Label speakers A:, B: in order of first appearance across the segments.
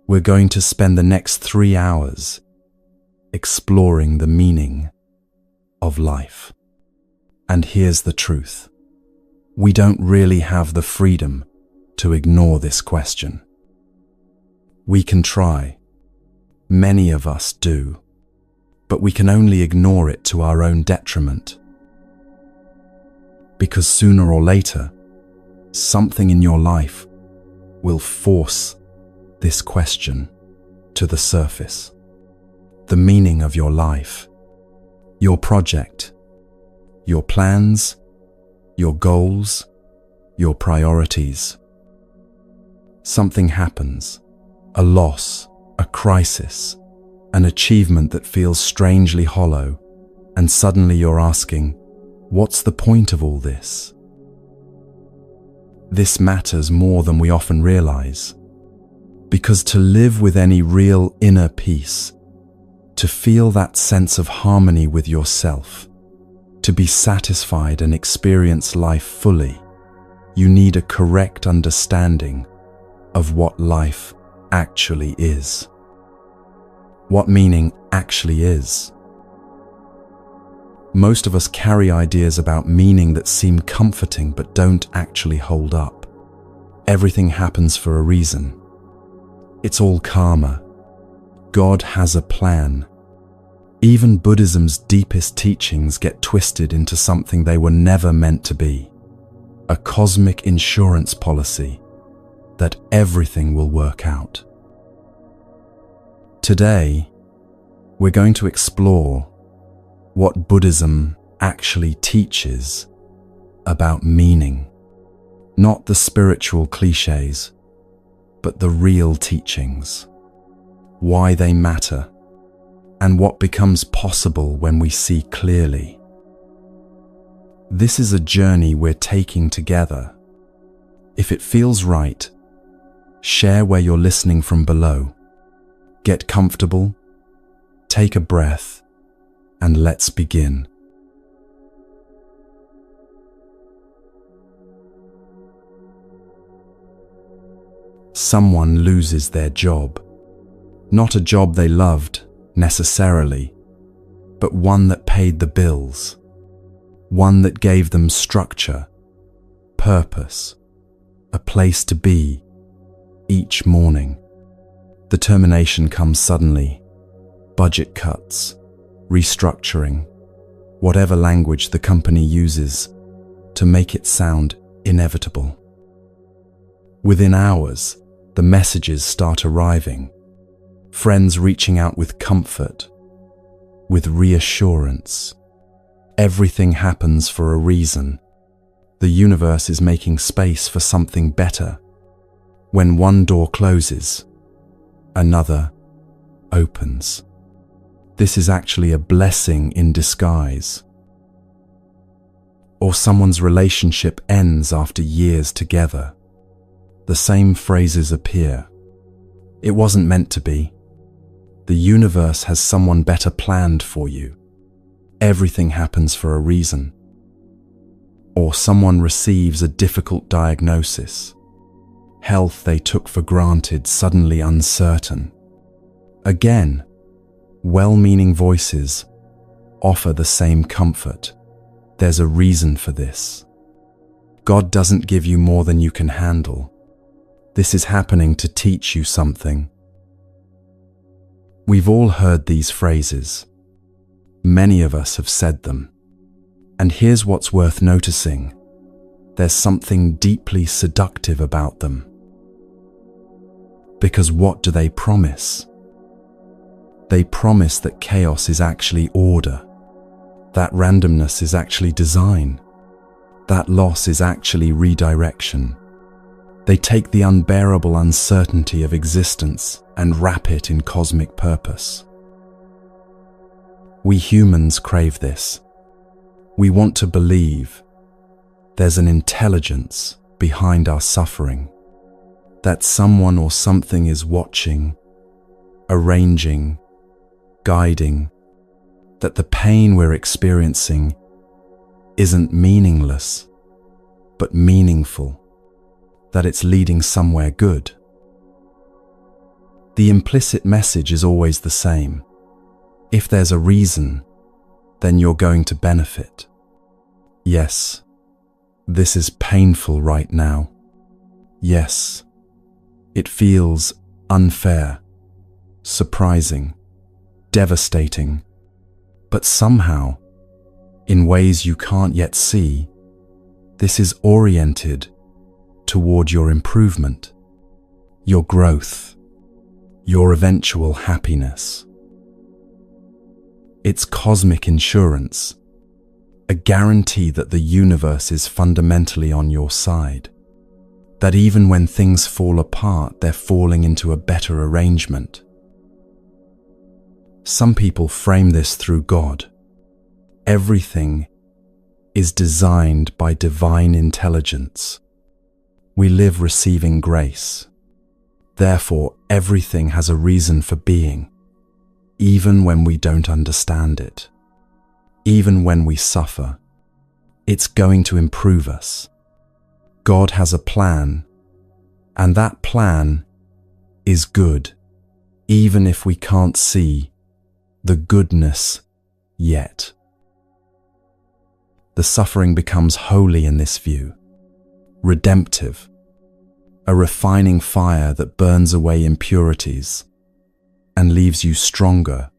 A: We're going to spend the next 3 hours exploring the meaning of life. And here's the truth. We don't really have the freedom to ignore this question. We can try. Many of us do. But we can only ignore it to our own detriment. Because sooner or later, something in your life will force this question to the surface. The meaning of your life, your project, your plans, your goals, your priorities. Something happens, a loss, a crisis, an achievement that feels strangely hollow, and suddenly you're asking, what's the point of all this? This matters more than we often realize, because to live with any real inner peace, to feel that sense of harmony with yourself, to be satisfied and experience life fully, you need a correct understanding of what life actually is. What meaning actually is. Most of us carry ideas about meaning that seem comforting but don't actually hold up. Everything happens for a reason. It's all karma. God has a plan. Even Buddhism's deepest teachings get twisted into something they were never meant to be. A cosmic insurance policy that everything will work out. Today, we're going to explore what Buddhism actually teaches about meaning. Not the spiritual cliches, but the real teachings. Why they matter, and what becomes possible when we see clearly. This is a journey we're taking together. If it feels right, share where you're listening from below. Get comfortable, take a breath, and let's begin. Someone loses their job. Not a job they loved, necessarily, but one that paid the bills. One that gave them structure, purpose, a place to be each morning. The termination comes suddenly. Budget cuts, restructuring, whatever language the company uses to make it sound inevitable. Within hours, the messages start arriving. Friends reaching out with comfort, with reassurance. Everything happens for a reason. The universe is making space for something better. When one door closes, another opens. This is actually a blessing in disguise. Or someone's relationship ends after years together. The same phrases appear. It wasn't meant to be. The universe has someone better planned for you. Everything happens for a reason. Or someone receives a difficult diagnosis. Health they took for granted suddenly uncertain. Again, well-meaning voices offer the same comfort. There's a reason for this. God doesn't give you more than you can handle. This is happening to teach you something. We've all heard these phrases. Many of us have said them. And here's what's worth noticing. There's something deeply seductive about them. Because what do they promise? They promise that chaos is actually order, that randomness is actually design, that loss is actually redirection. They take the unbearable uncertainty of existence and wrap it in cosmic purpose. We humans crave this. We want to believe there's an intelligence behind our suffering, that someone or something is watching, arranging, guiding, that the pain we're experiencing isn't meaningless, but meaningful, that it's leading somewhere good. The implicit message is always the same. If there's a reason, then you're going to benefit. Yes, this is painful right now. Yes, it feels unfair, surprising, devastating, but somehow, in ways you can't yet see, this is oriented toward your improvement, your growth, your eventual happiness. It's cosmic insurance, a guarantee that the universe is fundamentally on your side, that even when things fall apart, they're falling into a better arrangement. Some people frame this through God. Everything is designed by divine intelligence. We live receiving grace. Therefore, everything has a reason for being, even when we don't understand it. Even when we suffer, it's going to improve us. God has a plan, and that plan is good, even if we can't see the goodness yet. The suffering becomes holy in this view, redemptive, a refining fire that burns away impurities and leaves you stronger,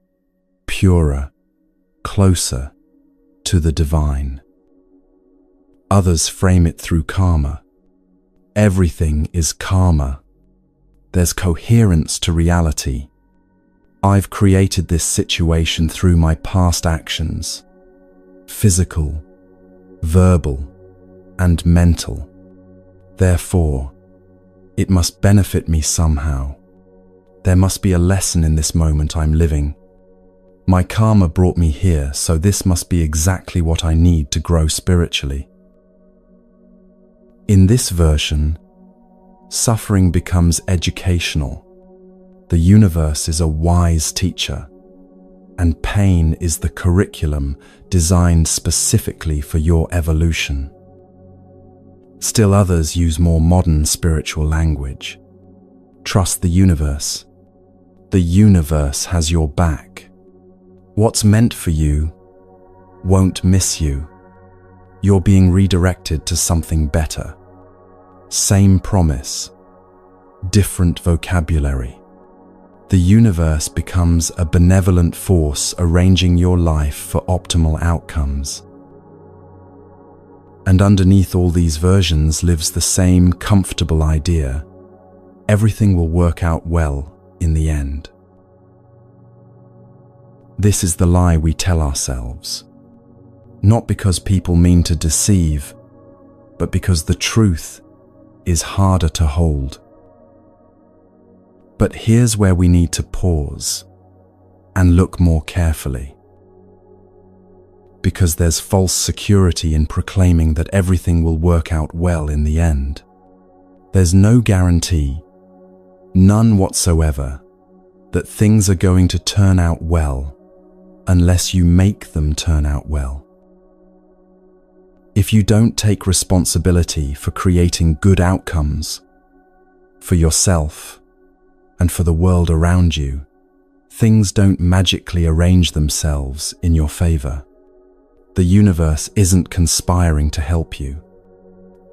A: purer, closer to the divine. Others frame it through karma. Everything is karma. There's coherence to reality. I've created this situation through my past actions, physical, verbal, and mental. Therefore, it must benefit me somehow. There must be a lesson in this moment I'm living. My karma brought me here, so this must be exactly what I need to grow spiritually. In this version, suffering becomes educational. The universe is a wise teacher, and pain is the curriculum designed specifically for your evolution. Still others use more modern spiritual language. Trust the universe. The universe has your back. What's meant for you won't miss you. You're being redirected to something better. Same promise, different vocabulary. The universe becomes a benevolent force arranging your life for optimal outcomes. And underneath all these versions lives the same comfortable idea: everything will work out well in the end. This is the lie we tell ourselves, not because people mean to deceive, but because the truth is harder to hold. But here's where we need to pause and look more carefully. Because there's false security in proclaiming that everything will work out well in the end. There's no guarantee, none whatsoever, that things are going to turn out well unless you make them turn out well. If you don't take responsibility for creating good outcomes for yourself and for the world around you, things don't magically arrange themselves in your favor. The universe isn't conspiring to help you.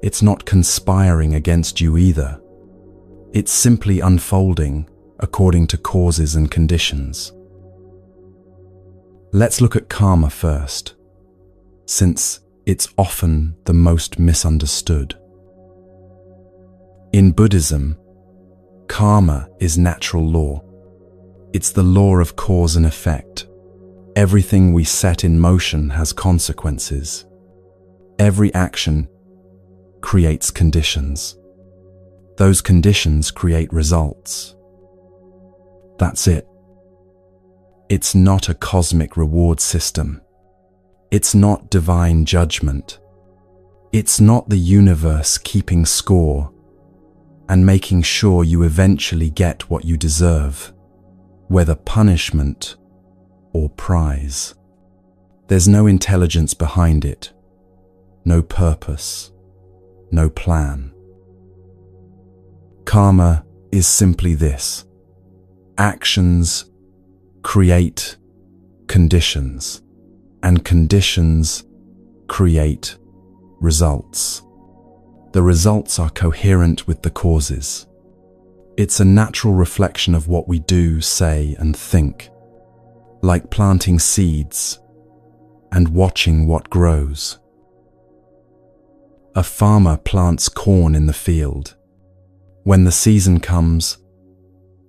A: It's not conspiring against you either. It's simply unfolding according to causes and conditions. Let's look at karma first, since it's often the most misunderstood. In Buddhism, karma is natural law. It's the law of cause and effect. Everything we set in motion has consequences. Every action creates conditions. Those conditions create results. That's it. It's not a cosmic reward system. It's not divine judgment. It's not the universe keeping score and making sure you eventually get what you deserve, whether punishment or prize. There's no intelligence behind it, no purpose, no plan. Karma is simply this: Actions create conditions, and conditions create results. The results are coherent with the causes. It's a natural reflection of what we do, say, and think, like planting seeds and watching what grows. A farmer plants corn in the field. When the season comes,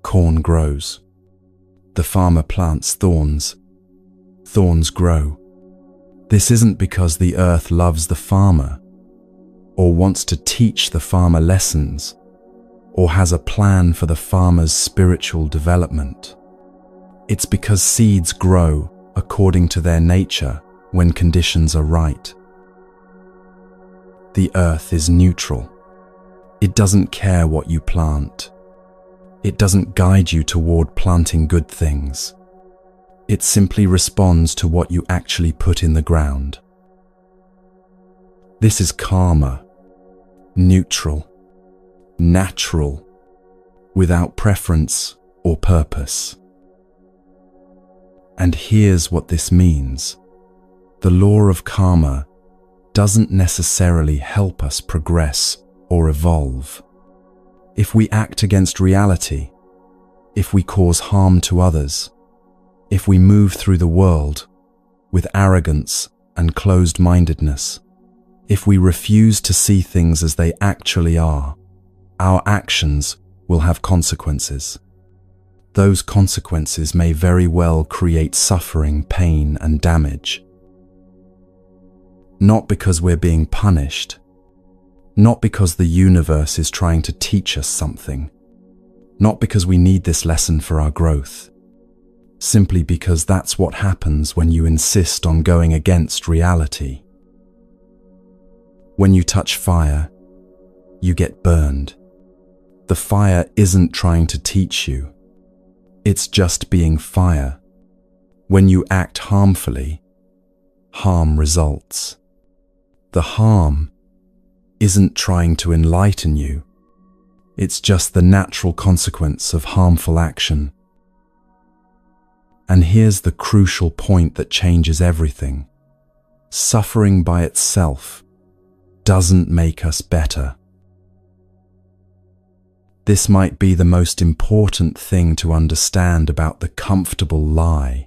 A: corn grows. The farmer plants thorns. Thorns grow. This isn't because the earth loves the farmer, or wants to teach the farmer lessons, or has a plan for the farmer's spiritual development. It's because seeds grow according to their nature when conditions are right. The earth is neutral. It doesn't care what you plant. It doesn't guide you toward planting good things. It simply responds to what you actually put in the ground. This is karma, neutral, natural, without preference or purpose. And here's what this means. The law of karma doesn't necessarily help us progress or evolve. If we act against reality, if we cause harm to others, if we move through the world with arrogance and closed-mindedness, if we refuse to see things as they actually are, our actions will have consequences. Those consequences may very well create suffering, pain, and damage. Not because we're being punished, not because the universe is trying to teach us something, not because we need this lesson for our growth, simply because that's what happens when you insist on going against reality. When you touch fire, you get burned. The fire isn't trying to teach you. It's just being fire. When you act harmfully, harm results. The harm isn't trying to enlighten you. It's just the natural consequence of harmful action. And here's the crucial point that changes everything. Suffering by itself doesn't make us better. This might be the most important thing to understand about the comfortable lie,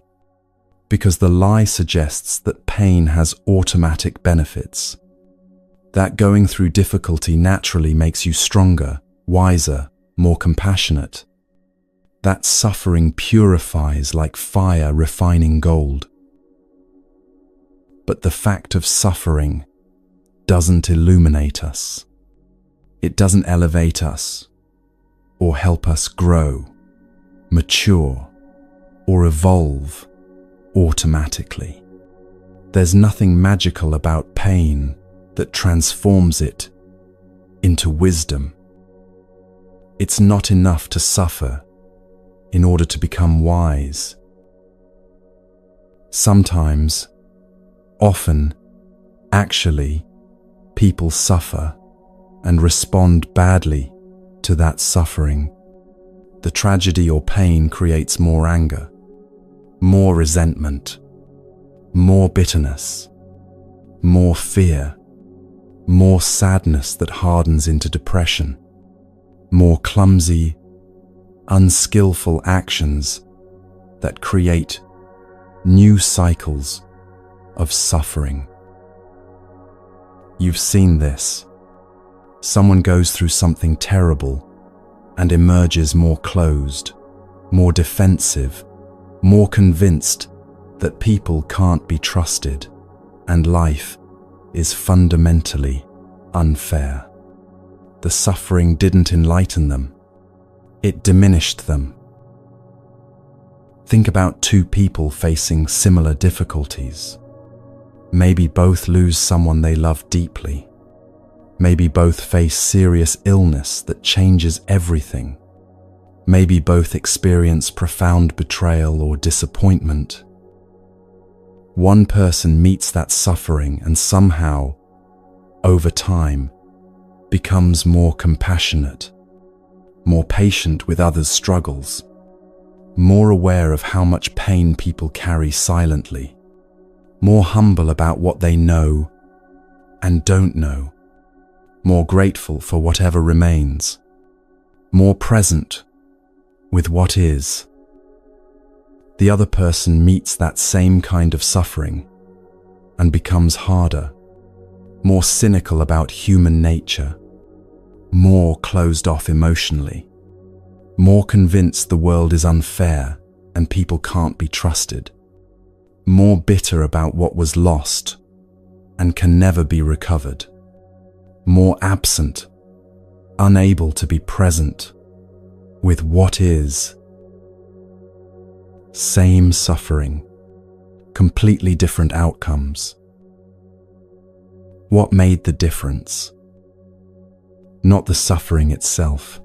A: because the lie suggests that pain has automatic benefits, that going through difficulty naturally makes you stronger, wiser, more compassionate, that suffering purifies like fire refining gold. But the fact of suffering doesn't illuminate us. It doesn't elevate us, or help us grow, mature, or evolve automatically. There's nothing magical about pain that transforms it into wisdom. It's not enough to suffer in order to become wise. Sometimes, often, actually, people suffer and respond badly to that suffering. The tragedy or pain creates more anger, more resentment, more bitterness, more fear, more sadness that hardens into depression, more clumsy, unskillful actions that create new cycles of suffering. You've seen this. Someone goes through something terrible and emerges more closed, more defensive, more convinced that people can't be trusted and life is fundamentally unfair. The suffering didn't enlighten them. It diminished them. Think about two people facing similar difficulties. Maybe both lose someone they love deeply. Maybe both face serious illness that changes everything. Maybe both experience profound betrayal or disappointment. One person meets that suffering and somehow, over time, becomes more compassionate, more patient with others' struggles, more aware of how much pain people carry silently, more humble about what they know and don't know, more grateful for whatever remains, more present with what is. The other person meets that same kind of suffering and becomes harder, more cynical about human nature, more closed off emotionally, more convinced the world is unfair and people can't be trusted, more bitter about what was lost and can never be recovered, more absent, unable to be present with what is. Same suffering, completely different outcomes. What made the difference? Not the suffering itself,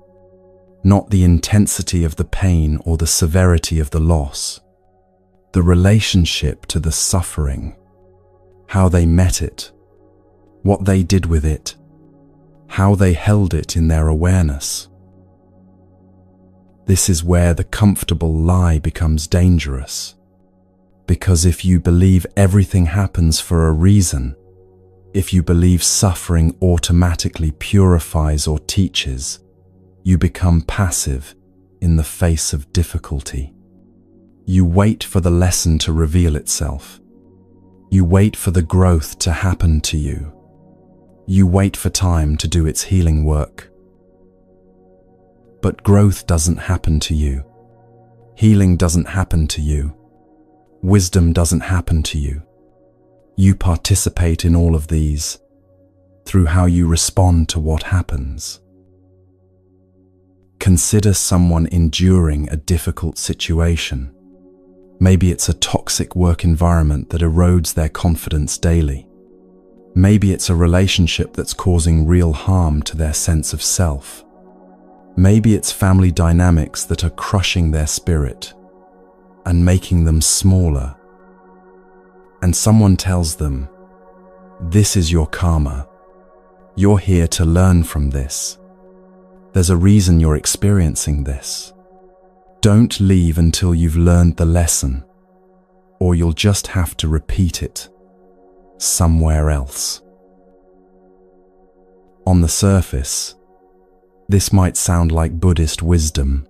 A: not the intensity of the pain or the severity of the loss, the relationship to the suffering, how they met it, what they did with it, how they held it in their awareness. This is where the comfortable lie becomes dangerous, because if you believe everything happens for a reason, if you believe suffering automatically purifies or teaches, you become passive in the face of difficulty. You wait for the lesson to reveal itself. You wait for the growth to happen to you. You wait for time to do its healing work. But growth doesn't happen to you. Healing doesn't happen to you. Wisdom doesn't happen to you. You participate in all of these through how you respond to what happens. Consider someone enduring a difficult situation. Maybe it's a toxic work environment that erodes their confidence daily. Maybe it's a relationship that's causing real harm to their sense of self. Maybe it's family dynamics that are crushing their spirit and making them smaller. And someone tells them, "This is your karma. You're here to learn from this. There's a reason you're experiencing this. Don't leave until you've learned the lesson, or you'll just have to repeat it somewhere else." On the surface, this might sound like Buddhist wisdom.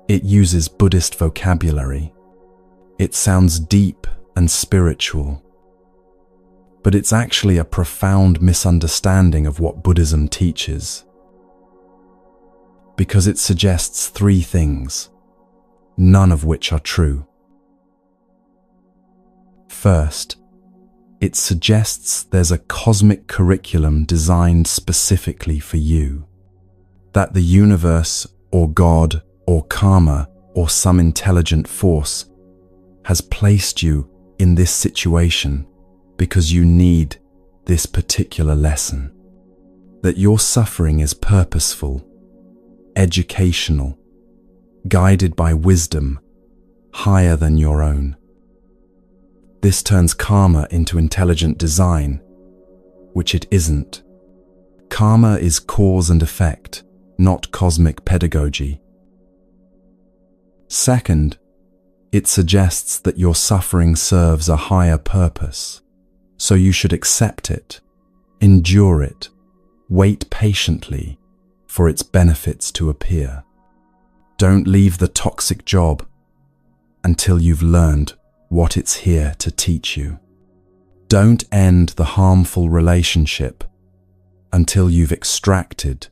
A: It uses Buddhist vocabulary. It sounds deep and spiritual. But it's actually a profound misunderstanding of what Buddhism teaches. Because it suggests three things, none of which are true. First, it suggests there's a cosmic curriculum designed specifically for you. That the universe, or God, or karma, or some intelligent force has placed you in this situation because you need this particular lesson. That your suffering is purposeful, educational, guided by wisdom higher than your own. This turns karma into intelligent design, which it isn't. Karma is cause and effect, not cosmic pedagogy. Second, it suggests that your suffering serves a higher purpose, so you should accept it, endure it, wait patiently for its benefits to appear. Don't leave the toxic job until you've learned what it's here to teach you. Don't end the harmful relationship until you've extracted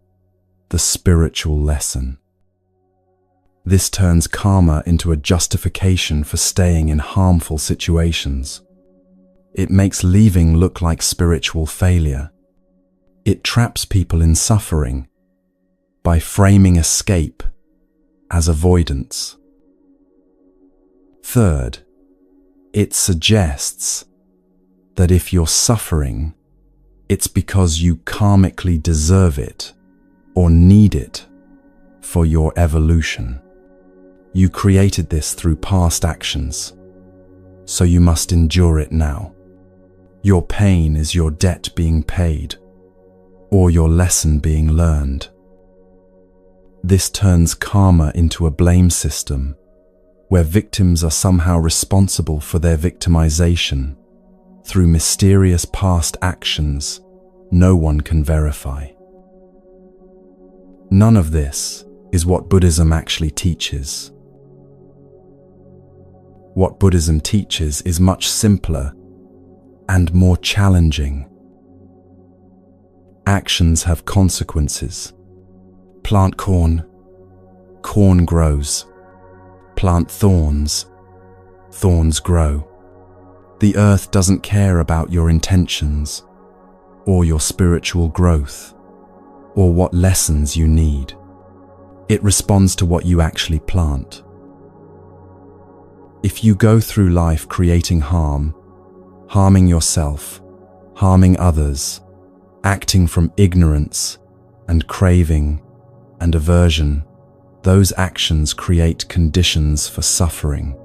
A: the spiritual lesson. This turns karma into a justification for staying in harmful situations. It makes leaving look like spiritual failure. It traps people in suffering by framing escape as avoidance. Third, it suggests that if you're suffering, it's because you karmically deserve it or need it for your evolution. You created this through past actions, so you must endure it now. Your pain is your debt being paid, or your lesson being learned. This turns karma into a blame system where victims are somehow responsible for their victimization through mysterious past actions no one can verify. None of this is what Buddhism actually teaches. What Buddhism teaches is much simpler and more challenging. Actions have consequences. Plant corn, corn grows. Plant thorns, thorns grow. The earth doesn't care about your intentions, or your spiritual growth, or what lessons you need. It responds to what you actually plant. If you go through life creating harm, harming yourself, harming others, acting from ignorance and craving and aversion, those actions create conditions for suffering.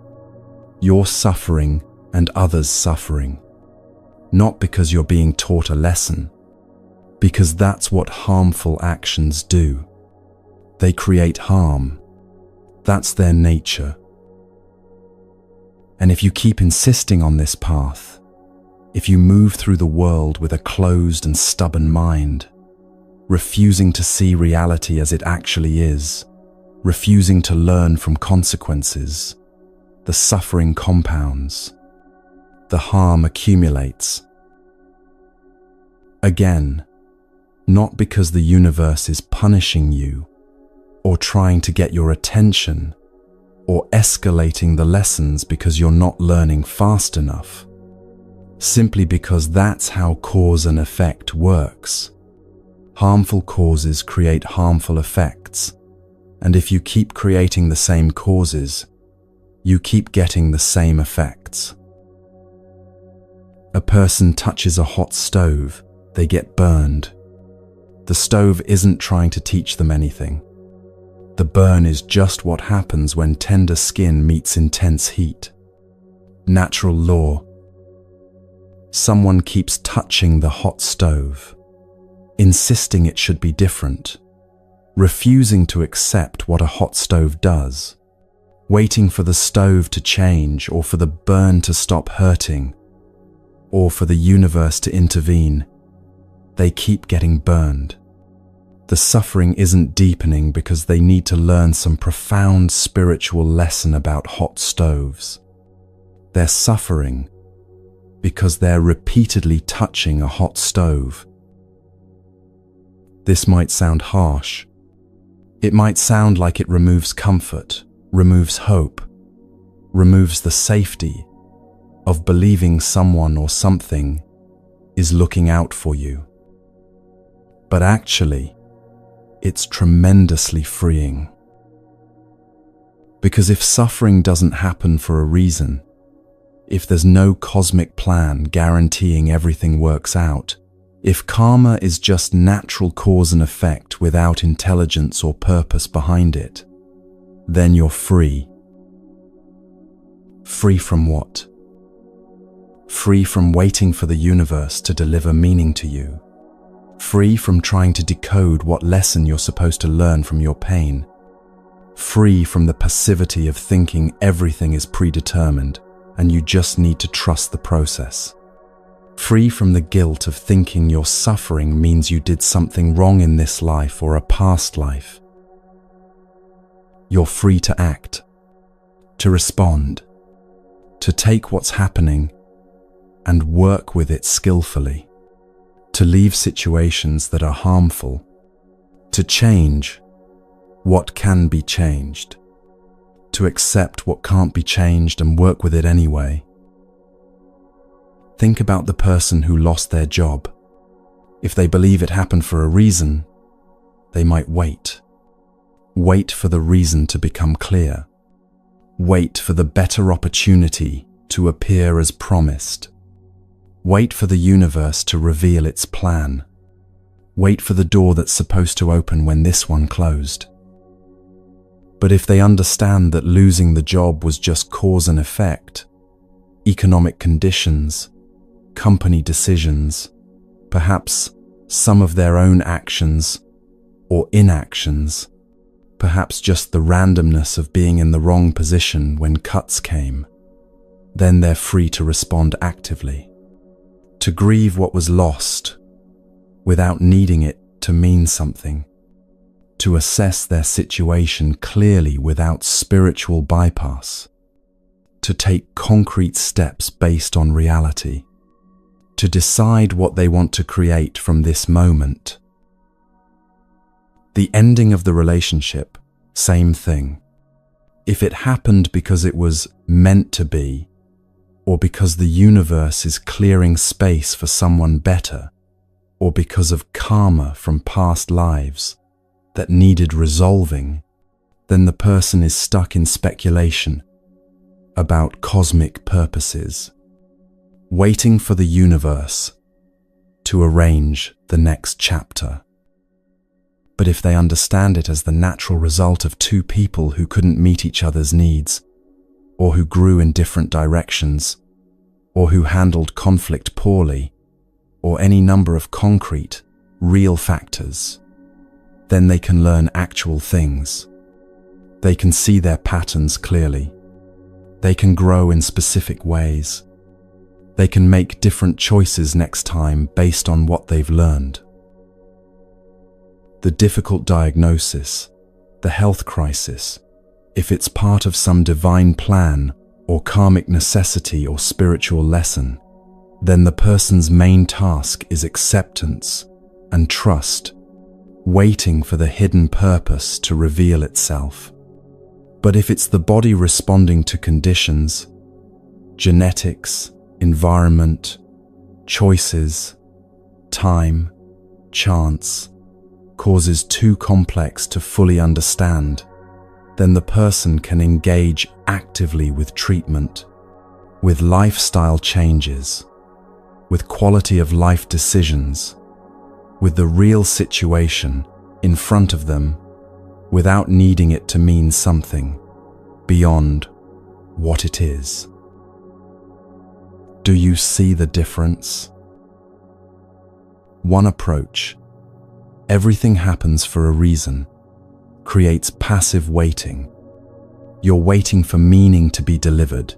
A: Your suffering and others' suffering. Not because you're being taught a lesson, because that's what harmful actions do. They create harm. That's their nature. And if you keep insisting on this path, if you move through the world with a closed and stubborn mind, refusing to see reality as it actually is, refusing to learn from consequences, the suffering compounds, the harm accumulates. Again, not because the universe is punishing you, or trying to get your attention, or escalating the lessons because you're not learning fast enough, simply because that's how cause and effect works. Harmful causes create harmful effects, and if you keep creating the same causes, you keep getting the same effects. A person touches a hot stove, they get burned. The stove isn't trying to teach them anything. The burn is just what happens when tender skin meets intense heat. Natural law. Someone keeps touching the hot stove, insisting it should be different, refusing to accept what a hot stove does, waiting for the stove to change or for the burn to stop hurting, or for the universe to intervene. They keep getting burned. The suffering isn't deepening because they need to learn some profound spiritual lesson about hot stoves. They're suffering because they're repeatedly touching a hot stove. This might sound harsh. It might sound like it removes comfort, removes hope, removes the safety of believing someone or something is looking out for you. But actually, it's tremendously freeing. Because if suffering doesn't happen for a reason, if there's no cosmic plan guaranteeing everything works out, if karma is just natural cause and effect without intelligence or purpose behind it, then you're free. Free from what? Free from waiting for the universe to deliver meaning to you. Free from trying to decode what lesson you're supposed to learn from your pain. Free from the passivity of thinking everything is predetermined and you just need to trust the process. Free from the guilt of thinking your suffering means you did something wrong in this life or a past life. You're free to act, to respond, to take what's happening and work with it skillfully, to leave situations that are harmful, to change what can be changed, to accept what can't be changed and work with it anyway. Think about the person who lost their job. If they believe it happened for a reason, they might wait. Wait for the reason to become clear. Wait for the better opportunity to appear as promised. Wait for the universe to reveal its plan. Wait for the door that's supposed to open when this one closed. But if they understand that losing the job was just cause and effect, economic conditions, company decisions, perhaps some of their own actions or inactions, perhaps just the randomness of being in the wrong position when cuts came. Then they're free to respond actively, to grieve what was lost without needing it to mean something, to assess their situation clearly without spiritual bypass, to take concrete steps based on reality, to decide what they want to create from this moment. The ending of the relationship, same thing. If it happened because it was meant to be, or because the universe is clearing space for someone better, or because of karma from past lives that needed resolving, then the person is stuck in speculation about cosmic purposes, waiting for the universe to arrange the next chapter. But if they understand it as the natural result of two people who couldn't meet each other's needs, or who grew in different directions, or who handled conflict poorly, or any number of concrete, real factors, then they can learn actual things. They can see their patterns clearly. They can grow in specific ways. They can make different choices next time based on what they've learned. The difficult diagnosis, the health crisis, if it's part of some divine plan or karmic necessity or spiritual lesson, then the person's main task is acceptance and trust, waiting for the hidden purpose to reveal itself. But if it's the body responding to conditions, genetics, environment, choices, time, chance, causes too complex to fully understand, then the person can engage actively with treatment, with lifestyle changes, with quality of life decisions, with the real situation in front of them, without needing it to mean something beyond what it is. Do you see the difference? One approach, everything happens for a reason, creates passive waiting. You're waiting for meaning to be delivered,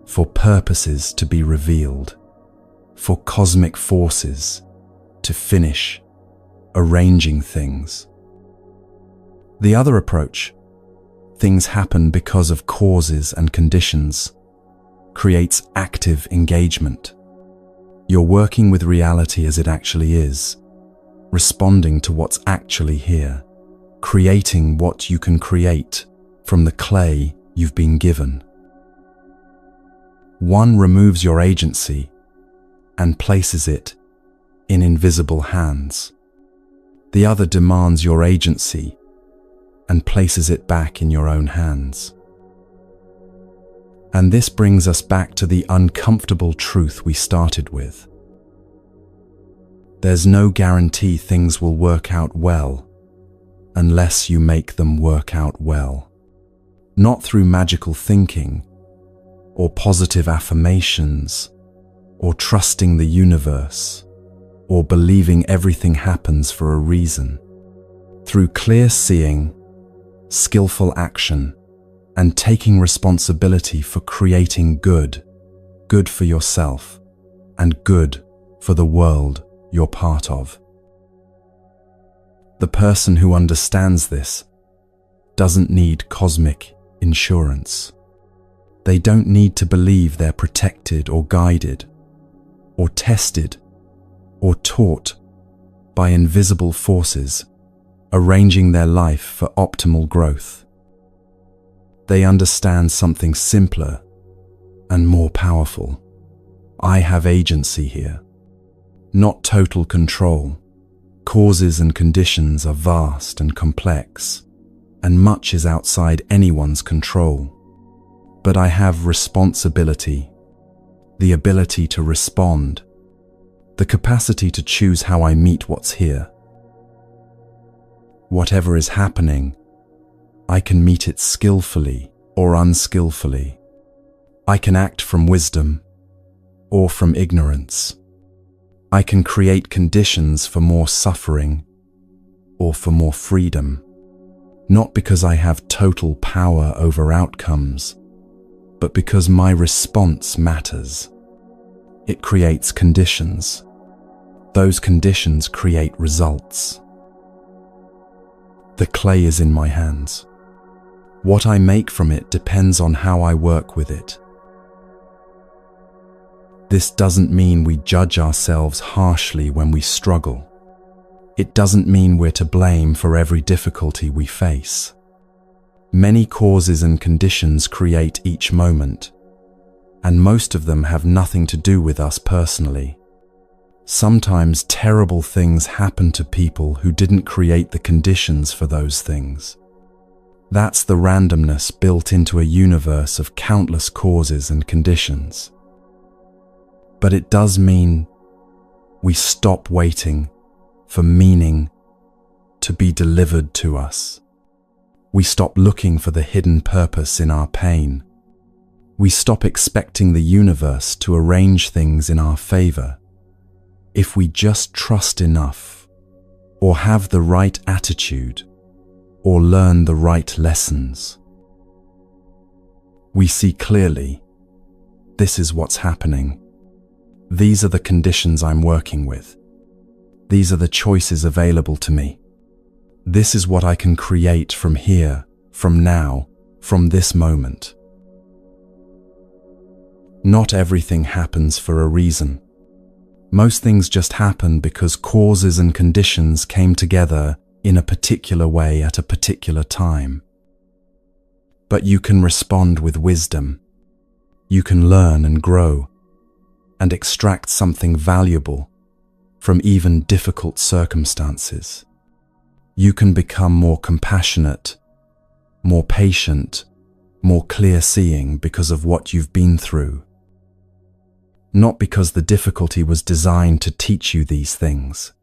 A: for purposes to be revealed, for cosmic forces to finish arranging things. The other approach, things happen because of causes and conditions, creates active engagement. You're working with reality as it actually is, responding to what's actually here, creating what you can create from the clay you've been given. One removes your agency and places it in invisible hands. The other demands your agency and places it back in your own hands. And this brings us back to the uncomfortable truth we started with. There's no guarantee things will work out well unless you make them work out well. Not through magical thinking, or positive affirmations, or trusting the universe, or believing everything happens for a reason. Through clear seeing, skillful action, and taking responsibility for creating good, good for yourself, and good for the world you're part of. The person who understands this doesn't need cosmic insurance. They don't need to believe they're protected or guided, or tested, or taught by invisible forces arranging their life for optimal growth. They understand something simpler and more powerful. I have agency here, not total control. Causes and conditions are vast and complex, and much is outside anyone's control. But I have responsibility, the ability to respond, the capacity to choose how I meet what's here. Whatever is happening, I can meet it skillfully or unskillfully. I can act from wisdom or from ignorance. I can create conditions for more suffering or for more freedom. Not because I have total power over outcomes, but because my response matters. It creates conditions. Those conditions create results. The clay is in my hands. What I make from it depends on how I work with it. This doesn't mean we judge ourselves harshly when we struggle. It doesn't mean we're to blame for every difficulty we face. Many causes and conditions create each moment, and most of them have nothing to do with us personally. Sometimes terrible things happen to people who didn't create the conditions for those things. That's the randomness built into a universe of countless causes and conditions. But it does mean we stop waiting for meaning to be delivered to us. We stop looking for the hidden purpose in our pain. We stop expecting the universe to arrange things in our favor. If we just trust enough, or have the right attitude, or learn the right lessons, we see clearly, this is what's happening. These are the conditions I'm working with. These are the choices available to me. This is what I can create from here, from now, from this moment. Not everything happens for a reason. Most things just happen because causes and conditions came together in a particular way at a particular time. But you can respond with wisdom. You can learn and grow and extract something valuable from even difficult circumstances. You can become more compassionate, more patient, more clear-seeing because of what you've been through. Not because the difficulty was designed to teach you these things,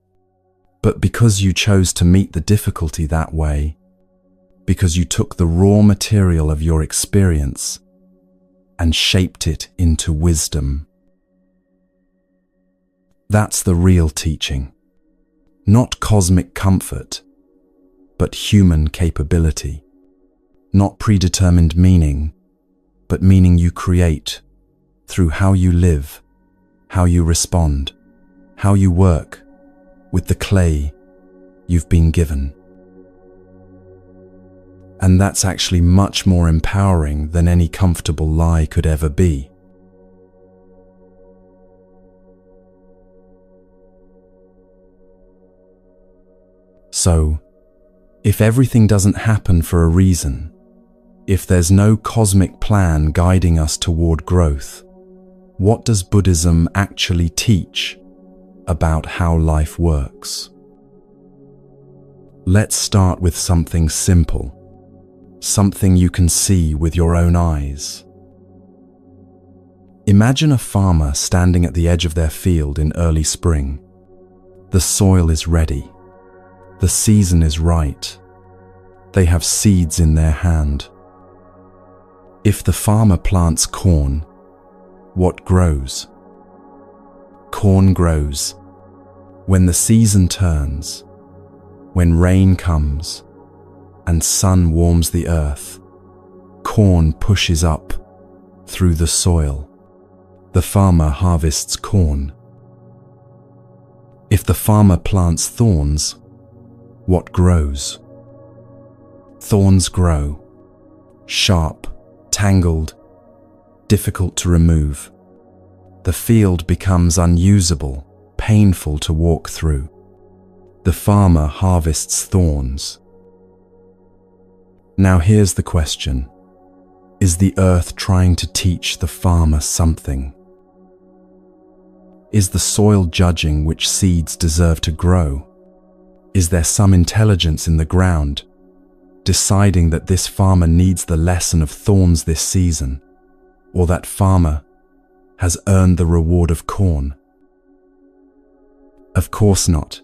A: but because you chose to meet the difficulty that way, because you took the raw material of your experience and shaped it into wisdom. That's the real teaching. Not cosmic comfort, but human capability. Not predetermined meaning, but meaning you create through how you live, how you respond, how you work with the clay you've been given. And that's actually much more empowering than any comfortable lie could ever be. So, if everything doesn't happen for a reason, if there's no cosmic plan guiding us toward growth, what does Buddhism actually teach about how life works? Let's start with something simple, something you can see with your own eyes. Imagine a farmer standing at the edge of their field in early spring. The soil is ready. The season is right. They have seeds in their hand. If the farmer plants corn, what grows? Corn grows. When the season turns, when rain comes and sun warms the earth, corn pushes up through the soil. The farmer harvests corn. If the farmer plants thorns, what grows? Thorns grow, sharp, tangled, difficult to remove. The field becomes unusable, painful to walk through. The farmer harvests thorns. Now here's the question. Is the earth trying to teach the farmer something? Is the soil judging which seeds deserve to grow? Is there some intelligence in the ground, deciding that this farmer needs the lesson of thorns this season, or that farmer has earned the reward of corn? Of course not.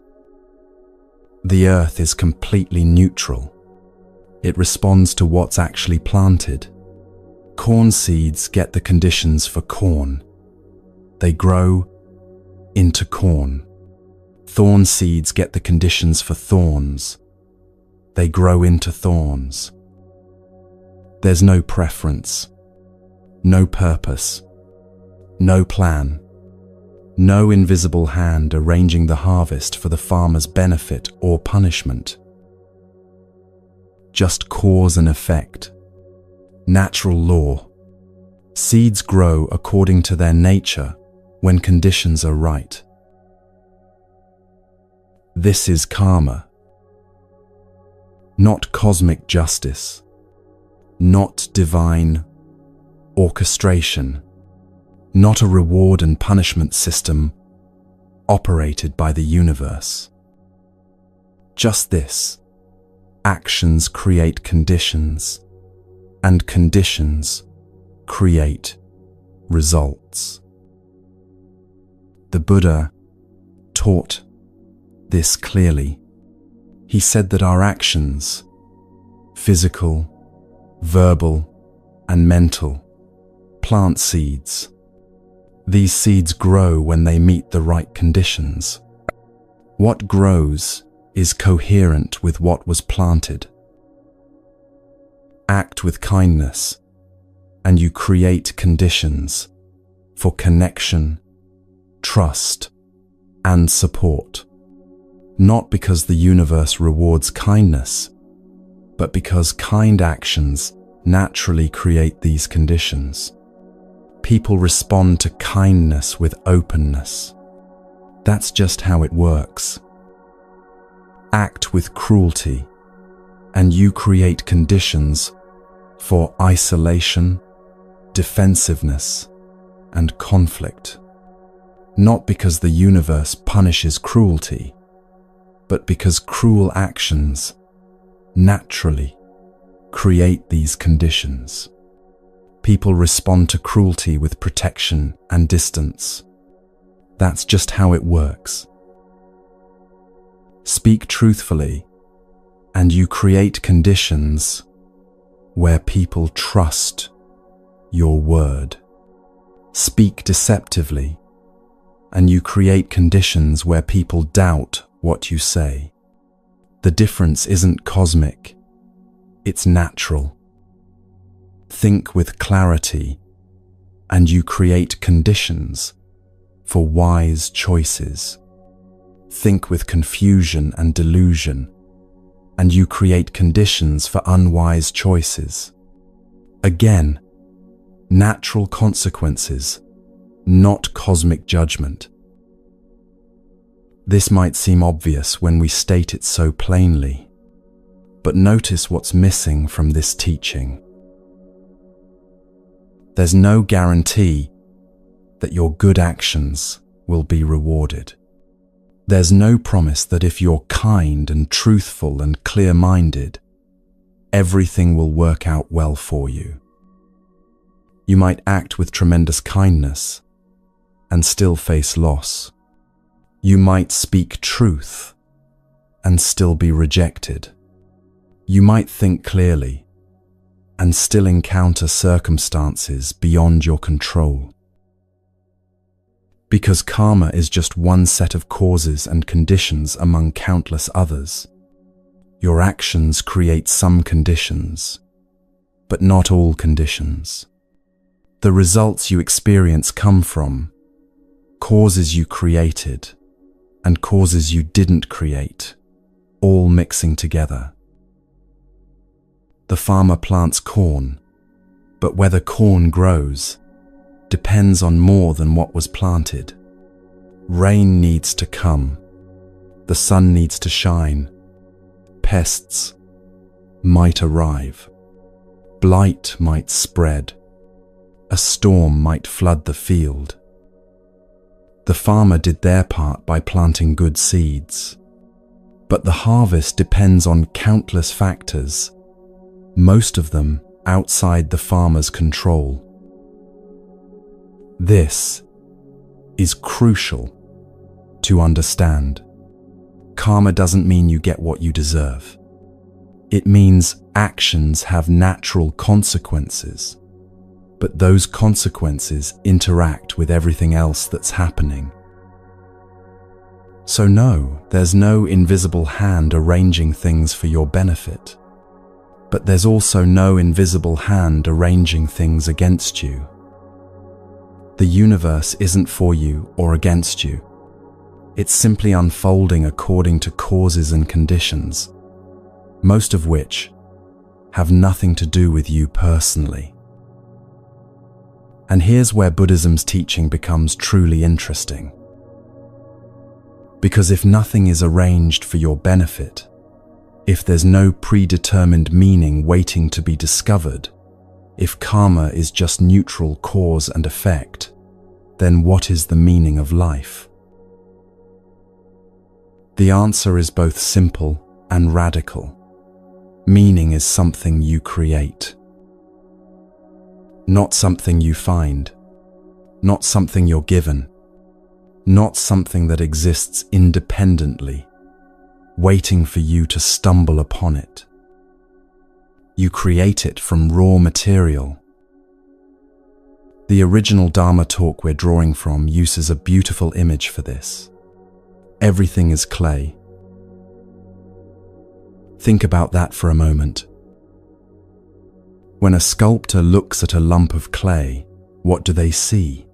A: The earth is completely neutral. It responds to what's actually planted. Corn seeds get the conditions for corn. They grow into corn. Thorn seeds get the conditions for thorns. they grow into thorns. There's no preference, no purpose, no plan, no invisible hand arranging the harvest for the farmer's benefit or punishment. Just cause and effect, natural law. Seeds grow according to their nature when conditions are right. This is karma, not cosmic justice, not divine orchestration, not a reward and punishment system operated by the universe. Just this: actions create conditions, and conditions create results. The Buddha taught this clearly. He said that our actions, physical, verbal, and mental, plant seeds. These seeds grow when they meet the right conditions. What grows is coherent with what was planted. Act with kindness, and you create conditions for connection, trust, and support. Not because the universe rewards kindness, but because kind actions naturally create these conditions. People respond to kindness with openness. That's just how it works. Act with cruelty, and you create conditions for isolation, defensiveness, and conflict. Not because the universe punishes cruelty, but because cruel actions naturally create these conditions. People respond to cruelty with protection and distance. That's just how it works. Speak truthfully, and you create conditions where people trust your word. Speak deceptively, and you create conditions where people doubt what you say. The difference isn't cosmic, it's natural. Think with clarity, and you create conditions for wise choices. Think with confusion and delusion, and you create conditions for unwise choices. Again, natural consequences, not cosmic judgment. This might seem obvious when we state it so plainly, but notice what's missing from this teaching. There's no guarantee that your good actions will be rewarded. There's no promise that if you're kind and truthful and clear-minded, everything will work out well for you. You might act with tremendous kindness and still face loss. You might speak truth and still be rejected. You might think clearly and still encounter circumstances beyond your control. Because karma is just one set of causes and conditions among countless others. Your actions create some conditions, but not all conditions. The results you experience come from causes you created and causes you didn't create, all mixing together. The farmer plants corn, but whether corn grows depends on more than what was planted. Rain needs to come. The sun needs to shine. Pests might arrive. Blight might spread. A storm might flood the field. The farmer did their part by planting good seeds. But the harvest depends on countless factors, most of them outside the farmer's control. This is crucial to understand. Karma doesn't mean you get what you deserve. It means actions have natural consequences, but those consequences interact with everything else that's happening. So no, there's no invisible hand arranging things for your benefit. But there's also no invisible hand arranging things against you. The universe isn't for you or against you. It's simply unfolding according to causes and conditions, most of which have nothing to do with you personally. And here's where Buddhism's teaching becomes truly interesting. Because if nothing is arranged for your benefit, if there's no predetermined meaning waiting to be discovered, if karma is just neutral cause and effect, then what is the meaning of life? The answer is both simple and radical. Meaning is something you create. Not something you find. Not something you're given. Not something that exists independently, waiting for you to stumble upon it. You create it from raw material. The original Dharma talk we're drawing from uses a beautiful image for this. Everything is clay. Think about that for a moment. When a sculptor looks at a lump of clay, what do they see?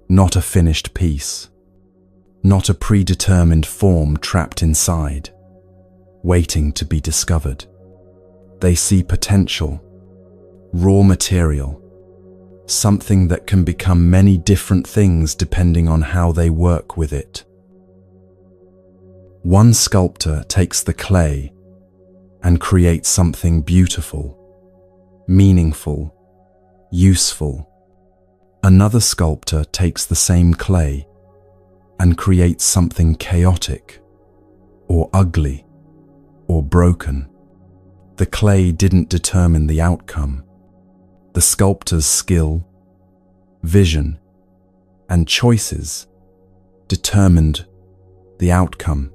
A: Not a finished piece. Not a predetermined form trapped inside, waiting to be discovered. They see potential, raw material, something that can become many different things depending on how they work with it. One sculptor takes the clay and creates something beautiful, meaningful, useful. Another sculptor takes the same clay and creates something chaotic, or ugly, or broken. The clay didn't determine the outcome. The sculptor's skill, vision, and choices determined the outcome.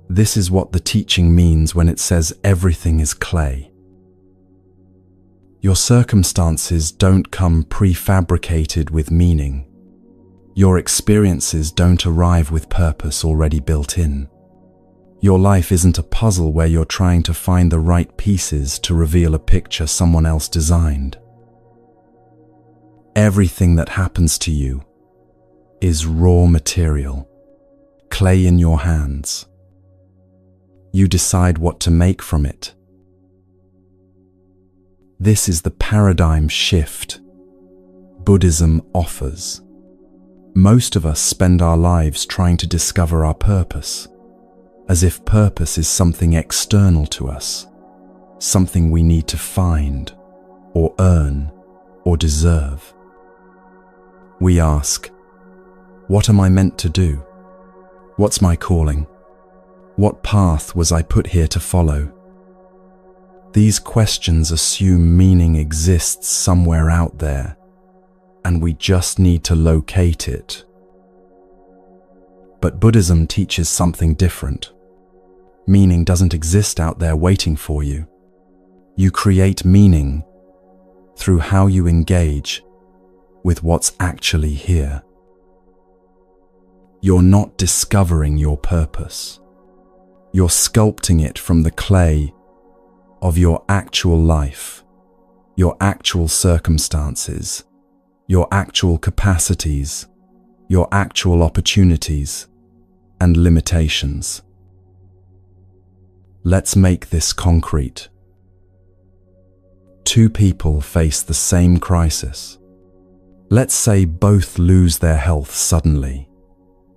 A: This is what the teaching means when it says everything is clay. Your circumstances don't come prefabricated with meaning. Your experiences don't arrive with purpose already built in. Your life isn't a puzzle where you're trying to find the right pieces to reveal a picture someone else designed. Everything that happens to you is raw material, clay in your hands. You decide what to make from it. This is the paradigm shift Buddhism offers. Most of us spend our lives trying to discover our purpose, as if purpose is something external to us, something we need to find, or earn, or deserve. We ask, what am I meant to do? What's my calling? What path was I put here to follow? These questions assume meaning exists somewhere out there, and we just need to locate it. But Buddhism teaches something different. Meaning doesn't exist out there waiting for you. You create meaning through how you engage with what's actually here. You're not discovering your purpose. You're sculpting it from the clay of your actual life, your actual circumstances, your actual capacities, your actual opportunities and limitations. Let's make this concrete. Two people face the same crisis. Let's say both lose their health suddenly.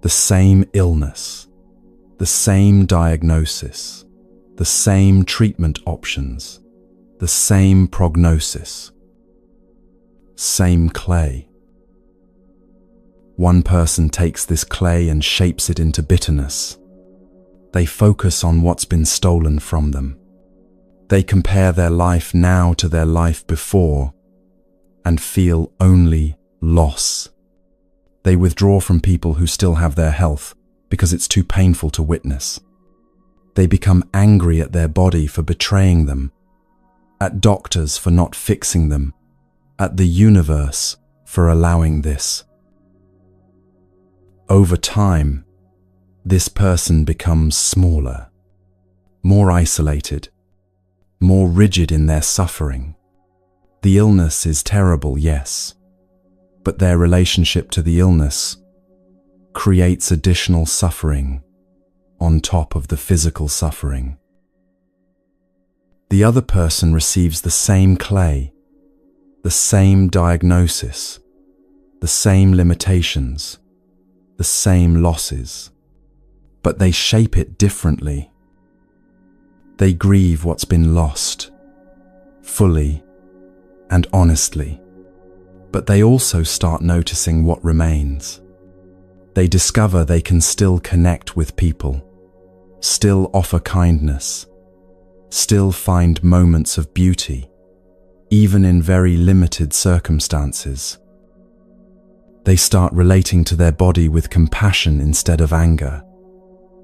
A: The same illness, the same diagnosis, the same treatment options, the same prognosis, same clay. One person takes this clay and shapes it into bitterness. They focus on what's been stolen from them. They compare their life now to their life before and feel only loss. They withdraw from people who still have their health because it's too painful to witness. They become angry at their body for betraying them, at doctors for not fixing them, at the universe for allowing this. Over time, this person becomes smaller, more isolated, more rigid in their suffering. The illness is terrible, yes, but their relationship to the illness creates additional suffering on top of the physical suffering. The other person receives the same clay, the same diagnosis, the same limitations, the same losses, but they shape it differently. They grieve what's been lost, fully and honestly, but they also start noticing what remains. They discover they can still connect with people, still offer kindness, still find moments of beauty, even in very limited circumstances. They start relating to their body with compassion instead of anger.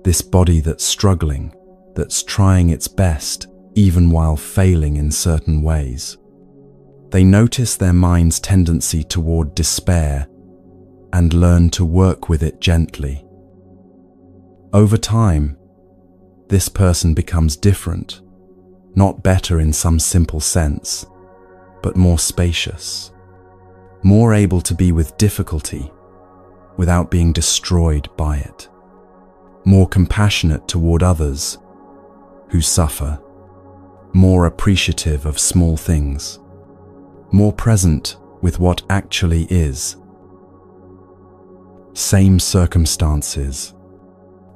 A: This body that's struggling, that's trying its best, even while failing in certain ways. They notice their mind's tendency toward despair and learn to work with it gently. Over time, this person becomes different, not better in some simple sense, but more spacious, more able to be with difficulty without being destroyed by it, more compassionate toward others who suffer, more appreciative of small things, more present with what actually is. Same circumstances,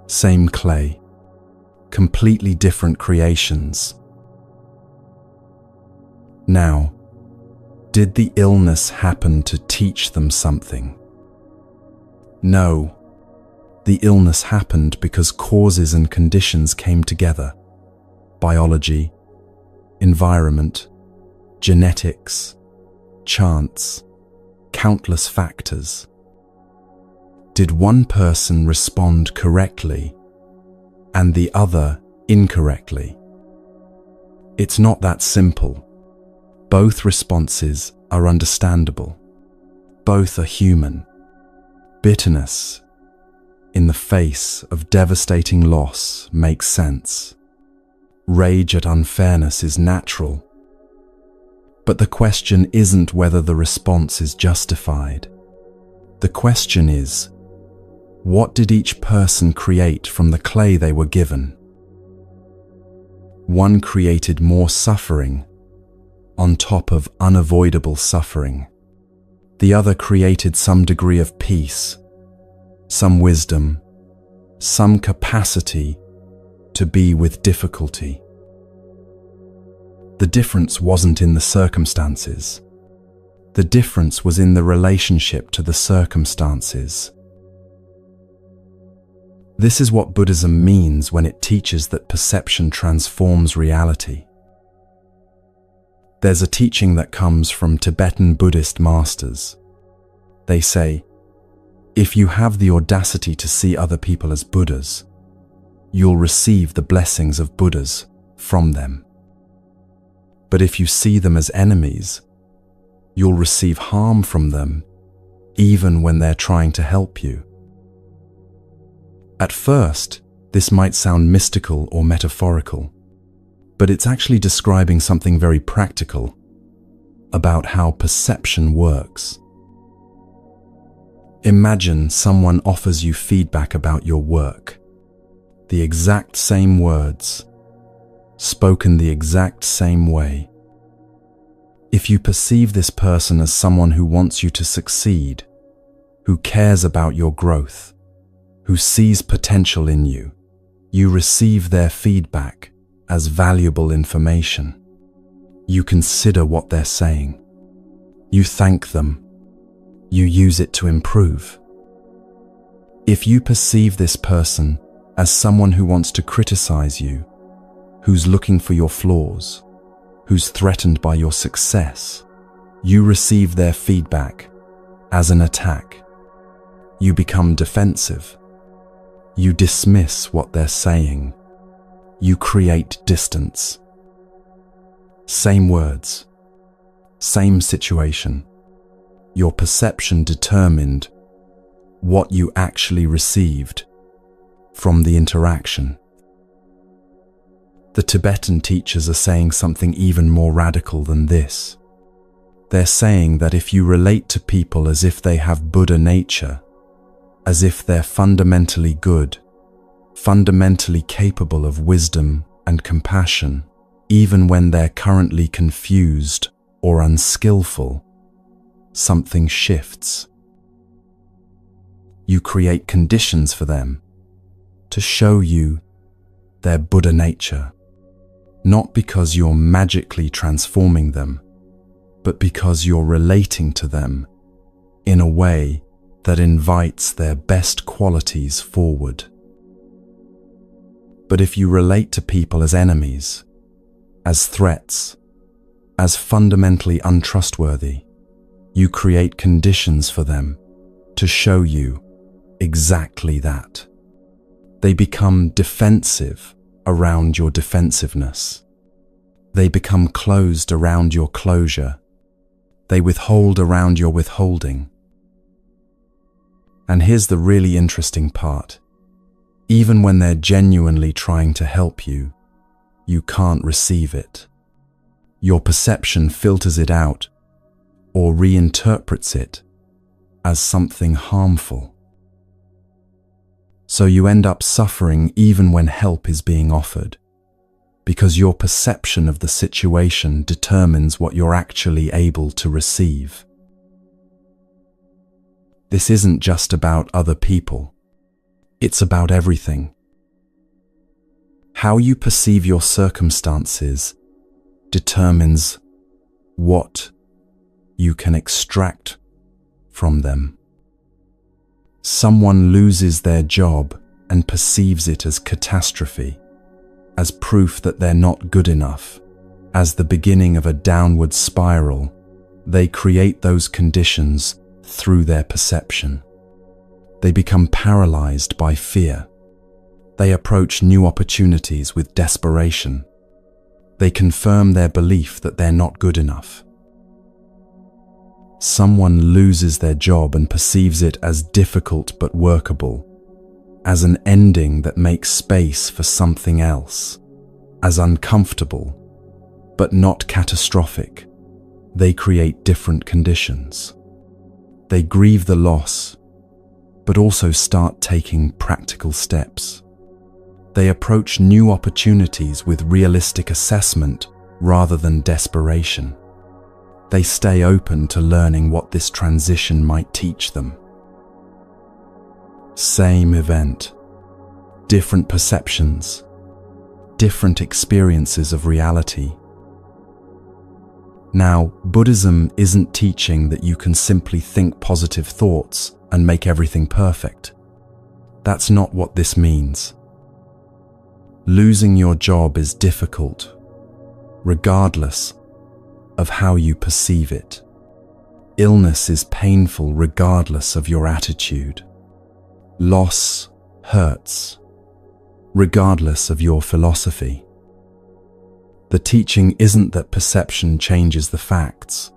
A: same clay, completely different creations. Now, did the illness happen to teach them something? No. The illness happened because causes and conditions came together. Biology, environment, genetics, chance, countless factors. Did one person respond correctly and the other incorrectly? It's not that simple. Both responses are understandable. Both are human. Bitterness in the face of devastating loss makes sense. Rage at unfairness is natural. But the question isn't whether the response is justified. The question is, what did each person create from the clay they were given? One created more suffering on top of unavoidable suffering. The other created some degree of peace, some wisdom, some capacity to be with difficulty. The difference wasn't in the circumstances. The difference was in the relationship to the circumstances. This is what Buddhism means when it teaches that perception transforms reality. There's a teaching that comes from Tibetan Buddhist masters. They say, if you have the audacity to see other people as Buddhas, you'll receive the blessings of Buddhas from them. But if you see them as enemies, you'll receive harm from them, even when they're trying to help you. At first, this might sound mystical or metaphorical, but it's actually describing something very practical about how perception works. Imagine someone offers you feedback about your work, the exact same words, spoken the exact same way. If you perceive this person as someone who wants you to succeed, who cares about your growth, who sees potential in you, you receive their feedback as valuable information. You consider what they're saying. You thank them. You use it to improve. If you perceive this person as someone who wants to criticize you, who's looking for your flaws, who's threatened by your success, you receive their feedback as an attack. You become defensive. You dismiss what they're saying. You create distance. Same words, same situation. Your perception determined what you actually received from the interaction. The Tibetan teachers are saying something even more radical than this. They're saying that if you relate to people as if they have Buddha nature, as if they're fundamentally good, fundamentally capable of wisdom and compassion, even when they're currently confused or unskillful, something shifts. You create conditions for them to show you their Buddha nature, not because you're magically transforming them, but because you're relating to them in a way that invites their best qualities forward. But if you relate to people as enemies, as threats, as fundamentally untrustworthy, you create conditions for them to show you exactly that. They become defensive around your defensiveness. They become closed around your closure. They withhold around your withholding. And here's the really interesting part. Even when they're genuinely trying to help you, you can't receive it. Your perception filters it out or reinterprets it as something harmful. So you end up suffering even when help is being offered, because your perception of the situation determines what you're actually able to receive. This isn't just about other people. It's about everything. How you perceive your circumstances determines what you can extract from them. Someone loses their job and perceives it as catastrophe, as proof that they're not good enough, as the beginning of a downward spiral. They create those conditions through their perception. They become paralyzed by fear. They approach new opportunities with desperation. They confirm their belief that they're not good enough. Someone loses their job and perceives it as difficult but workable, as an ending that makes space for something else, as uncomfortable but not catastrophic. They create different conditions. They grieve the loss, but also start taking practical steps. They approach new opportunities with realistic assessment rather than desperation. They stay open to learning what this transition might teach them. Same event, different perceptions, different experiences of reality. Now, Buddhism isn't teaching that you can simply think positive thoughts and make everything perfect. That's not what this means. Losing your job is difficult, regardless of how you perceive it. Illness is painful regardless of your attitude. Loss hurts, regardless of your philosophy. The teaching isn't that perception changes the facts.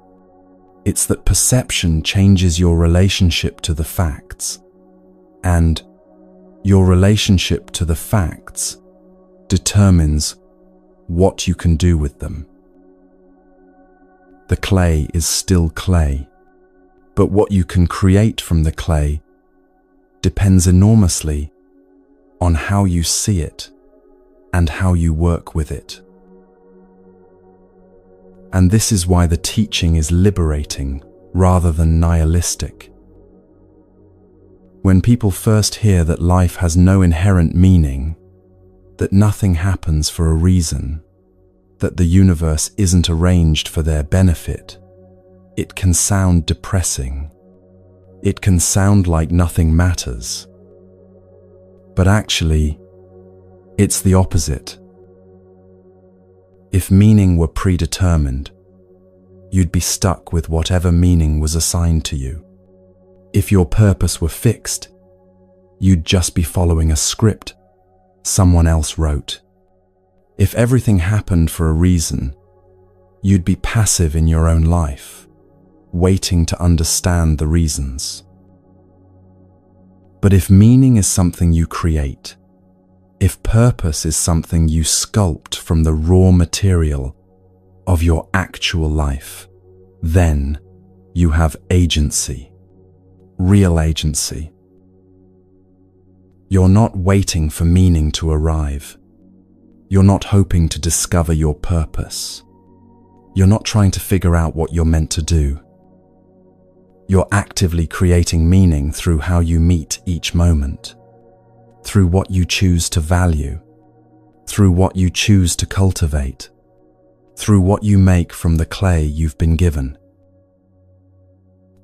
A: It's that perception changes your relationship to the facts, and your relationship to the facts determines what you can do with them. The clay is still clay, but what you can create from the clay depends enormously on how you see it and how you work with it. And this is why the teaching is liberating rather than nihilistic. When people first hear that life has no inherent meaning, that nothing happens for a reason, that the universe isn't arranged for their benefit, it can sound depressing. It can sound like nothing matters. But actually, it's the opposite. If meaning were predetermined, you'd be stuck with whatever meaning was assigned to you. If your purpose were fixed, you'd just be following a script someone else wrote. If everything happened for a reason, you'd be passive in your own life, waiting to understand the reasons. But if meaning is something you create, if purpose is something you sculpt from the raw material of your actual life, then you have agency, real agency. You're not waiting for meaning to arrive. You're not hoping to discover your purpose. You're not trying to figure out what you're meant to do. You're actively creating meaning through how you meet each moment, through what you choose to value, through what you choose to cultivate, through what you make from the clay you've been given.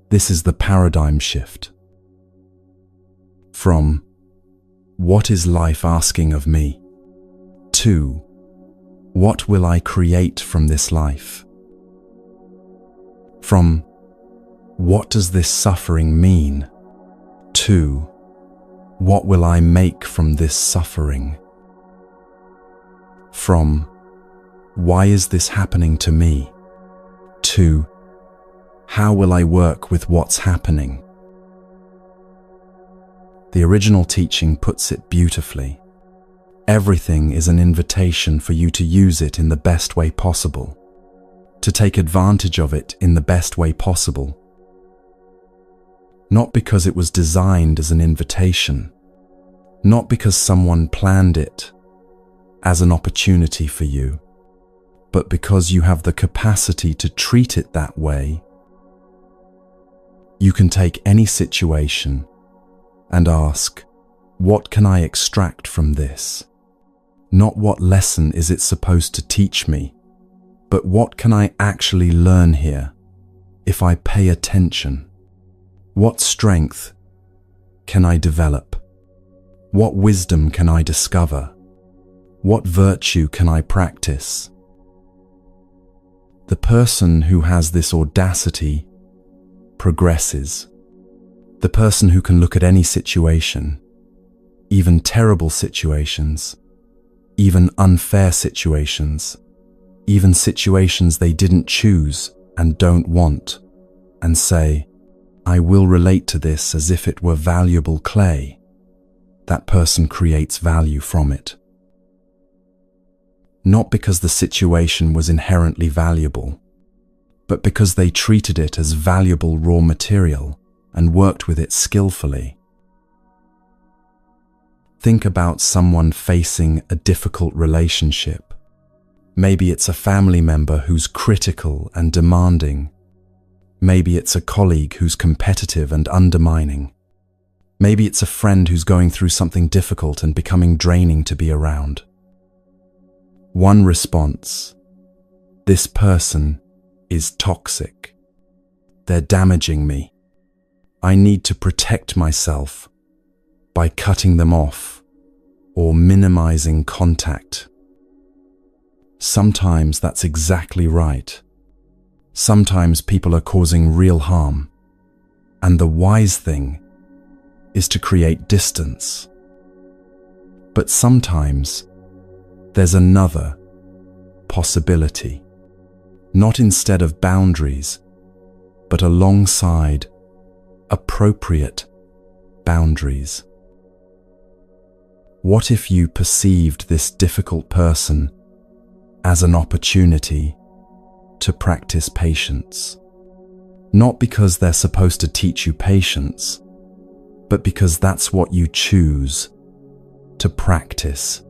A: This is the paradigm shift. From "What is life asking of me?" to "What will I create from this life?" From "What does this suffering mean?" to "What will I make from this suffering?" From "Why is this happening to me?" to "How will I work with what's happening?" The original teaching puts it beautifully. Everything is an invitation for you to use it in the best way possible, to take advantage of it in the best way possible. Not because it was designed as an invitation, not because someone planned it as an opportunity for you, but because you have the capacity to treat it that way. You can take any situation and ask, what can I extract from this? Not what lesson is it supposed to teach me, but what can I actually learn here if I pay attention? What strength can I develop? What wisdom can I discover? What virtue can I practice? The person who has this audacity progresses. The person who can look at any situation, even terrible situations, even unfair situations, even situations they didn't choose and don't want, and say, I will relate to this as if it were valuable clay. That person creates value from it. Not because the situation was inherently valuable, but because they treated it as valuable raw material and worked with it skillfully. Think about someone facing a difficult relationship. Maybe it's a family member who's critical and demanding. Maybe it's a colleague who's competitive and undermining. Maybe it's a friend who's going through something difficult and becoming draining to be around. One response: this person is toxic. They're damaging me. I need to protect myself by cutting them off or minimizing contact. Sometimes that's exactly right. Sometimes people are causing real harm, and the wise thing is to create distance. But sometimes there's another possibility, not instead of boundaries, but alongside appropriate boundaries. What if you perceived this difficult person as an opportunity to practice patience? Not because they're supposed to teach you patience, but because that's what you choose to practice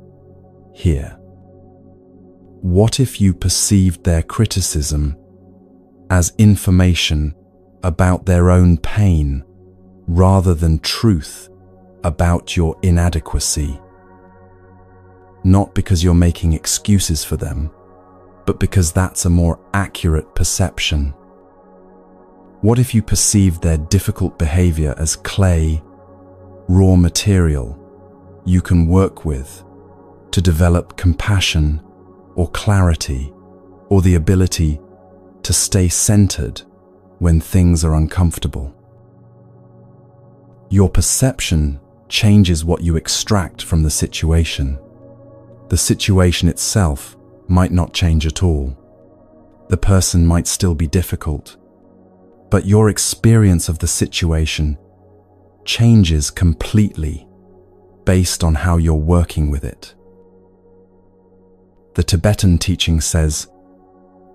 A: here. What if you perceived their criticism as information about their own pain rather than truth about your inadequacy? Not because you're making excuses for them, but because that's a more accurate perception. What if you perceived their difficult behavior as clay, raw material you can work with to develop compassion or clarity or the ability to stay centered when things are uncomfortable? Your perception changes what you extract from the situation. The situation itself might not change at all. The person might still be difficult, but your experience of the situation changes completely based on how you're working with it. The Tibetan teaching says,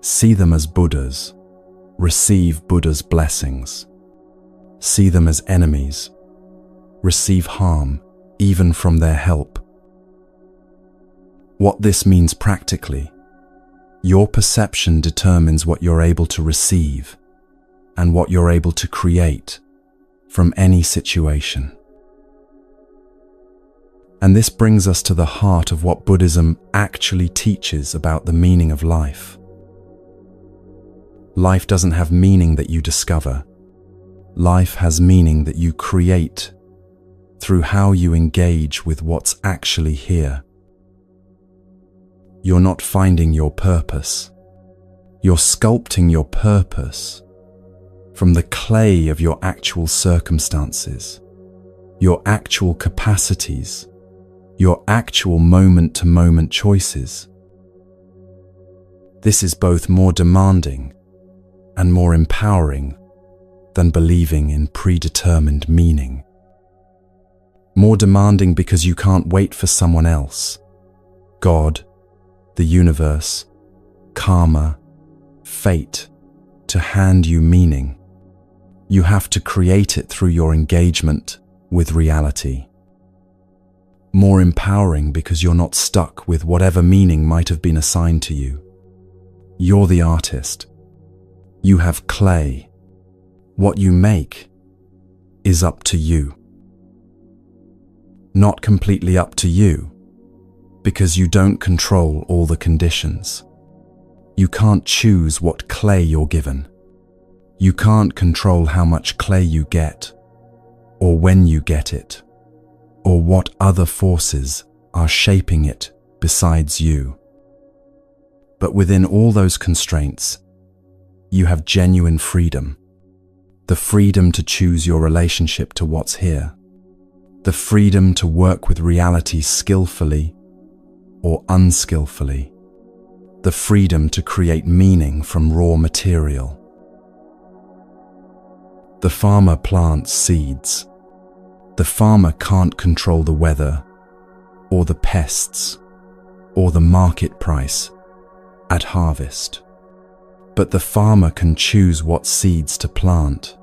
A: see them as Buddhas, receive Buddha's blessings. See them as enemies, receive harm even from their help. What this means practically, your perception determines what you're able to receive and what you're able to create from any situation. And this brings us to the heart of what Buddhism actually teaches about the meaning of life. Life doesn't have meaning that you discover. Life has meaning that you create through how you engage with what's actually here. You're not finding your purpose. You're sculpting your purpose from the clay of your actual circumstances, your actual capacities, your actual moment-to-moment choices. This is both more demanding and more empowering than believing in predetermined meaning. More demanding because you can't wait for someone else, God, the universe, karma, fate, to hand you meaning. You have to create it through your engagement with reality. More empowering because you're not stuck with whatever meaning might have been assigned to you. You're the artist. You have clay. What you make is up to you. Not completely up to you, because you don't control all the conditions. You can't choose what clay you're given. You can't control how much clay you get, or when you get it, or what other forces are shaping it besides you. But within all those constraints, you have genuine freedom. The freedom to choose your relationship to what's here. The freedom to work with reality skillfully or unskillfully. The freedom to create meaning from raw material. The farmer plants seeds. The farmer can't control the weather, or the pests, or the market price at harvest. But the farmer can choose what seeds to plant.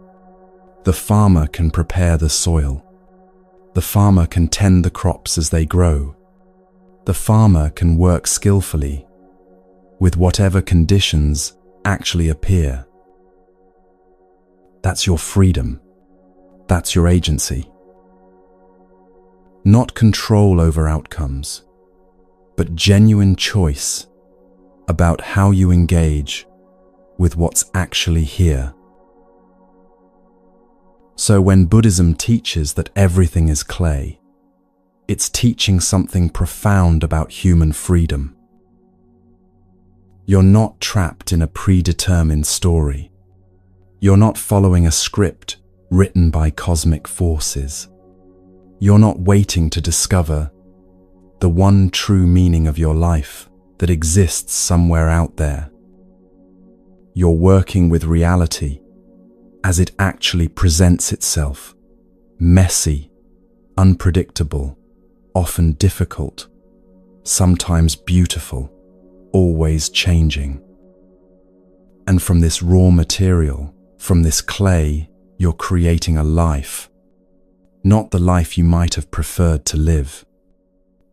A: The farmer can prepare the soil. The farmer can tend the crops as they grow. The farmer can work skillfully with whatever conditions actually appear. That's your freedom. That's your agency. Not control over outcomes, but genuine choice about how you engage with what's actually here. So when Buddhism teaches that everything is clay, it's teaching something profound about human freedom. You're not trapped in a predetermined story. You're not following a script written by cosmic forces. You're not waiting to discover the one true meaning of your life that exists somewhere out there. You're working with reality as it actually presents itself, messy, unpredictable, often difficult, sometimes beautiful, always changing. And from this raw material, from this clay, you're creating a life. Not the life you might have preferred to live.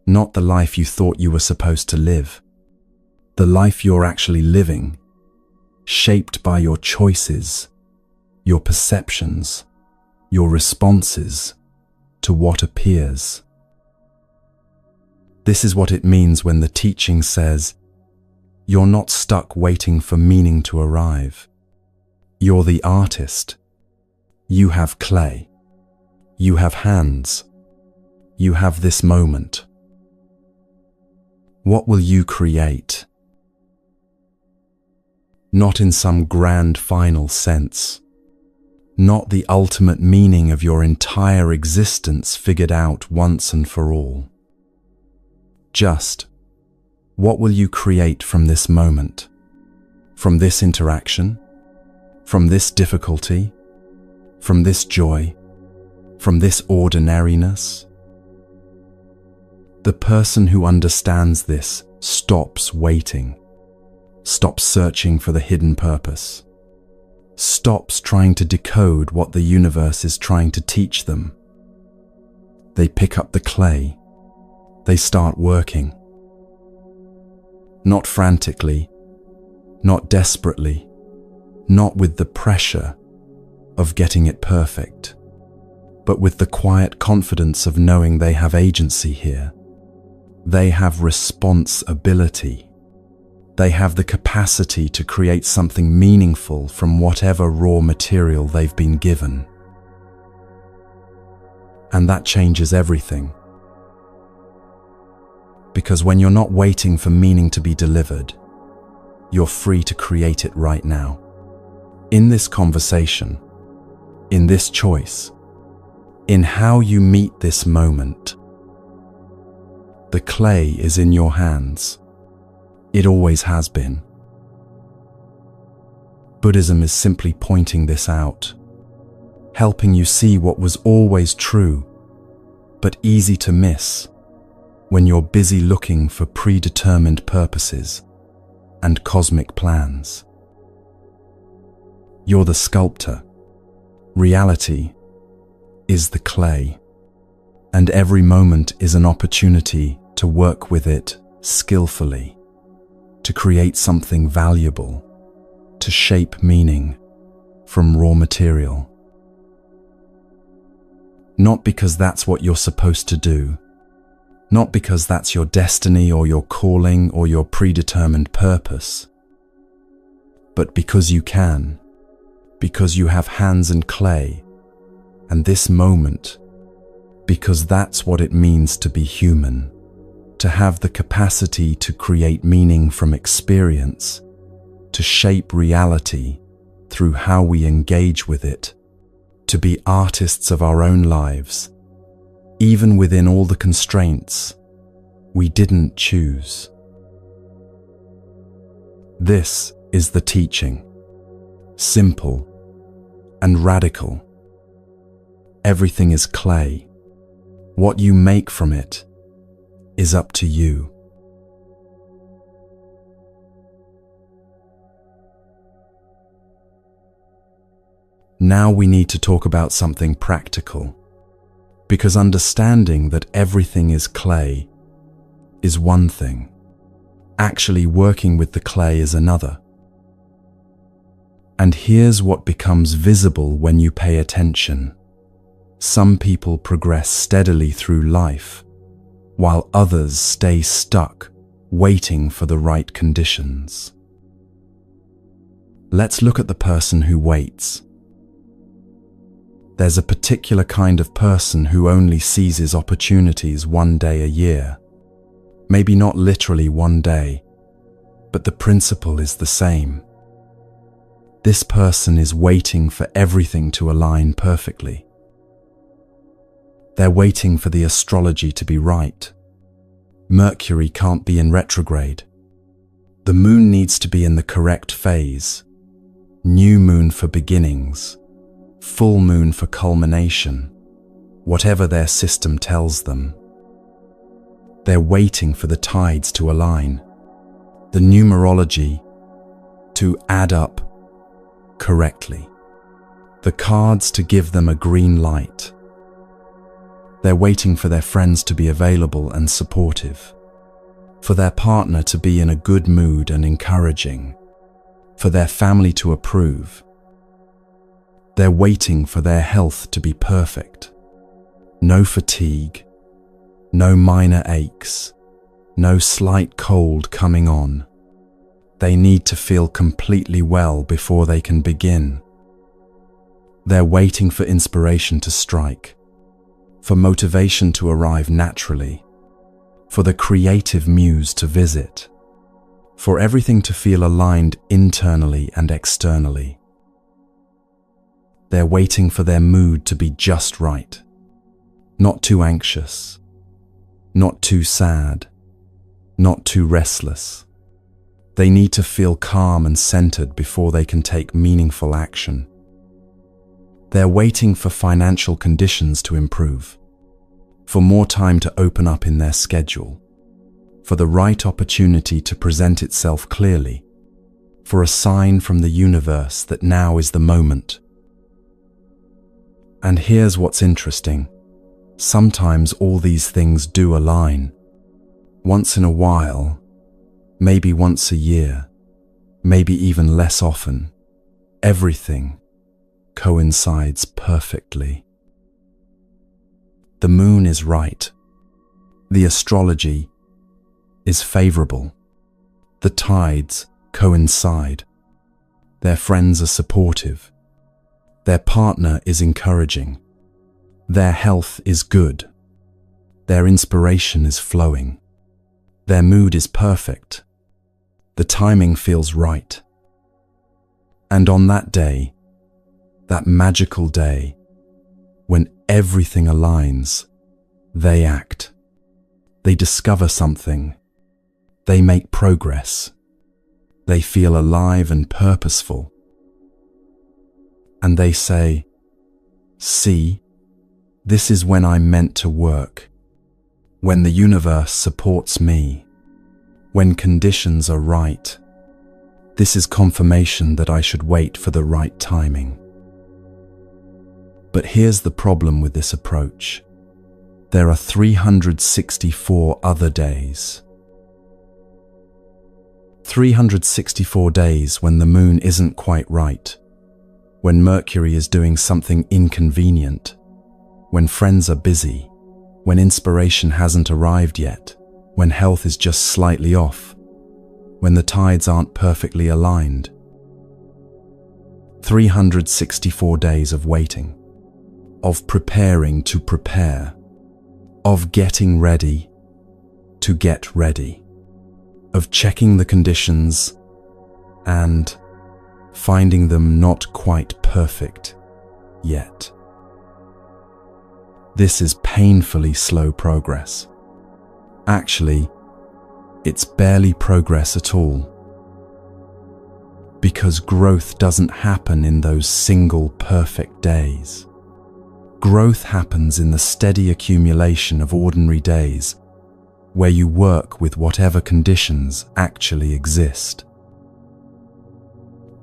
A: Not the life you thought you were supposed to live. The life you're actually living, shaped by your choices, your perceptions, your responses to what appears. This is what it means when the teaching says, you're not stuck waiting for meaning to arrive. You're the artist. You have clay. You have hands. You have this moment. What will you create? Not in some grand final sense. Not the ultimate meaning of your entire existence figured out once and for all. Just, what will you create from this moment? From this interaction? From this difficulty? From this joy? from this ordinariness? The person who understands this stops waiting, stops searching for the hidden purpose, stops trying to decode what the universe is trying to teach them. They pick up the clay. They start working. Not frantically, not desperately, not with the pressure of getting it perfect, but with the quiet confidence of knowing they have agency here. They have responsibility. They have the capacity to create something meaningful from whatever raw material they've been given. And that changes everything. Because when you're not waiting for meaning to be delivered, you're free to create it right now. In this conversation, in this choice, in how you meet this moment, the clay is in your hands. It always has been. Buddhism is simply pointing this out, helping you see what was always true, but easy to miss when you're busy looking for predetermined purposes and cosmic plans. You're the sculptor. Reality is the clay, and every moment is an opportunity to work with it skillfully, to create something valuable, to shape meaning from raw material. Not because that's what you're supposed to do, not because that's your destiny or your calling or your predetermined purpose, but because you can, because you have hands and clay, and this moment, because that's what it means to be human, to have the capacity to create meaning from experience, to shape reality through how we engage with it, to be artists of our own lives, even within all the constraints we didn't choose. This is the teaching, simple and radical. Everything is clay. What you make from it is up to you. Now we need to talk about something practical, because understanding that everything is clay is one thing. Actually working with the clay is another. And here's what becomes visible when you pay attention. Some people progress steadily through life, while others stay stuck, waiting for the right conditions. Let's look at the person who waits. There's a particular kind of person who only seizes opportunities one day a year. Maybe not literally one day, but the principle is the same. This person is waiting for everything to align perfectly. They're waiting for the astrology to be right. Mercury can't be in retrograde. The moon needs to be in the correct phase. New moon for beginnings. Full moon for culmination. Whatever their system tells them. They're waiting for the tides to align. The numerology to add up correctly. The cards to give them a green light. They're waiting for their friends to be available and supportive, for their partner to be in a good mood and encouraging, for their family to approve. They're waiting for their health to be perfect. No fatigue, no minor aches, no slight cold coming on. They need to feel completely well before they can begin. They're waiting for inspiration to strike, for motivation to arrive naturally, for the creative muse to visit, for everything to feel aligned internally and externally. They're waiting for their mood to be just right, not too anxious, not too sad, not too restless. They need to feel calm and centered before they can take meaningful action. They're waiting for financial conditions to improve, for more time to open up in their schedule, for the right opportunity to present itself clearly, for a sign from the universe that now is the moment. And here's what's interesting. Sometimes all these things do align. Once in a while, maybe once a year, maybe even less often, everything coincides perfectly. The moon is right. The astrology is favorable. The tides coincide. Their friends are supportive. Their partner is encouraging. Their health is good. Their inspiration is flowing. Their mood is perfect. The timing feels right. And on that day, that magical day, when everything aligns, they act. They discover something. They make progress. They feel alive and purposeful. And they say, "See, this is when I'm meant to work, when the universe supports me, when conditions are right. This is confirmation that I should wait for the right timing." But here's the problem with this approach. There are 364 other days. 364 days when the moon isn't quite right, when Mercury is doing something inconvenient, when friends are busy, when inspiration hasn't arrived yet, when health is just slightly off, when the tides aren't perfectly aligned. 364 days of waiting, of preparing to prepare, of getting ready to get ready, of checking the conditions and finding them not quite perfect yet. This is painfully slow progress. Actually, it's barely progress at all, because growth doesn't happen in those single perfect days. Growth happens in the steady accumulation of ordinary days where you work with whatever conditions actually exist.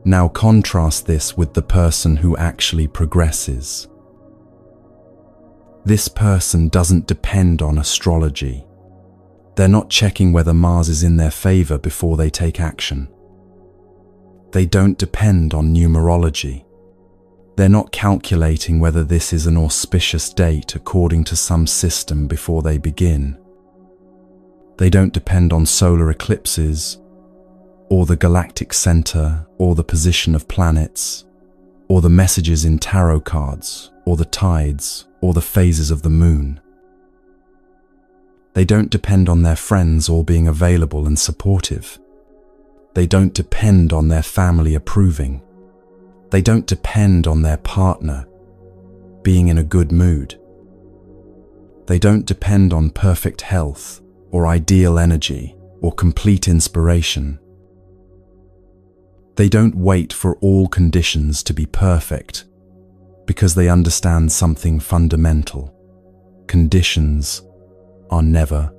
A: Now contrast this with the person who actually progresses. This person doesn't depend on astrology. They're not checking whether Mars is in their favor before they take action. They don't depend on numerology. They're not calculating whether this is an auspicious date according to some system before they begin. They don't depend on solar eclipses, or the galactic center, or the position of planets, or the messages in tarot cards, or the tides, or the phases of the moon. They don't depend on their friends all being available and supportive. They don't depend on their family approving. They don't depend on their partner being in a good mood. They don't depend on perfect health or ideal energy or complete inspiration. They don't wait for all conditions to be perfect because they understand something fundamental. Conditions are never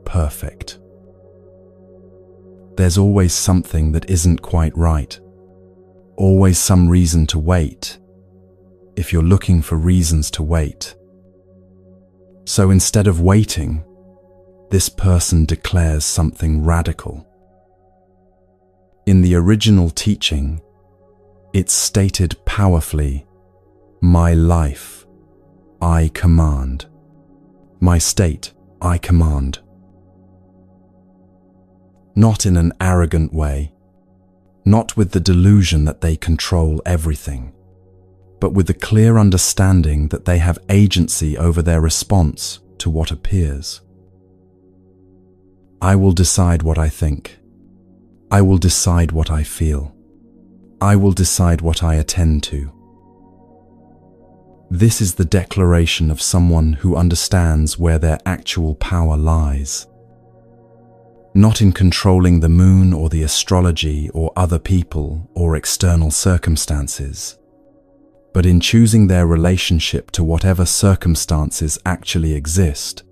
A: perfect. There's always something that isn't quite right. Always some reason to wait, if you're looking for reasons to wait. So instead of waiting, this person declares something radical. In the original teaching, it's stated powerfully, "My life, I command. My state, I command." Not in an arrogant way, not with the delusion that they control everything, but with the clear understanding that they have agency over their response to what appears. I will decide what I think. I will decide what I feel. I will decide what I attend to. This is the declaration of someone who understands where their actual power lies. Not in controlling the moon or the astrology or other people or external circumstances, but in choosing their relationship to whatever circumstances actually exist.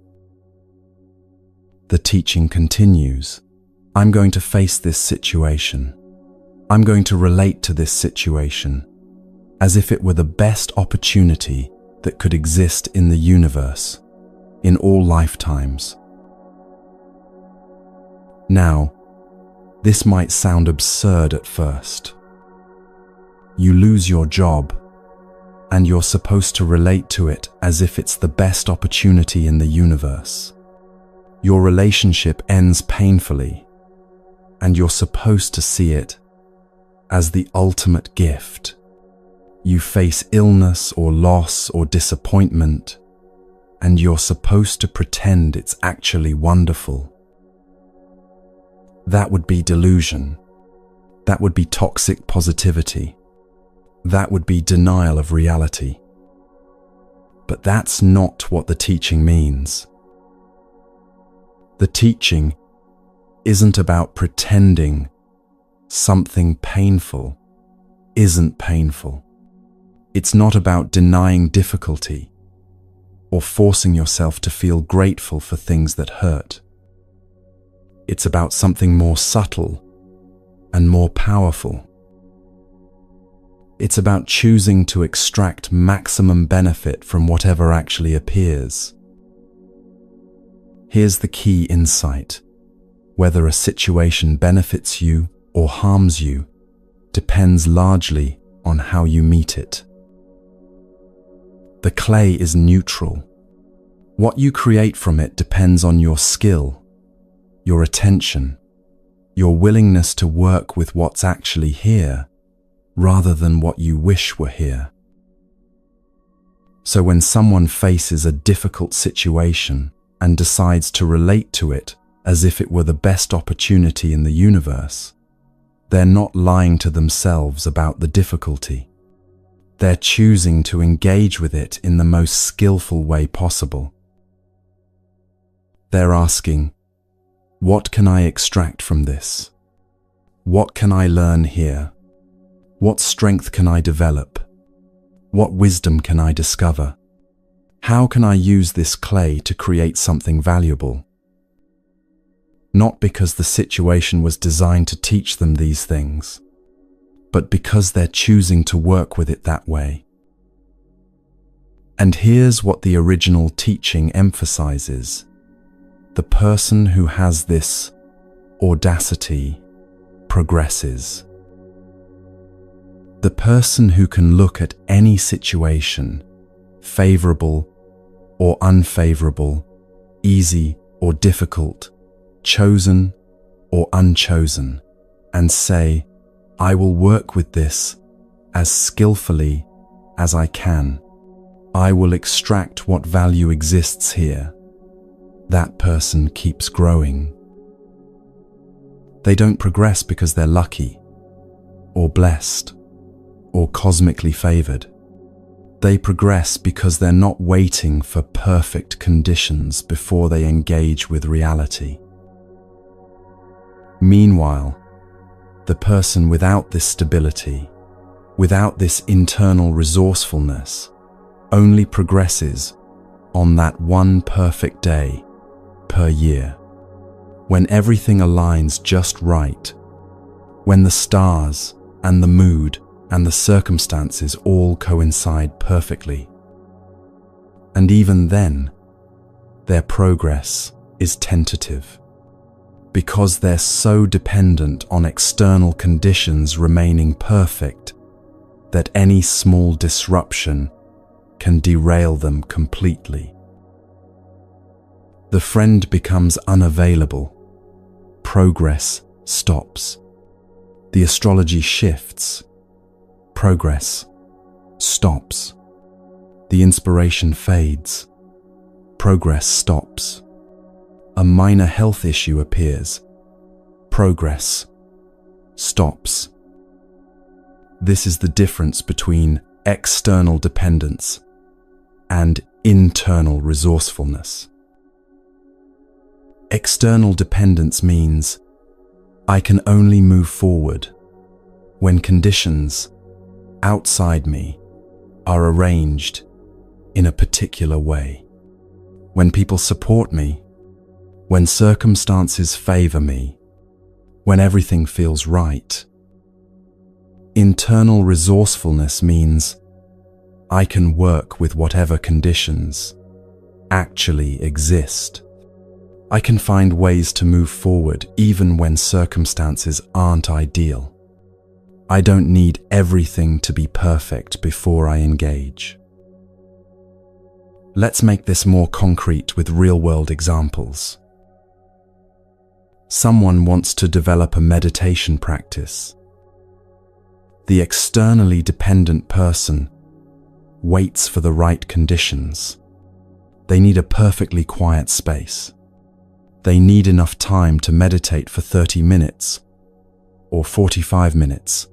A: The teaching continues. I'm going to face this situation. I'm going to relate to this situation as if it were the best opportunity that could exist in the universe, in all lifetimes. Now, this might sound absurd at first. You lose your job, and you're supposed to relate to it as if it's the best opportunity in the universe. Your relationship ends painfully, and you're supposed to see it as the ultimate gift. You face illness or loss or disappointment, and you're supposed to pretend it's actually wonderful. That would be delusion. That would be toxic positivity. That would be denial of reality. But that's not what the teaching means. The teaching isn't about pretending something painful isn't painful. It's not about denying difficulty or forcing yourself to feel grateful for things that hurt. It's about something more subtle and more powerful. It's about choosing to extract maximum benefit from whatever actually appears. Here's the key insight. Whether a situation benefits you or harms you depends largely on how you meet it. The clay is neutral. What you create from it depends on your skill, your attention, your willingness to work with what's actually here, rather than what you wish were here. So when someone faces a difficult situation and decides to relate to it as if it were the best opportunity in the universe, they're not lying to themselves about the difficulty. They're choosing to engage with it in the most skillful way possible. They're asking, what can I extract from this? What can I learn here? What strength can I develop? What wisdom can I discover? How can I use this clay to create something valuable? Not because the situation was designed to teach them these things, but because they're choosing to work with it that way. And here's what the original teaching emphasizes. The person who has this audacity progresses. The person who can look at any situation, favorable or unfavorable, easy or difficult, chosen or unchosen, and say, I will work with this as skillfully as I can. I will extract what value exists here. That person keeps growing. They don't progress because they're lucky, or blessed, or cosmically favored. They progress because they're not waiting for perfect conditions before they engage with reality. Meanwhile, the person without this stability, without this internal resourcefulness, only progresses on that one perfect day per year, when everything aligns just right, when the stars and the mood and the circumstances all coincide perfectly. And even then, their progress is tentative, because they're so dependent on external conditions remaining perfect that any small disruption can derail them completely. The friend becomes unavailable. Progress stops. The astrology shifts. Progress stops. The inspiration fades. Progress stops. A minor health issue appears. Progress stops. This is the difference between external dependence and internal resourcefulness. External dependence means I can only move forward when conditions outside me are arranged in a particular way. When people support me, when circumstances favor me, when everything feels right. Internal resourcefulness means I can work with whatever conditions actually exist. I can find ways to move forward even when circumstances aren't ideal. I don't need everything to be perfect before I engage. Let's make this more concrete with real-world examples. Someone wants to develop a meditation practice. The externally dependent person waits for the right conditions. They need a perfectly quiet space. They need enough time to meditate for 30 minutes or 45 minutes,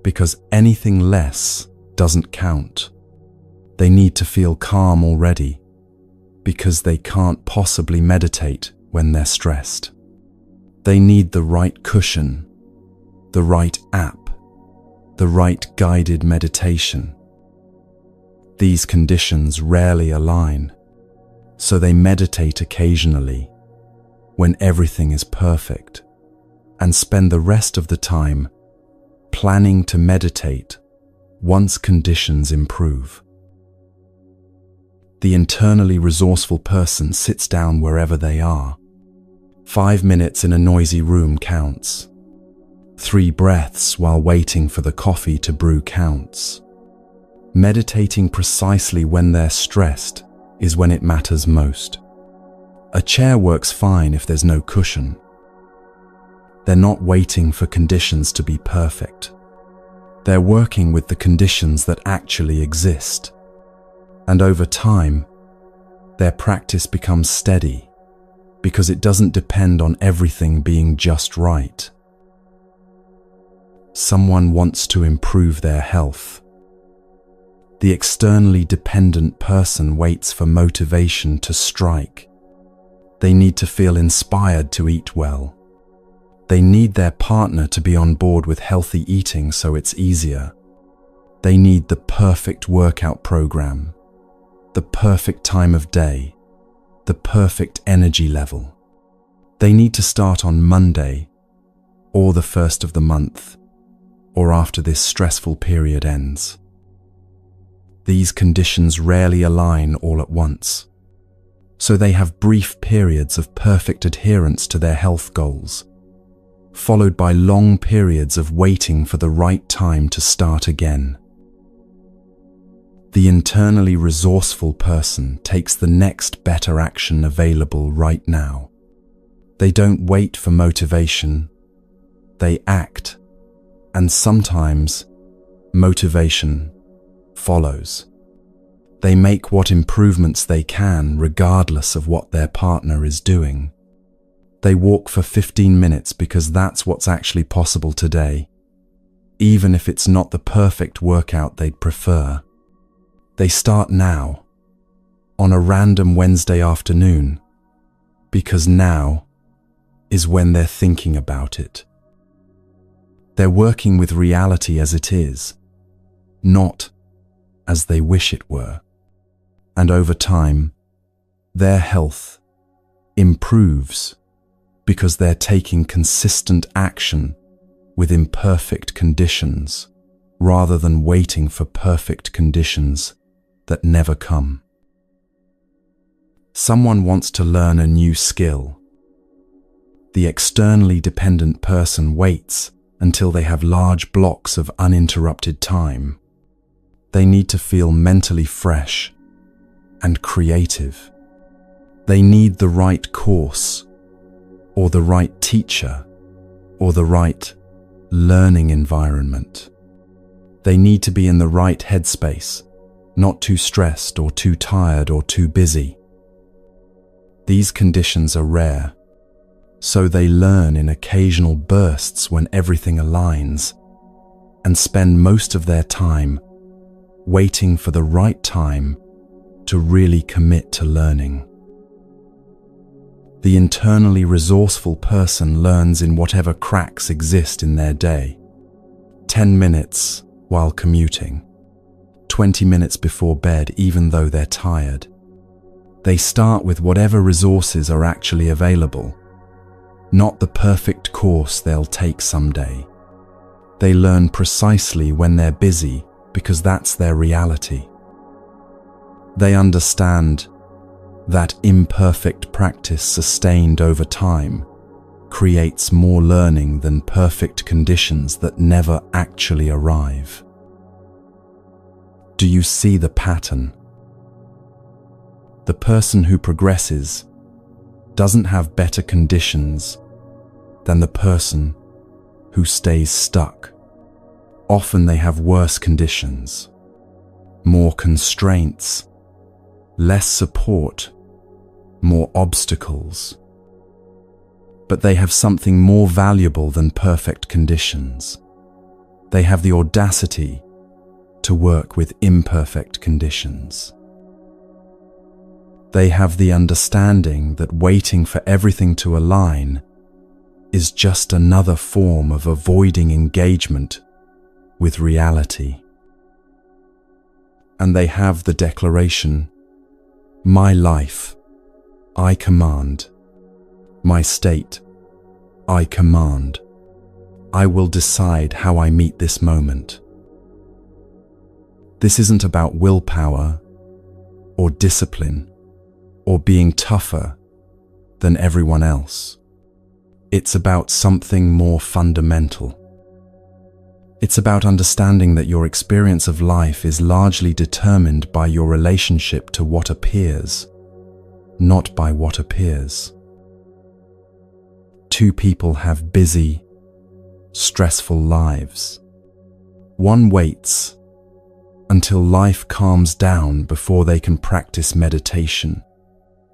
A: because anything less doesn't count. They need to feel calm already, because they can't possibly meditate when they're stressed. They need the right cushion, the right app, the right guided meditation. These conditions rarely align, so they meditate occasionally when everything is perfect and spend the rest of the time planning to meditate once conditions improve. The internally resourceful person sits down wherever they are. 5 minutes in a noisy room counts. 3 breaths while waiting for the coffee to brew counts. Meditating precisely when they're stressed is when it matters most. A chair works fine if there's no cushion. They're not waiting for conditions to be perfect. They're working with the conditions that actually exist. And over time, their practice becomes steady because it doesn't depend on everything being just right. Someone wants to improve their health. The externally dependent person waits for motivation to strike. They need to feel inspired to eat well. They need their partner to be on board with healthy eating so it's easier. They need the perfect workout program, the perfect time of day, the perfect energy level. They need to start on Monday, or the first of the month, or after this stressful period ends. These conditions rarely align all at once, so they have brief periods of perfect adherence to their health goals, followed by long periods of waiting for the right time to start again. The internally resourceful person takes the next better action available right now. They don't wait for motivation, they act, and sometimes motivation follows. They make what improvements they can regardless of what their partner is doing. They walk for 15 minutes because that's what's actually possible today, even if it's not the perfect workout they'd prefer. They start now, on a random Wednesday afternoon, because now is when they're thinking about it. They're working with reality as it is, not as they wish it were. And over time, their health improves because they're taking consistent action with imperfect conditions rather than waiting for perfect conditions that never come. Someone wants to learn a new skill. The externally dependent person waits until they have large blocks of uninterrupted time. They need to feel mentally fresh and creative. They need the right course, or the right teacher, or the right learning environment. They need to be in the right headspace, not too stressed or too tired or too busy. These conditions are rare, so they learn in occasional bursts when everything aligns, and spend most of their time waiting for the right time to really commit to learning. The internally resourceful person learns in whatever cracks exist in their day. 10 minutes while commuting, 20 minutes before bed even though they're tired. They start with whatever resources are actually available, not the perfect course they'll take someday. They learn precisely when they're busy because that's their reality. They understand that imperfect practice sustained over time creates more learning than perfect conditions that never actually arrive. Do you see the pattern? The person who progresses doesn't have better conditions than the person who stays stuck. Often they have worse conditions, more constraints, less support, more obstacles. But they have something more valuable than perfect conditions. They have the audacity to work with imperfect conditions. They have the understanding that waiting for everything to align is just another form of avoiding engagement with reality. And they have the declaration, "My life, I command. My state, I command. I will decide how I meet this moment." This isn't about willpower or discipline or being tougher than everyone else. It's about something more fundamental. It's about understanding that your experience of life is largely determined by your relationship to what appears, not by what appears. Two people have busy, stressful lives. One waits until life calms down before they can practice meditation,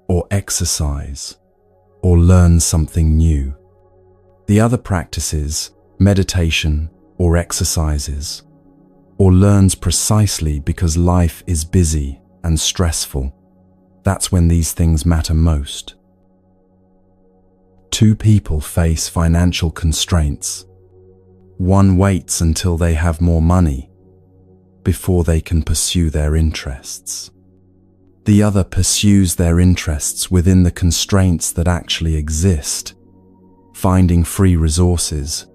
A: or exercise, or learn something new. The other practices meditation or exercises, or learns precisely because life is busy and stressful. That's when these things matter most. Two people face financial constraints. One waits until they have more money before they can pursue their interests. The other pursues their interests within the constraints that actually exist, finding free resources,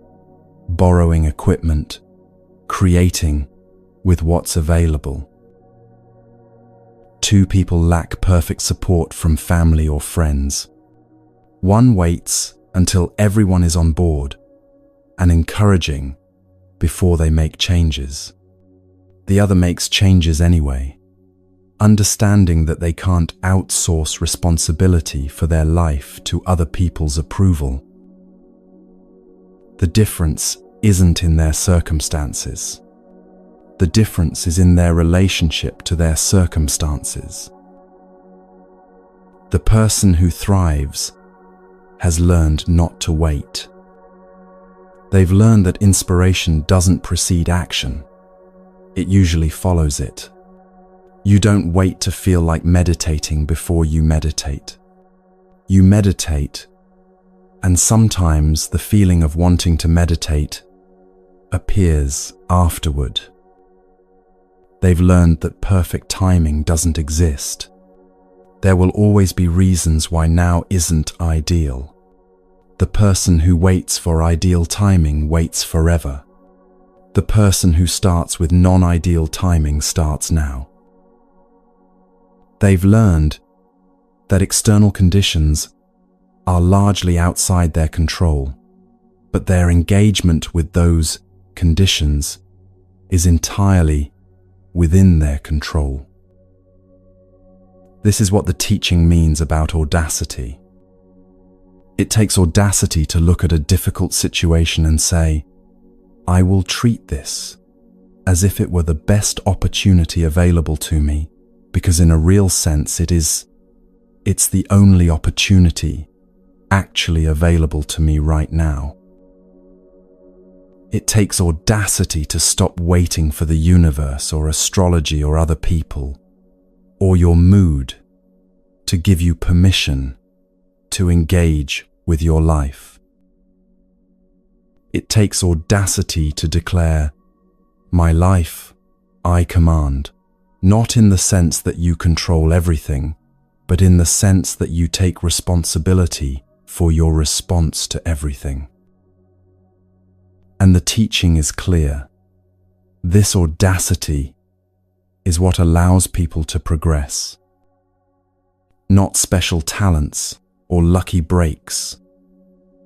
A: borrowing equipment, creating with what's available. Two people lack perfect support from family or friends. One waits until everyone is on board and encouraging before they make changes. The other makes changes anyway, understanding that they can't outsource responsibility for their life to other people's approval. The difference isn't in their circumstances. The difference is in their relationship to their circumstances. The person who thrives has learned not to wait. They've learned that inspiration doesn't precede action. It usually follows it. You don't wait to feel like meditating before you meditate. You meditate, and sometimes the feeling of wanting to meditate appears afterward. They've learned that perfect timing doesn't exist. There will always be reasons why now isn't ideal. The person who waits for ideal timing waits forever. The person who starts with non-ideal timing starts now. They've learned that external conditions are largely outside their control, but their engagement with those conditions is entirely within their control. This is what the teaching means about audacity. It takes audacity to look at a difficult situation and say, I will treat this as if it were the best opportunity available to me, because in a real sense it's the only opportunity actually available to me right now. It takes audacity to stop waiting for the universe or astrology or other people or your mood to give you permission to engage with your life. It takes audacity to declare, my life, I command. Not in the sense that you control everything, but in the sense that you take responsibility for your response to everything. And the teaching is clear. This audacity is what allows people to progress. Not special talents or lucky breaks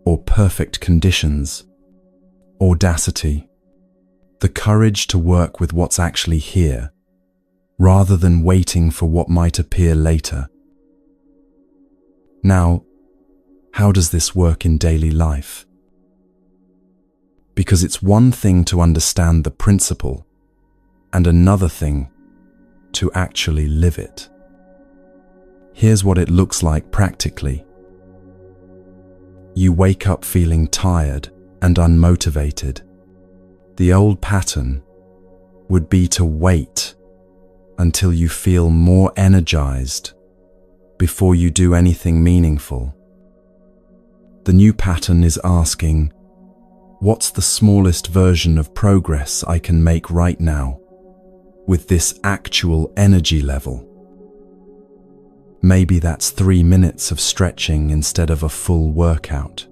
A: or perfect conditions. Audacity. The courage to work with what's actually here, rather than waiting for what might appear later. Now, how does this work in daily life? Because it's one thing to understand the principle, and another thing to actually live it. Here's what it looks like practically. You wake up feeling tired and unmotivated. The old pattern would be to wait until you feel more energized before you do anything meaningful. The new pattern is asking, what's the smallest version of progress I can make right now with this actual energy level? Maybe that's 3 minutes of stretching instead of a full workout.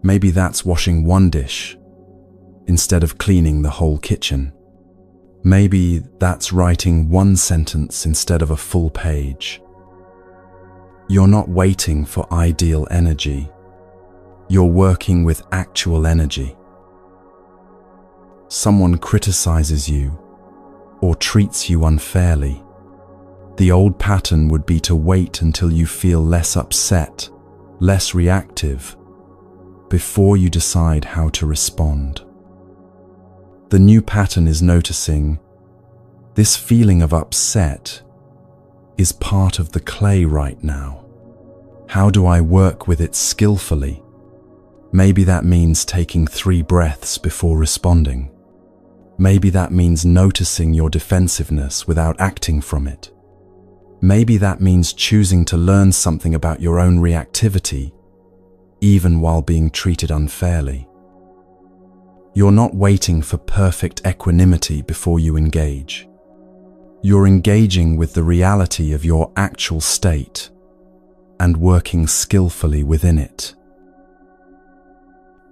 A: Maybe that's washing one dish instead of cleaning the whole kitchen. Maybe that's writing one sentence instead of a full page. You're not waiting for ideal energy. You're working with actual energy. Someone criticizes you or treats you unfairly. The old pattern would be to wait until you feel less upset, less reactive, before you decide how to respond. The new pattern is noticing this feeling of upset is part of the clay right now. How do I work with it skillfully? Maybe that means taking 3 breaths before responding. Maybe that means noticing your defensiveness without acting from it. Maybe that means choosing to learn something about your own reactivity, even while being treated unfairly. You're not waiting for perfect equanimity before you engage. You're engaging with the reality of your actual state and working skillfully within it.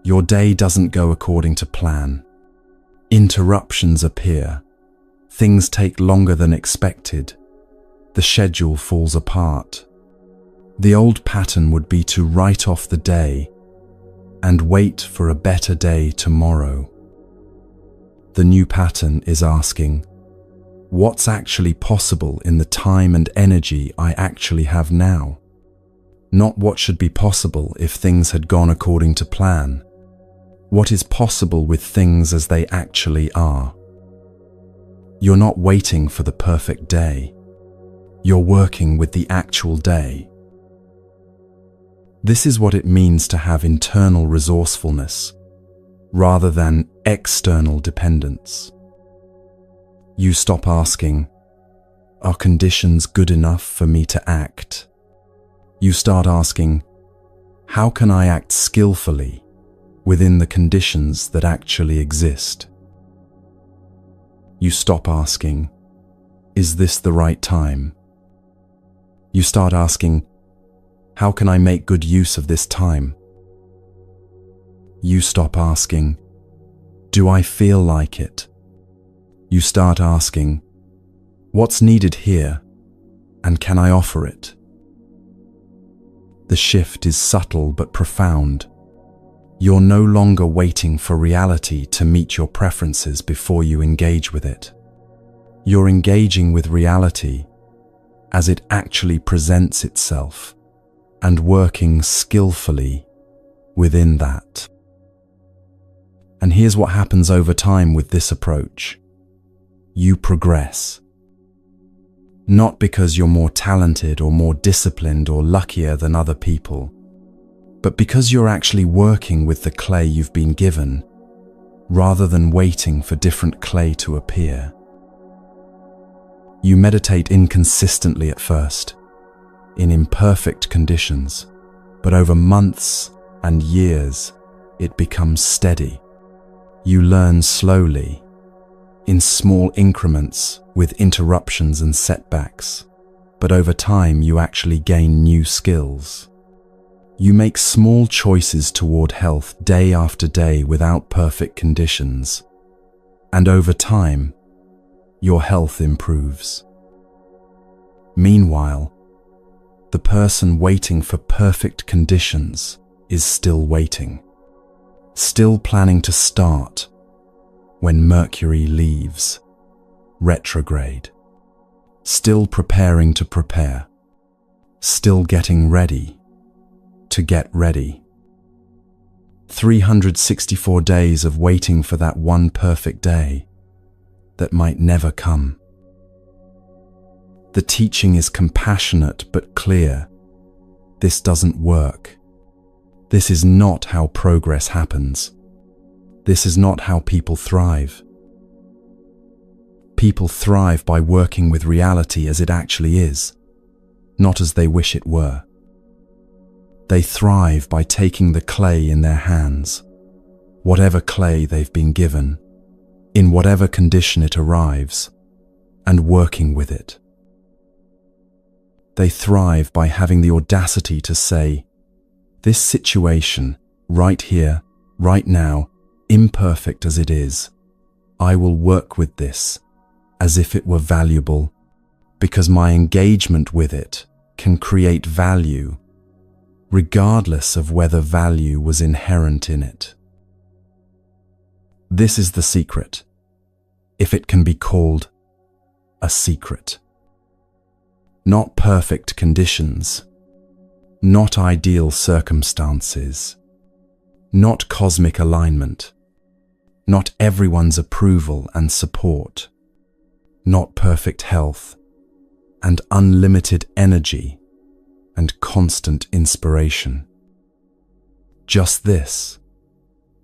A: Your day doesn't go according to plan. Interruptions appear. Things take longer than expected. The schedule falls apart. The old pattern would be to write off the day and wait for a better day tomorrow. The new pattern is asking, what's actually possible in the time and energy I actually have now? Not what should be possible if things had gone according to plan. What is possible with things as they actually are? You're not waiting for the perfect day. You're working with the actual day. This is what it means to have internal resourcefulness, rather than external dependence. You stop asking, are conditions good enough for me to act? You start asking, how can I act skillfully within the conditions that actually exist? You stop asking, is this the right time? You start asking, how can I make good use of this time? You stop asking, do I feel like it? You start asking, what's needed here, and can I offer it? The shift is subtle but profound. You're no longer waiting for reality to meet your preferences before you engage with it. You're engaging with reality as it actually presents itself and working skillfully within that. And here's what happens over time with this approach. You progress. Not because you're more talented or more disciplined or luckier than other people, but because you're actually working with the clay you've been given, rather than waiting for different clay to appear. You meditate inconsistently at first, in imperfect conditions, but over months and years, it becomes steady. You learn slowly, in small increments with interruptions and setbacks, but over time you actually gain new skills. You make small choices toward health day after day without perfect conditions, and over time, your health improves. Meanwhile, the person waiting for perfect conditions is still waiting, still planning to start when Mercury leaves retrograde, still preparing to prepare, still getting ready to get ready. 364 days of waiting for that one perfect day that might never come. The teaching is compassionate but clear. This doesn't work. This is not how progress happens. This is not how people thrive. People thrive by working with reality as it actually is, not as they wish it were. They thrive by taking the clay in their hands, whatever clay they've been given, in whatever condition it arrives, and working with it. They thrive by having the audacity to say, "This situation, right here, right now, imperfect as it is, I will work with this as if it were valuable, because my engagement with it can create value, regardless of whether value was inherent in it." This is the secret, if it can be called a secret. Not perfect conditions, not ideal circumstances, not cosmic alignment, not everyone's approval and support, not perfect health and unlimited energy and constant inspiration. Just this,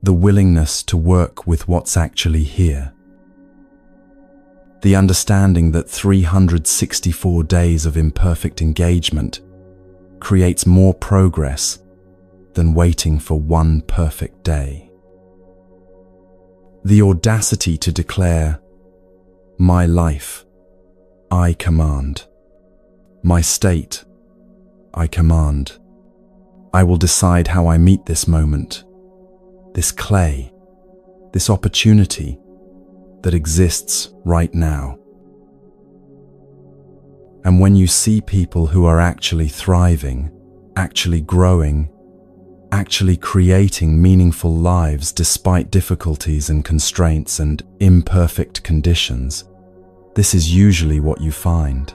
A: the willingness to work with what's actually here. The understanding that 364 days of imperfect engagement creates more progress than waiting for one perfect day. The audacity to declare, "My life, I command. My state, I command. I will decide how I meet this moment, this clay, this opportunity that exists right now." And when you see people who are actually thriving, actually growing, actually creating meaningful lives despite difficulties and constraints and imperfect conditions, this is usually what you find.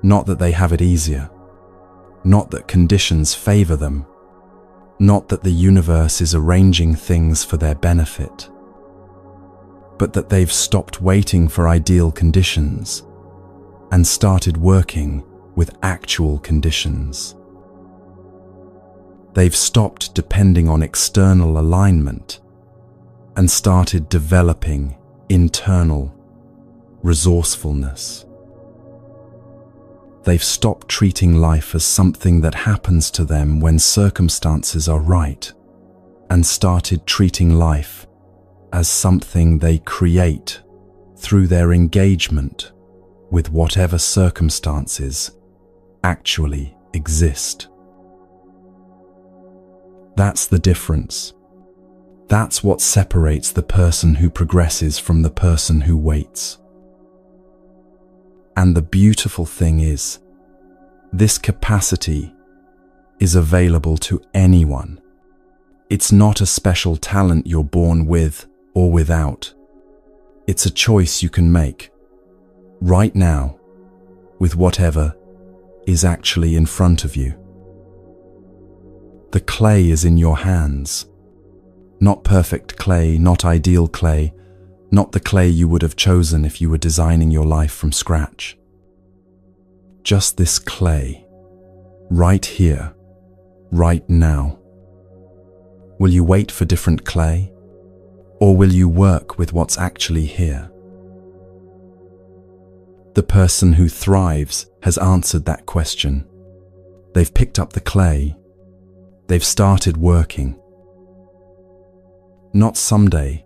A: Not that they have it easier, not that conditions favor them, not that the universe is arranging things for their benefit, but that they've stopped waiting for ideal conditions and started working with actual conditions. They've stopped depending on external alignment and started developing internal resourcefulness. They've stopped treating life as something that happens to them when circumstances are right and started treating life as something they create through their engagement with whatever circumstances actually exist. That's the difference. That's what separates the person who progresses from the person who waits. And the beautiful thing is, this capacity is available to anyone. It's not a special talent you're born with or without. It's a choice you can make right now with whatever is actually in front of you. The clay is in your hands. Not perfect clay, not ideal clay, not the clay you would have chosen if you were designing your life from scratch. Just this clay, right here, right now. Will you wait for different clay, or will you work with what's actually here? The person who thrives has answered that question. They've picked up the clay. They've started working. Not someday,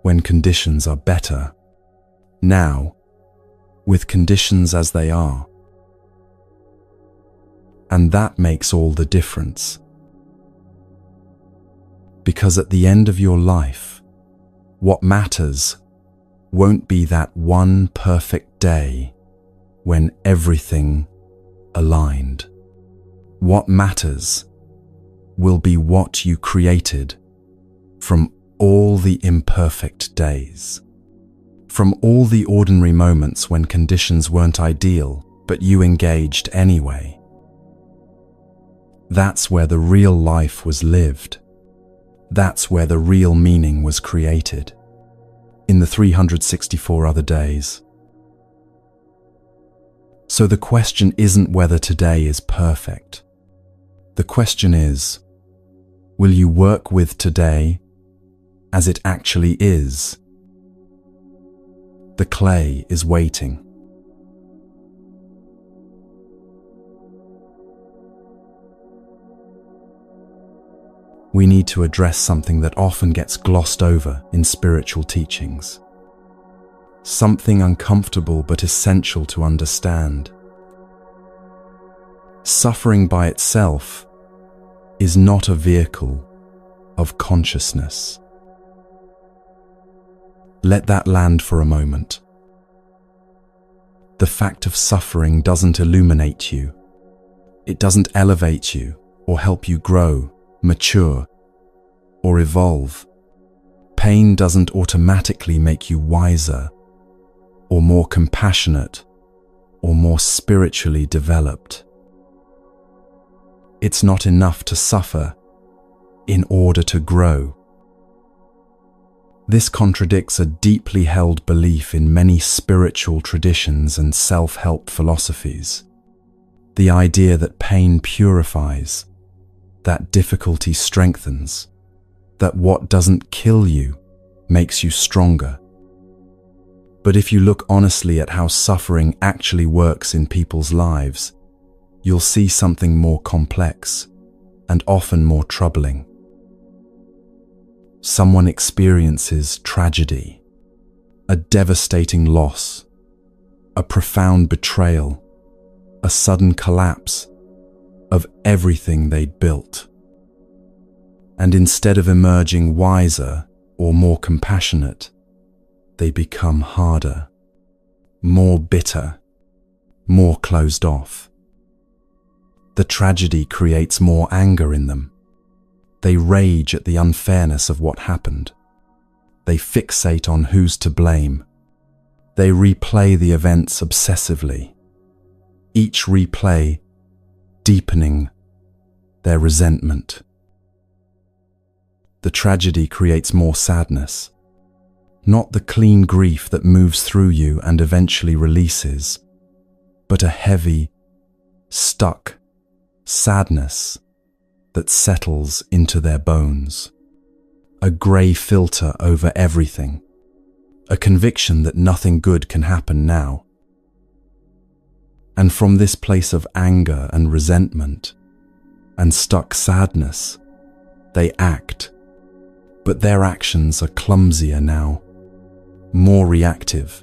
A: when conditions are better. Now, with conditions as they are. And that makes all the difference. Because at the end of your life, what matters won't be that one perfect day when everything aligned. What matters will be what you created from all the imperfect days, from all the ordinary moments when conditions weren't ideal, but you engaged anyway. That's where the real life was lived. That's where the real meaning was created, in the 364 other days. So the question isn't whether today is perfect. The question is, will you work with today as it actually is? The clay is waiting. We need to address something that often gets glossed over in spiritual teachings. Something uncomfortable but essential to understand. Suffering by itself is not a vehicle of consciousness. Let that land for a moment. The fact of suffering doesn't illuminate you. It doesn't elevate you or help you grow, mature, or evolve. Pain doesn't automatically make you wiser, or more compassionate, or more spiritually developed. It's not enough to suffer in order to grow. This contradicts a deeply held belief in many spiritual traditions and self-help philosophies. The idea that pain purifies, that difficulty strengthens, that what doesn't kill you makes you stronger. But if you look honestly at how suffering actually works in people's lives, you'll see something more complex and often more troubling. Someone experiences tragedy, a devastating loss, a profound betrayal, a sudden collapse of everything they'd built. And instead of emerging wiser or more compassionate, they become harder, more bitter, more closed off. The tragedy creates more anger in them. They rage at the unfairness of what happened. They fixate on who's to blame. They replay the events obsessively, each replay deepening their resentment. The tragedy creates more sadness, not the clean grief that moves through you and eventually releases, but a heavy, stuck sadness that settles into their bones, a grey filter over everything, a conviction that nothing good can happen now. And from this place of anger and resentment and stuck sadness, they act, but their actions are clumsier now, more reactive,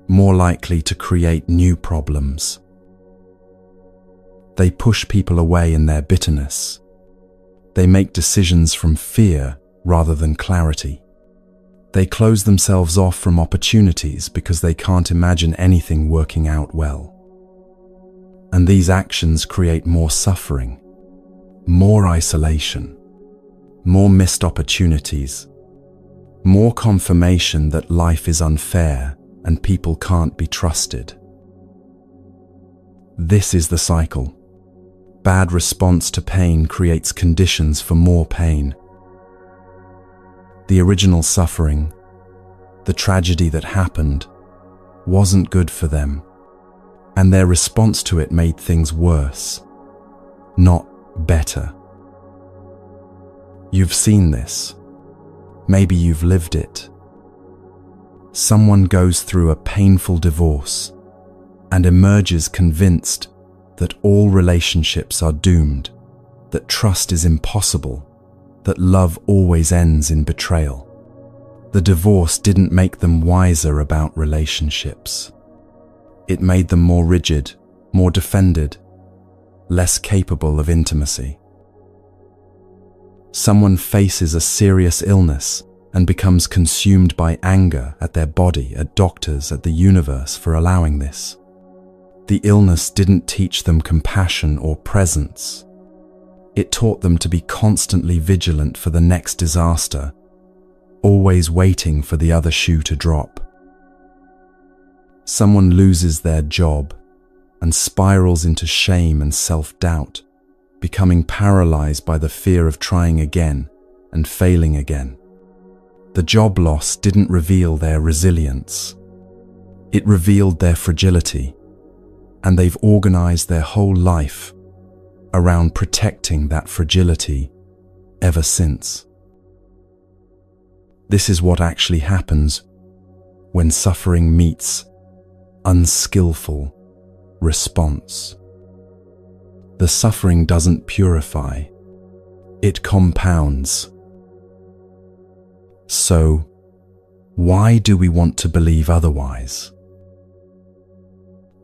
A: more likely to create new problems. They push people away in their bitterness. They make decisions from fear rather than clarity. They close themselves off from opportunities because they can't imagine anything working out well. And these actions create more suffering, more isolation, more missed opportunities, more confirmation that life is unfair and people can't be trusted. This is the cycle. Bad response to pain creates conditions for more pain. The original suffering, the tragedy that happened, wasn't good for them, and their response to it made things worse, not better. You've seen this. Maybe you've lived it. Someone goes through a painful divorce and emerges convinced that all relationships are doomed, that trust is impossible, that love always ends in betrayal. The divorce didn't make them wiser about relationships. It made them more rigid, more defended, less capable of intimacy. Someone faces a serious illness and becomes consumed by anger at their body, at doctors, at the universe for allowing this. The illness didn't teach them compassion or presence. It taught them to be constantly vigilant for the next disaster, always waiting for the other shoe to drop. Someone loses their job and spirals into shame and self-doubt, becoming paralyzed by the fear of trying again and failing again. The job loss didn't reveal their resilience. It revealed their fragility, and they've organized their whole life around protecting that fragility ever since. This is what actually happens when suffering meets unskillful response. The suffering doesn't purify, it compounds. So, why do we want to believe otherwise?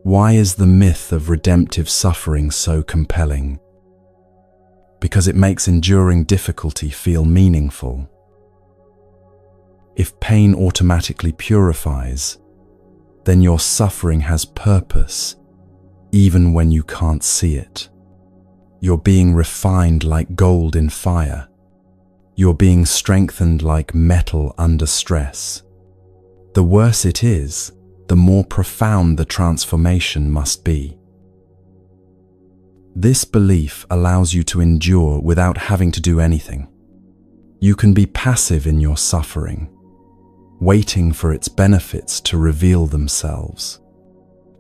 A: Why is the myth of redemptive suffering so compelling? Because it makes enduring difficulty feel meaningful. If pain automatically purifies, then your suffering has purpose, even when you can't see it. You're being refined like gold in fire. You're being strengthened like metal under stress. The worse it is, the more profound the transformation must be. This belief allows you to endure without having to do anything. You can be passive in your suffering, waiting for its benefits to reveal themselves,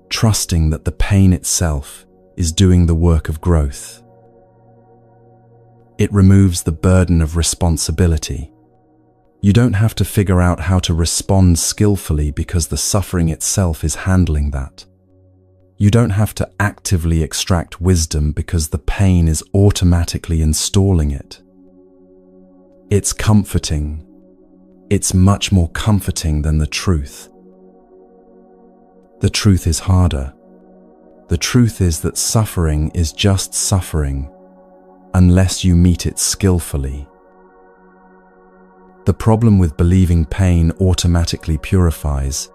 A: trusting that the pain itself is doing the work of growth. It removes the burden of responsibility. You don't have to figure out how to respond skillfully because the suffering itself is handling that. You don't have to actively extract wisdom because the pain is automatically installing it. It's comforting. It's much more comforting than the truth. The truth is harder. The truth is that suffering is just suffering unless you meet it skillfully. The problem with believing pain automatically purifies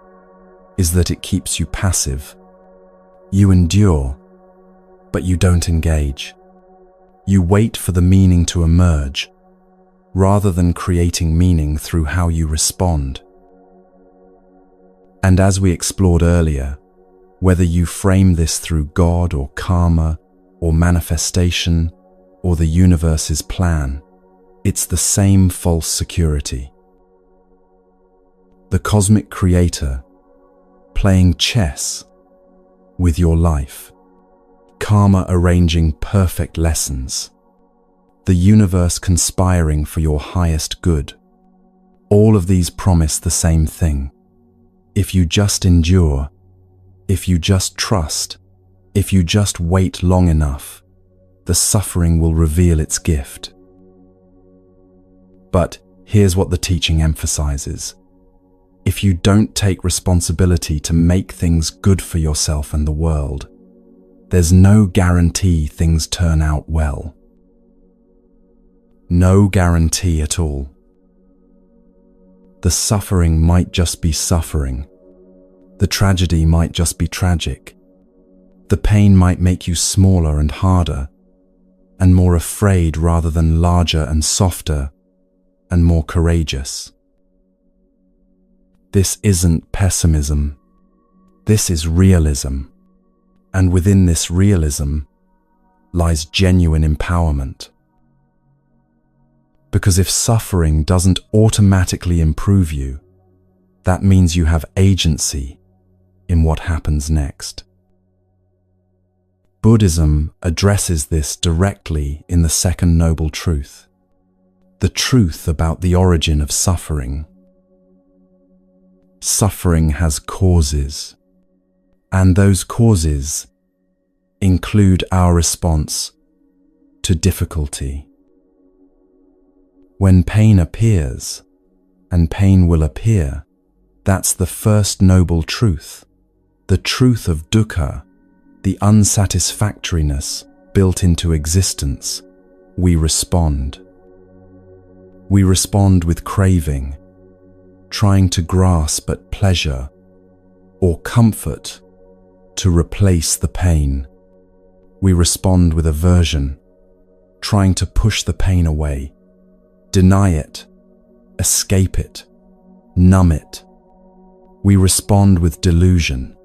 A: is that it keeps you passive. You endure, but you don't engage. You wait for the meaning to emerge, rather than creating meaning through how you respond. And as we explored earlier, whether you frame this through God or karma or manifestation or the universe's plan, it's the same false security. The cosmic creator playing chess with your life, karma arranging perfect lessons, the universe conspiring for your highest good. All of these promise the same thing. If you just endure, if you just trust, if you just wait long enough, the suffering will reveal its gift. But here's what the teaching emphasizes. If you don't take responsibility to make things good for yourself and the world, there's no guarantee things turn out well. No guarantee at all. The suffering might just be suffering. The tragedy might just be tragic. The pain might make you smaller and harder, and more afraid rather than larger and softer, and more courageous. This isn't pessimism. This is realism. And within this realism lies genuine empowerment. Because if suffering doesn't automatically improve you, that means you have agency in what happens next. Buddhism addresses this directly in the second noble truth, the truth about the origin of suffering. Suffering has causes, and those causes include our response to difficulty. When pain appears, and pain will appear. That's the first noble truth. The truth of dukkha, the unsatisfactoriness built into existence. We respond. We respond with craving, trying to grasp at pleasure or comfort to replace the pain. We respond with aversion, trying to push the pain away, deny it, escape it, numb it. We respond with delusion,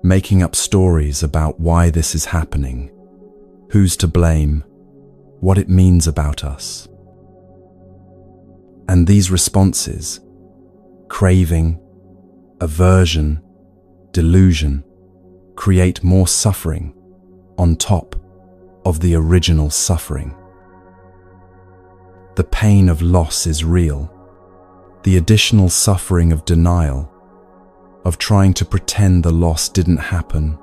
A: making up stories about why this is happening, who's to blame, what it means about us. And these responses, craving, aversion, delusion, create more suffering on top of the original suffering. The pain of loss is real. The additional suffering of denial, of trying to pretend the loss didn't happen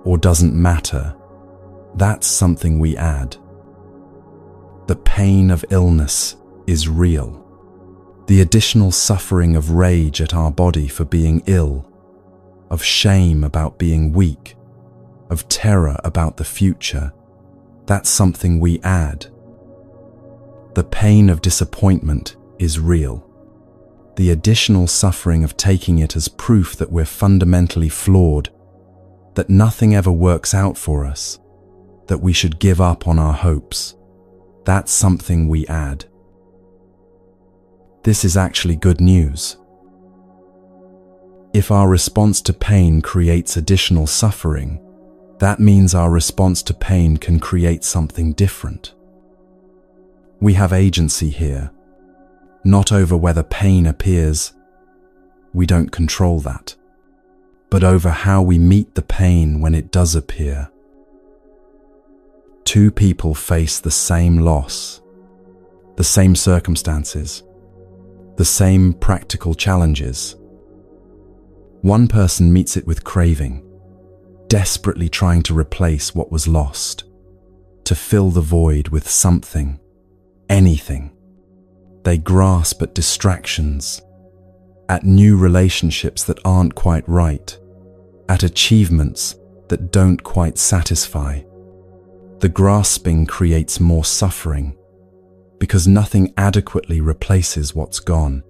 A: or doesn't matter, that's something we add. The pain of illness is real. The additional suffering of rage at our body for being ill, of shame about being weak, of terror about the future, that's something we add. The pain of disappointment is real. The additional suffering of taking it as proof that we're fundamentally flawed, that nothing ever works out for us, that we should give up on our hopes, that's something we add. This is actually good news. If our response to pain creates additional suffering, that means our response to pain can create something different. We have agency here, not over whether pain appears, we don't control that, but over how we meet the pain when it does appear. Two people face the same loss, the same circumstances, the same practical challenges. One person meets it with craving, desperately trying to replace what was lost, to fill the void with something, anything. They grasp at distractions, at new relationships that aren't quite right, at achievements that don't quite satisfy. The grasping creates more suffering because nothing adequately replaces what's gone.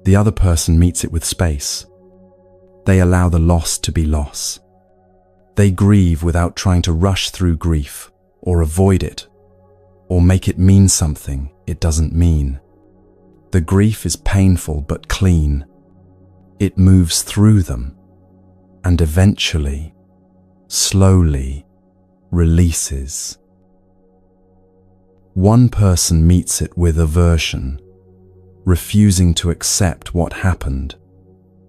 A: The other person meets it with space. They allow the loss to be loss. They grieve without trying to rush through grief or avoid it or make it mean something it doesn't mean. The grief is painful but clean. It moves through them and eventually, slowly, releases. One person meets it with aversion, refusing to accept what happened,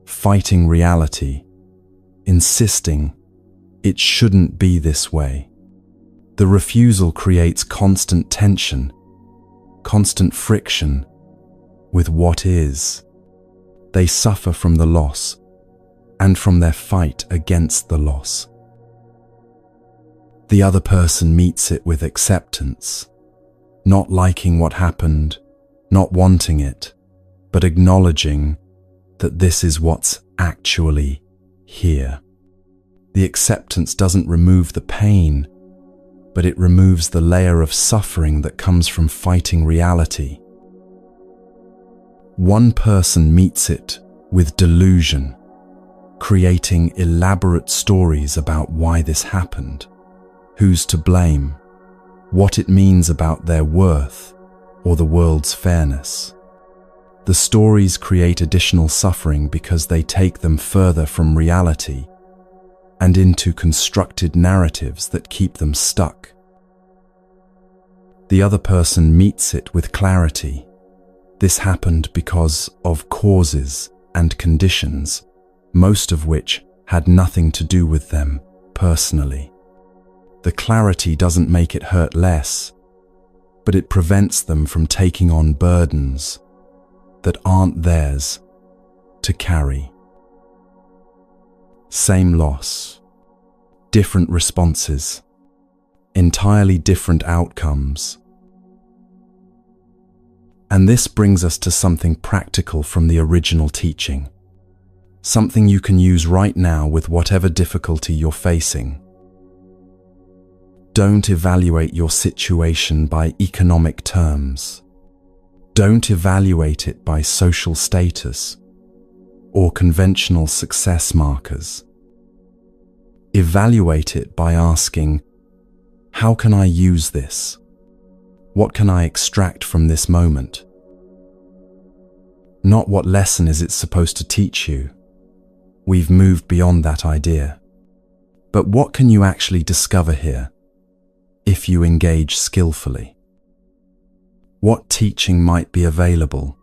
A: fighting reality, insisting it shouldn't be this way. The refusal creates constant tension, constant friction with what is. They suffer from the loss and from their fight against the loss. The other person meets it with acceptance, not liking what happened, not wanting it, but acknowledging that this is what's actually here. The acceptance doesn't remove the pain, but it removes the layer of suffering that comes from fighting reality. One person meets it with delusion, creating elaborate stories about why this happened, who's to blame, what it means about their worth or the world's fairness. The stories create additional suffering because they take them further from reality and into constructed narratives that keep them stuck. The other person meets it with clarity. This happened because of causes and conditions, most of which had nothing to do with them personally. The clarity doesn't make it hurt less, but it prevents them from taking on burdens that aren't theirs to carry. Same loss, different responses, entirely different outcomes. And this brings us to something practical from the original teaching. Something you can use right now with whatever difficulty you're facing. Don't evaluate your situation by economic terms. Don't evaluate it by social status or conventional success markers. Evaluate it by asking, how can I use this? What can I extract from this moment? Not what lesson is it supposed to teach you. We've moved beyond that idea. But what can you actually discover here if you engage skillfully? What teaching might be available?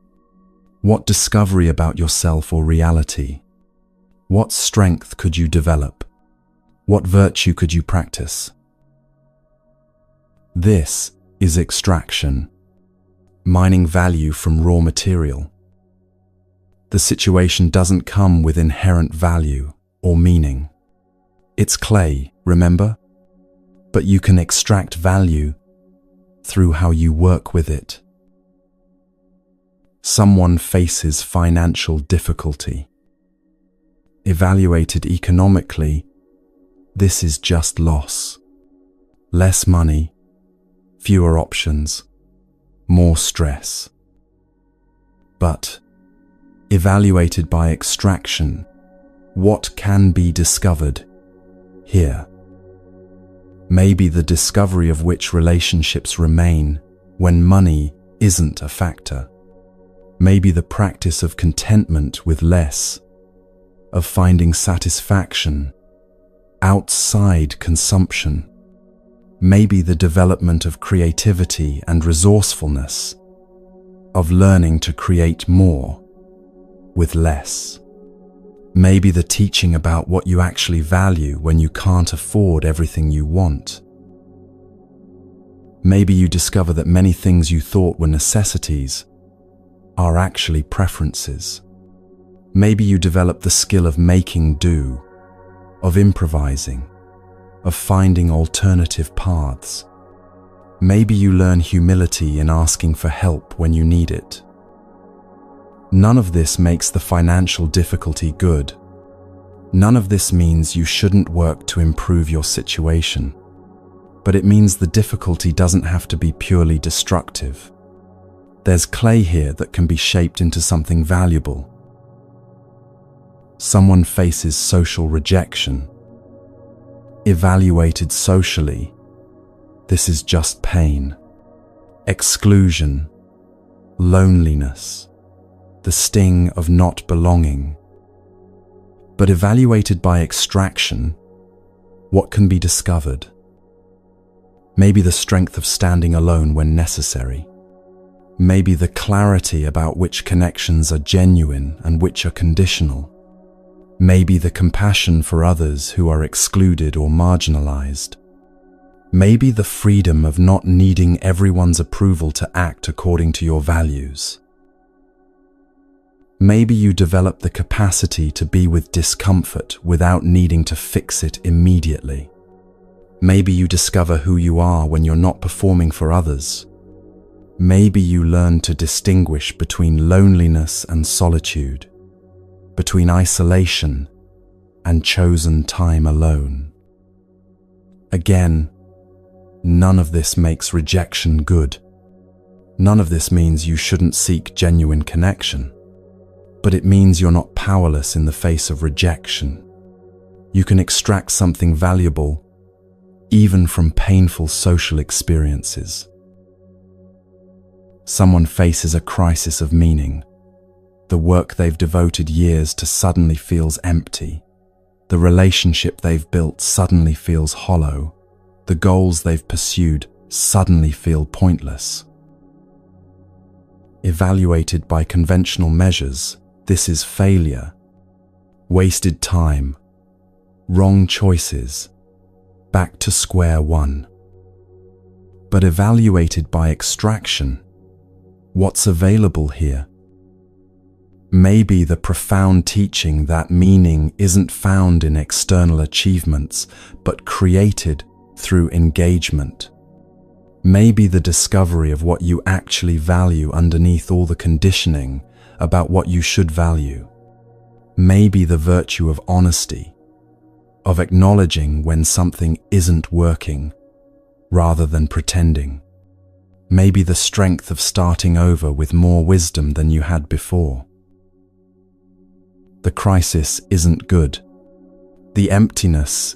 A: What discovery about yourself or reality? What strength could you develop? What virtue could you practice? This is extraction, mining value from raw material. The situation doesn't come with inherent value or meaning. It's clay, remember? But you can extract value through how you work with it. Someone faces financial difficulty. Evaluated economically, this is just loss. Less money, fewer options, more stress. But, evaluated by extraction, what can be discovered here? Maybe the discovery of which relationships remain when money isn't a factor. Maybe the practice of contentment with less, of finding satisfaction outside consumption. Maybe the development of creativity and resourcefulness, of learning to create more with less. Maybe the teaching about what you actually value when you can't afford everything you want. Maybe you discover that many things you thought were necessities are actually preferences. Maybe you develop the skill of making do, of improvising, of finding alternative paths. Maybe you learn humility in asking for help when you need it. None of this makes the financial difficulty good. None of this means you shouldn't work to improve your situation. But it means the difficulty doesn't have to be purely destructive. There's clay here that can be shaped into something valuable. Someone faces social rejection. Evaluated socially, this is just pain, exclusion, loneliness, the sting of not belonging. But evaluated by extraction, what can be discovered? Maybe the strength of standing alone when necessary. Maybe the clarity about which connections are genuine and which are conditional. Maybe the compassion for others who are excluded or marginalized. Maybe the freedom of not needing everyone's approval to act according to your values. Maybe you develop the capacity to be with discomfort without needing to fix it immediately. Maybe you discover who you are when you're not performing for others. Maybe you learn to distinguish between loneliness and solitude, between isolation and chosen time alone. Again, none of this makes rejection good. None of this means you shouldn't seek genuine connection. But it means you're not powerless in the face of rejection. You can extract something valuable even from painful social experiences. Someone faces a crisis of meaning. The work they've devoted years to suddenly feels empty. The relationship they've built suddenly feels hollow. The goals they've pursued suddenly feel pointless. Evaluated by conventional measures, this is failure, wasted time, wrong choices, back to square one. But evaluated by extraction, what's available here? Maybe the profound teaching that meaning isn't found in external achievements, but created through engagement. Maybe the discovery of what you actually value underneath all the conditioning about what you should value. Maybe the virtue of honesty, of acknowledging when something isn't working rather than pretending. Maybe the strength of starting over with more wisdom than you had before. The crisis isn't good. The emptiness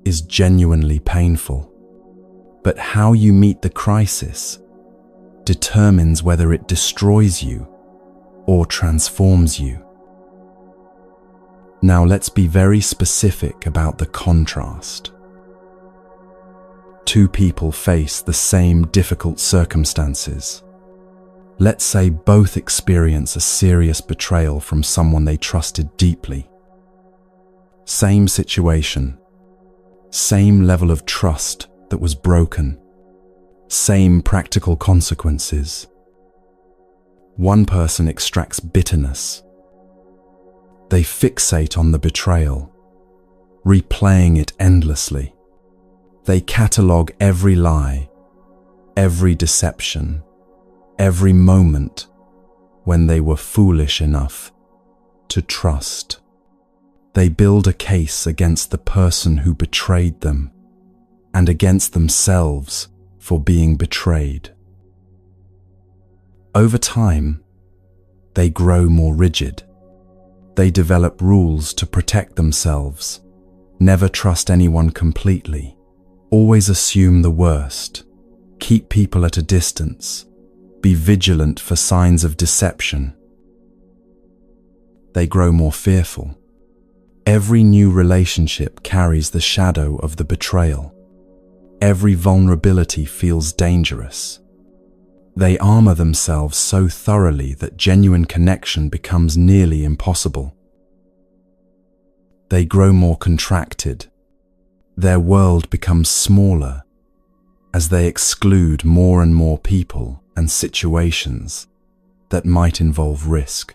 A: is genuinely painful. But how you meet the crisis determines whether it destroys you or transforms you. Now let's be very specific about the contrast. Two people face the same difficult circumstances. Let's say both experience a serious betrayal from someone they trusted deeply. Same situation, same level of trust that was broken, same practical consequences. One person extracts bitterness. They fixate on the betrayal, replaying it endlessly. They catalogue every lie, every deception, every moment when they were foolish enough to trust. They build a case against the person who betrayed them and against themselves for being betrayed. Over time, they grow more rigid. They develop rules to protect themselves, never trust anyone completely, always assume the worst, keep people at a distance, be vigilant for signs of deception. They grow more fearful. Every new relationship carries the shadow of the betrayal. Every vulnerability feels dangerous. They armor themselves so thoroughly that genuine connection becomes nearly impossible. They grow more contracted. Their world becomes smaller as they exclude more and more people and situations that might involve risk.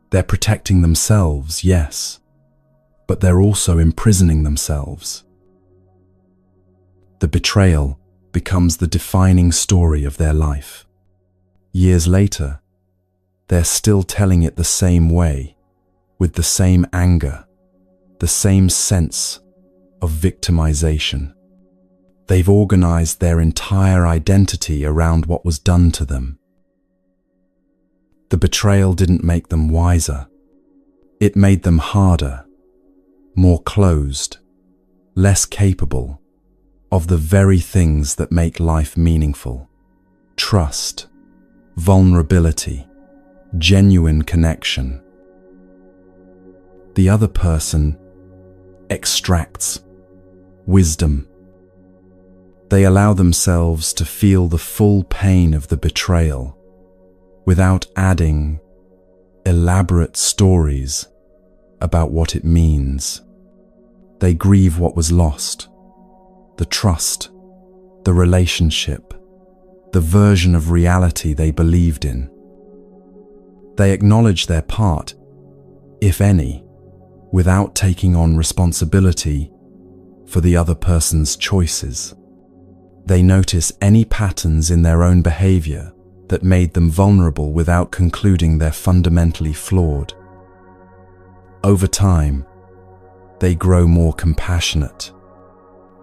A: They're protecting themselves, yes, but they're also imprisoning themselves. The betrayal becomes the defining story of their life. Years later, they're still telling it the same way, with the same anger, the same sense of victimization. They've organized their entire identity around what was done to them. The betrayal didn't make them wiser. It made them harder, more closed, less capable of the very things that make life meaningful: trust, vulnerability, genuine connection. The other person extracts wisdom. They allow themselves to feel the full pain of the betrayal without adding elaborate stories about what it means. They grieve what was lost: the trust, the relationship, the version of reality they believed in. They acknowledge their part, if any, without taking on responsibility for the other person's choices. They notice any patterns in their own behavior that made them vulnerable without concluding they're fundamentally flawed. Over time, they grow more compassionate.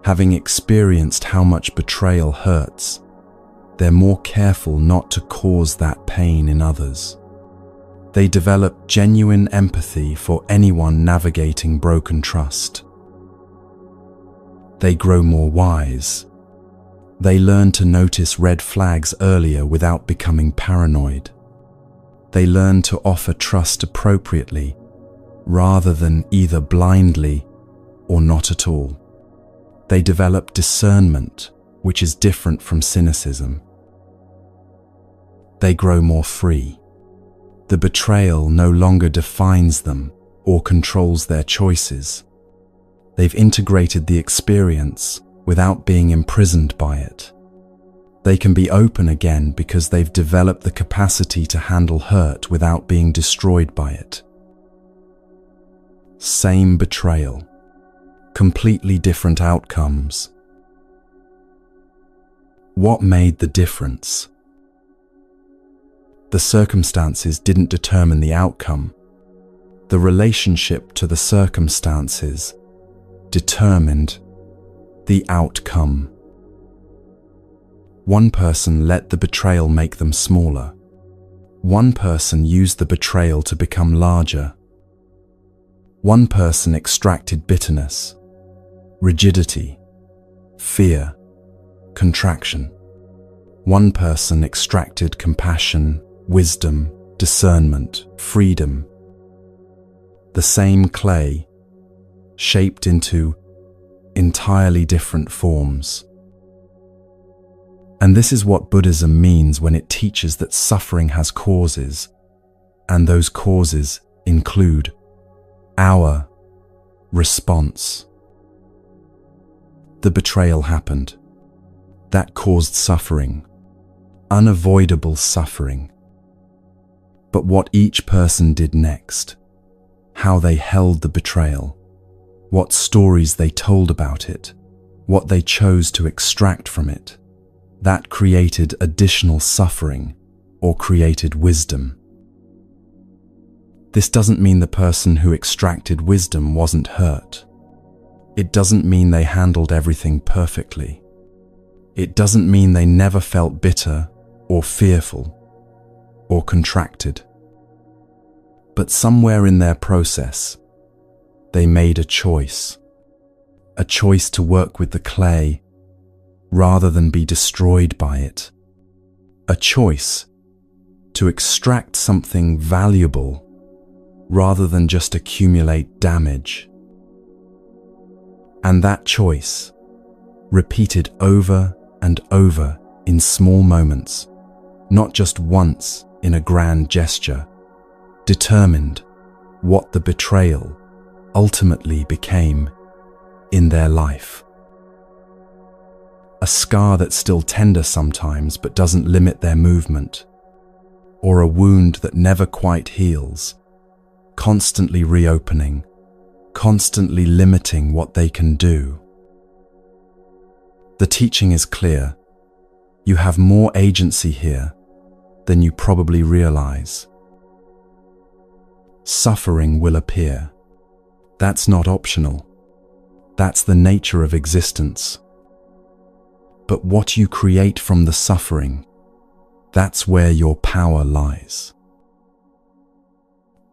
A: Having experienced how much betrayal hurts, they're more careful not to cause that pain in others. They develop genuine empathy for anyone navigating broken trust. They grow more wise. They learn to notice red flags earlier without becoming paranoid. They learn to offer trust appropriately, rather than either blindly or not at all. They develop discernment, which is different from cynicism. They grow more free. The betrayal no longer defines them or controls their choices. They've integrated the experience without being imprisoned by it. They can be open again because they've developed the capacity to handle hurt without being destroyed by it. Same betrayal, completely different outcomes. What made the difference? The circumstances didn't determine the outcome. The relationship to the circumstances determined the outcome. One person let the betrayal make them smaller. One person used the betrayal to become larger. One person extracted bitterness, rigidity, fear, contraction. One person extracted compassion, wisdom, discernment, freedom. The same clay, shaped into entirely different forms. And this is what Buddhism means when it teaches that suffering has causes, and those causes include our response. The betrayal happened. That caused suffering, unavoidable suffering. But what each person did next, how they held the betrayal, what stories they told about it, what they chose to extract from it, that created additional suffering or created wisdom. This doesn't mean the person who extracted wisdom wasn't hurt. It doesn't mean they handled everything perfectly. It doesn't mean they never felt bitter or fearful or contracted. But somewhere in their process, they made a choice to work with the clay rather than be destroyed by it, a choice to extract something valuable rather than just accumulate damage. And that choice, repeated over and over in small moments, not just once in a grand gesture, determined what the betrayal ultimately became in their life. A scar that's still tender sometimes but doesn't limit their movement, or a wound that never quite heals, constantly reopening, constantly limiting what they can do. The teaching is clear. You have more agency here than you probably realize. Suffering will appear. That's not optional. That's the nature of existence. But what you create from the suffering, that's where your power lies.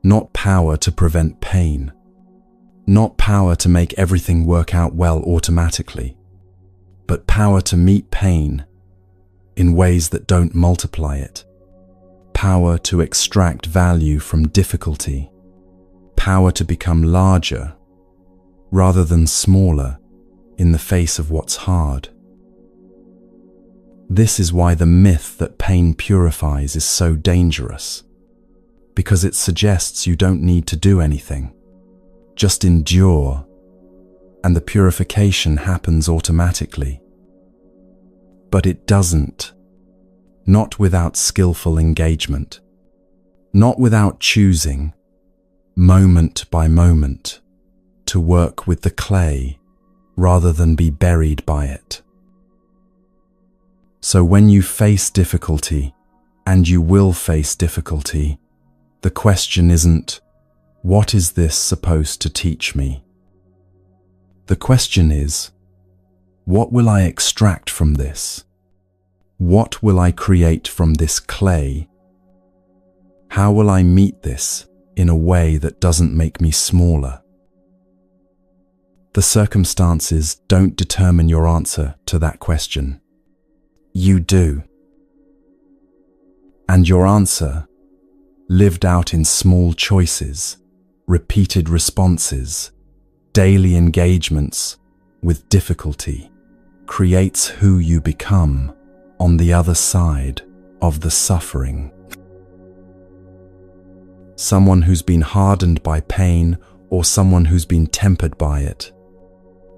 A: Not power to prevent pain, not power to make everything work out well automatically, but power to meet pain in ways that don't multiply it, power to extract value from difficulty, power to become larger rather than smaller in the face of what's hard. This is why the myth that pain purifies is so dangerous, because it suggests you don't need to do anything. Just endure, and the purification happens automatically. But it doesn't. Not without skillful engagement. Not without choosing, moment by moment, to work with the clay rather than be buried by it. So when you face difficulty, and you will face difficulty, the question isn't, what is this supposed to teach me? The question is, what will I extract from this? What will I create from this clay? How will I meet this in a way that doesn't make me smaller? The circumstances don't determine your answer to that question. You do. And your answer, lived out in small choices, repeated responses, daily engagements with difficulty, creates who you become on the other side of the suffering. Someone who's been hardened by pain, or someone who's been tempered by it.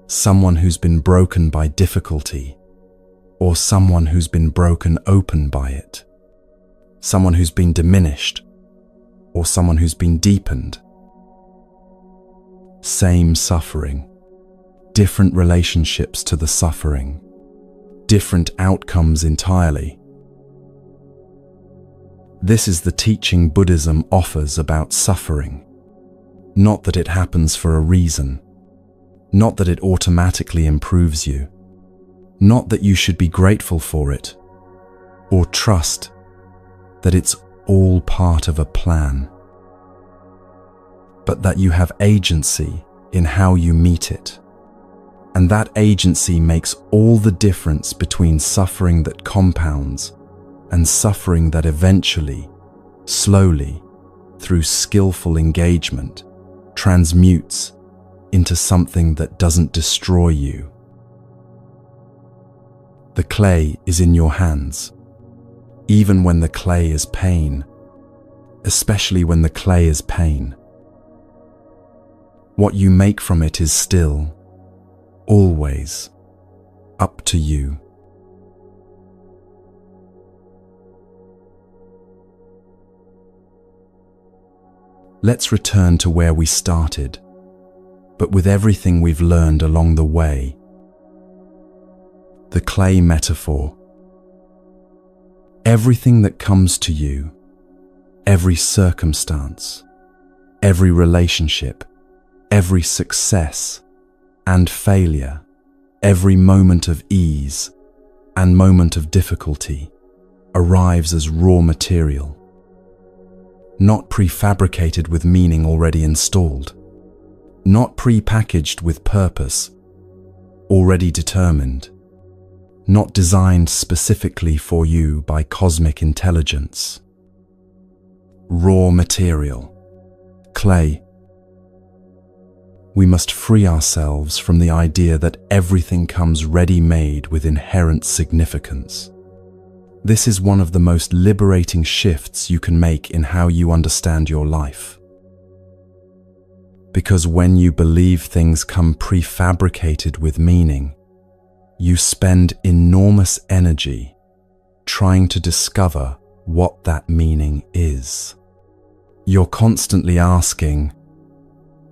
A: Someone who's been broken by difficulty, or someone who's been broken open by it. Someone who's been diminished, or someone who's been deepened. Same suffering, different relationships to the suffering, different outcomes entirely. This is the teaching Buddhism offers about suffering. Not that it happens for a reason. Not that it automatically improves you. Not that you should be grateful for it, or trust that it's all part of a plan. But that you have agency in how you meet it. And that agency makes all the difference between suffering that compounds and suffering that eventually, slowly, through skillful engagement, transmutes into something that doesn't destroy you. The clay is in your hands, even when the clay is pain, especially when the clay is pain. What you make from it is still, always, up to you. Let's return to where we started, but with everything we've learned along the way. The clay metaphor. Everything that comes to you, every circumstance, every relationship, every success and failure, every moment of ease and moment of difficulty arrives as raw material, not prefabricated with meaning already installed, not prepackaged with purpose already determined, not designed specifically for you by cosmic intelligence. Raw material, clay. We must free ourselves from the idea that everything comes ready-made with inherent significance. This is one of the most liberating shifts you can make in how you understand your life. Because when you believe things come prefabricated with meaning, you spend enormous energy trying to discover what that meaning is. You're constantly asking,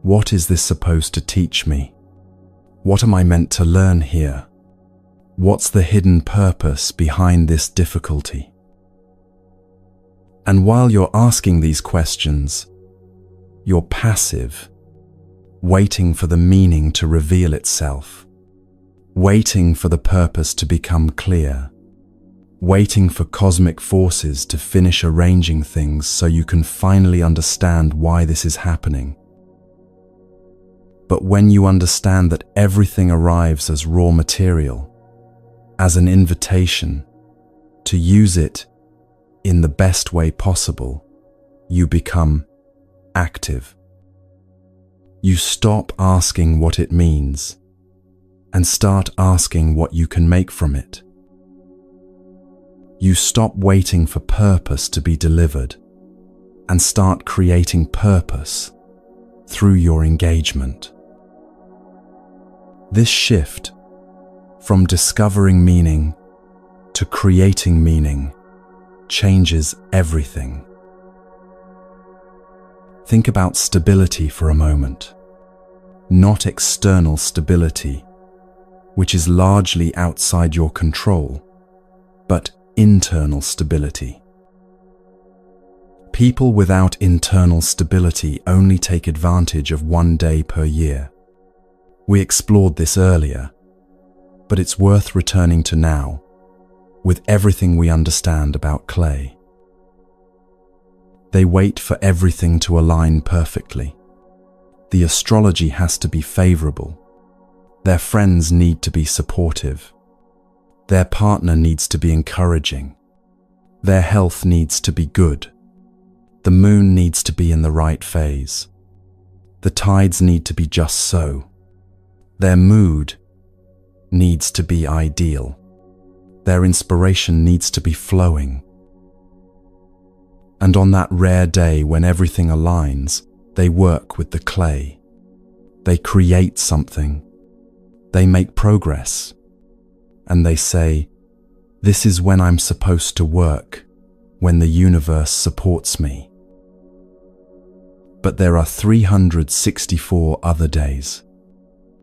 A: what is this supposed to teach me? What am I meant to learn here? What's the hidden purpose behind this difficulty? And while you're asking these questions, you're passive, waiting for the meaning to reveal itself, waiting for the purpose to become clear, waiting for cosmic forces to finish arranging things so you can finally understand why this is happening. But when you understand that everything arrives as raw material, as an invitation to use it in the best way possible, you become active. You stop asking what it means and start asking what you can make from it. You stop waiting for purpose to be delivered and start creating purpose through your engagement. This shift from discovering meaning to creating meaning changes everything. Think about stability for a moment. Not external stability, which is largely outside your control, but internal stability. People without internal stability only take advantage of 1 day per year. We explored this earlier, but it's worth returning to now, with everything we understand about clay. They wait for everything to align perfectly. The astrology has to be favorable. Their friends need to be supportive. Their partner needs to be encouraging. Their health needs to be good. The moon needs to be in the right phase. The tides need to be just so. Their mood needs to be ideal. Their inspiration needs to be flowing. And on that rare day when everything aligns, they work with the clay. They create something. They make progress. And they say, "This is when I'm supposed to work, when the universe supports me." But there are 364 other days.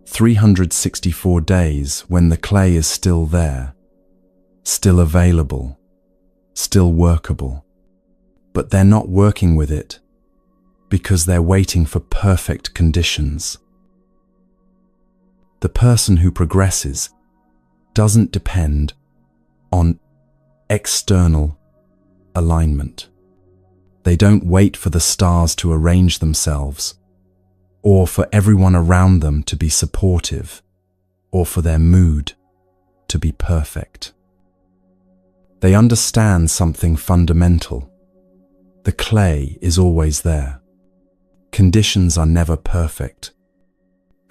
A: 364 days when the clay is still there, still available, still workable. But they're not working with it because they're waiting for perfect conditions. The person who progresses doesn't depend on external alignment. They don't wait for the stars to arrange themselves, or for everyone around them to be supportive, or for their mood to be perfect. They understand something fundamental. The clay is always there. Conditions are never perfect,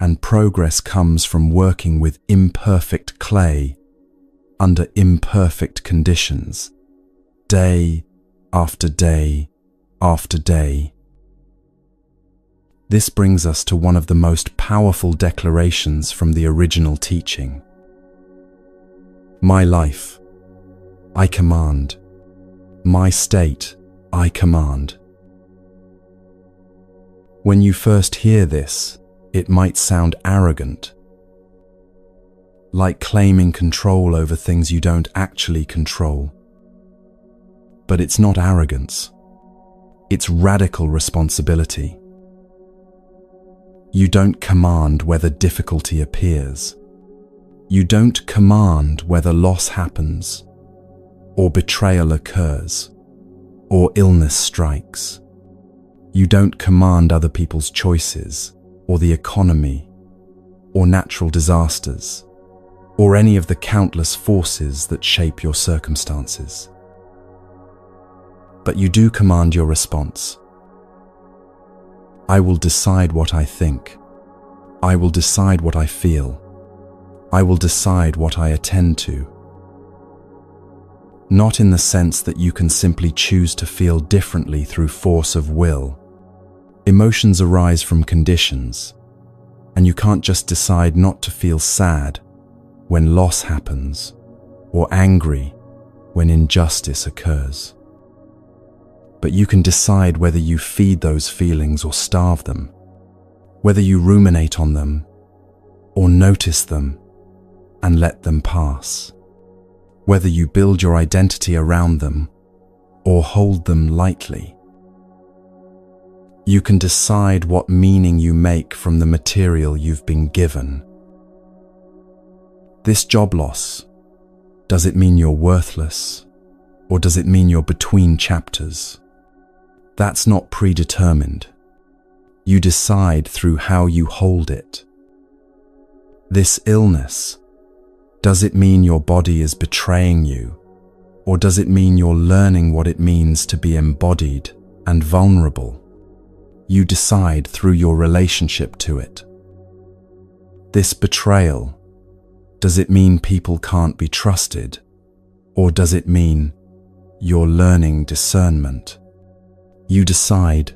A: and progress comes from working with imperfect clay under imperfect conditions, day after day after day. This brings us to one of the most powerful declarations from the original teaching. My life, I command. My state, I command. When you first hear this, it might sound arrogant, like claiming control over things you don't actually control. But it's not arrogance. It's radical responsibility. You don't command whether difficulty appears. You don't command whether loss happens, or betrayal occurs, or illness strikes. You don't command other people's choices, or the economy, or natural disasters, or any of the countless forces that shape your circumstances. But you do command your response. I will decide what I think. I will decide what I feel. I will decide what I attend to. Not in the sense that you can simply choose to feel differently through force of will. Emotions arise from conditions, and you can't just decide not to feel sad when loss happens, or angry when injustice occurs. But you can decide whether you feed those feelings or starve them, whether you ruminate on them or notice them and let them pass, whether you build your identity around them or hold them lightly. You can decide what meaning you make from the material you've been given. This job loss, does it mean you're worthless, or does it mean you're between chapters? That's not predetermined. You decide through how you hold it. This illness, does it mean your body is betraying you, or does it mean you're learning what it means to be embodied and vulnerable? You decide through your relationship to it. This betrayal, does it mean people can't be trusted, or does it mean you're learning discernment? You decide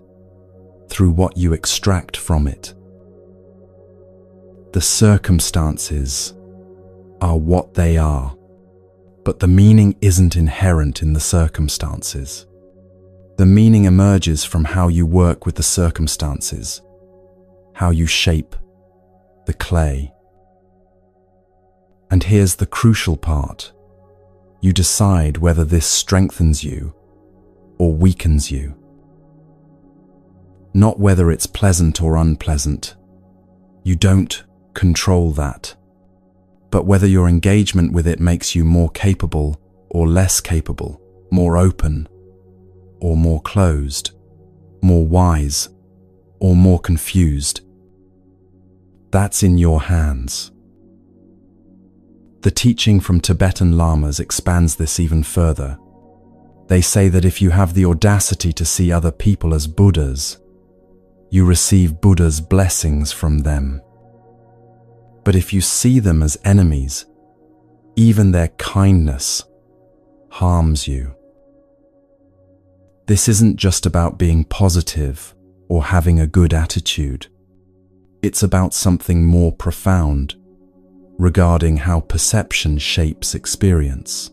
A: through what you extract from it. The circumstances are what they are, but the meaning isn't inherent in the circumstances. The meaning emerges from how you work with the circumstances, how you shape the clay. And here's the crucial part. You decide whether this strengthens you or weakens you. Not whether it's pleasant or unpleasant. You don't control that. But whether your engagement with it makes you more capable or less capable, more open or more closed, more wise or more confused. That's in your hands. The teaching from Tibetan lamas expands this even further. They say that if you have the audacity to see other people as Buddhas, you receive Buddha's blessings from them. But if you see them as enemies, even their kindness harms you. This isn't just about being positive or having a good attitude. It's about something more profound regarding how perception shapes experience.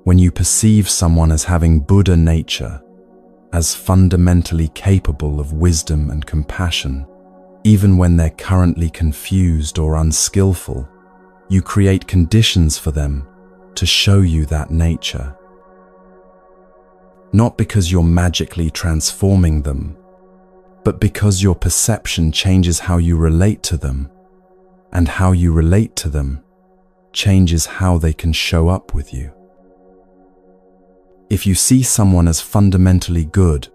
A: When you perceive someone as having Buddha nature, as fundamentally capable of wisdom and compassion, even when they're currently confused or unskillful, You create conditions for them to show you that nature. Not because you're magically transforming them, but because your perception changes how you relate to them, and how you relate to them changes how they can show up with you. If you see someone as fundamentally good,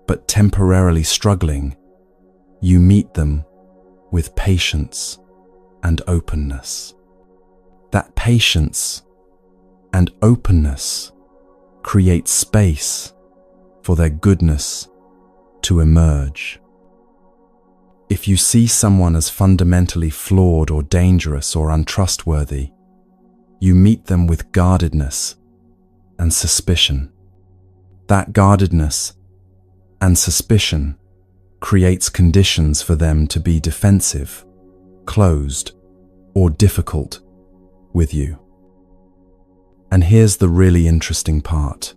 A: but temporarily struggling, you meet them with patience and openness. That patience and openness create space for their goodness to emerge. If you see someone as fundamentally flawed or dangerous or untrustworthy, you meet them with guardedness and suspicion. That guardedness and suspicion creates conditions for them to be defensive, closed, or difficult with you. And here's the really interesting part.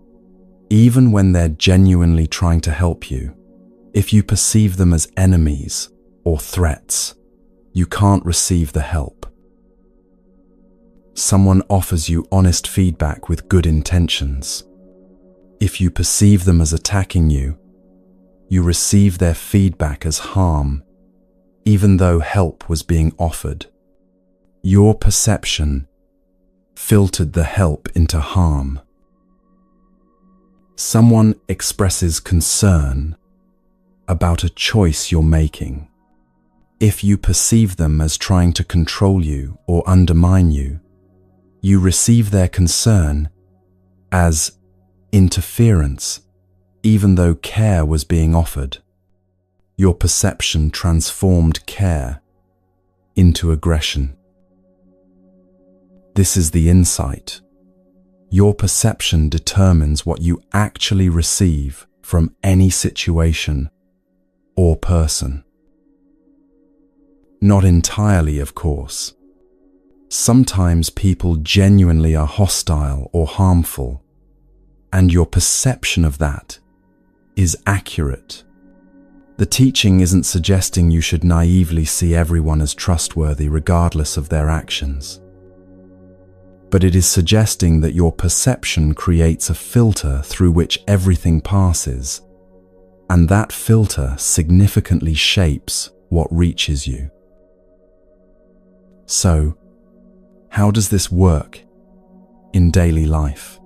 A: Even when they're genuinely trying to help you, if you perceive them as enemies or threats, you can't receive the help. Someone offers you honest feedback with good intentions. If you perceive them as attacking you, you receive their feedback as harm, even though help was being offered. Your perception filtered the help into harm. Someone expresses concern about a choice you're making. If you perceive them as trying to control you or undermine you, you receive their concern as interference, even though care was being offered. Your perception transformed care into aggression. This is the insight. Your perception determines what you actually receive from any situation or person. Not entirely, of course. Sometimes people genuinely are hostile or harmful, and your perception of that is accurate. The teaching isn't suggesting you should naively see everyone as trustworthy regardless of their actions. But it is suggesting that your perception creates a filter through which everything passes, and that filter significantly shapes what reaches you. So, how does this work in daily life?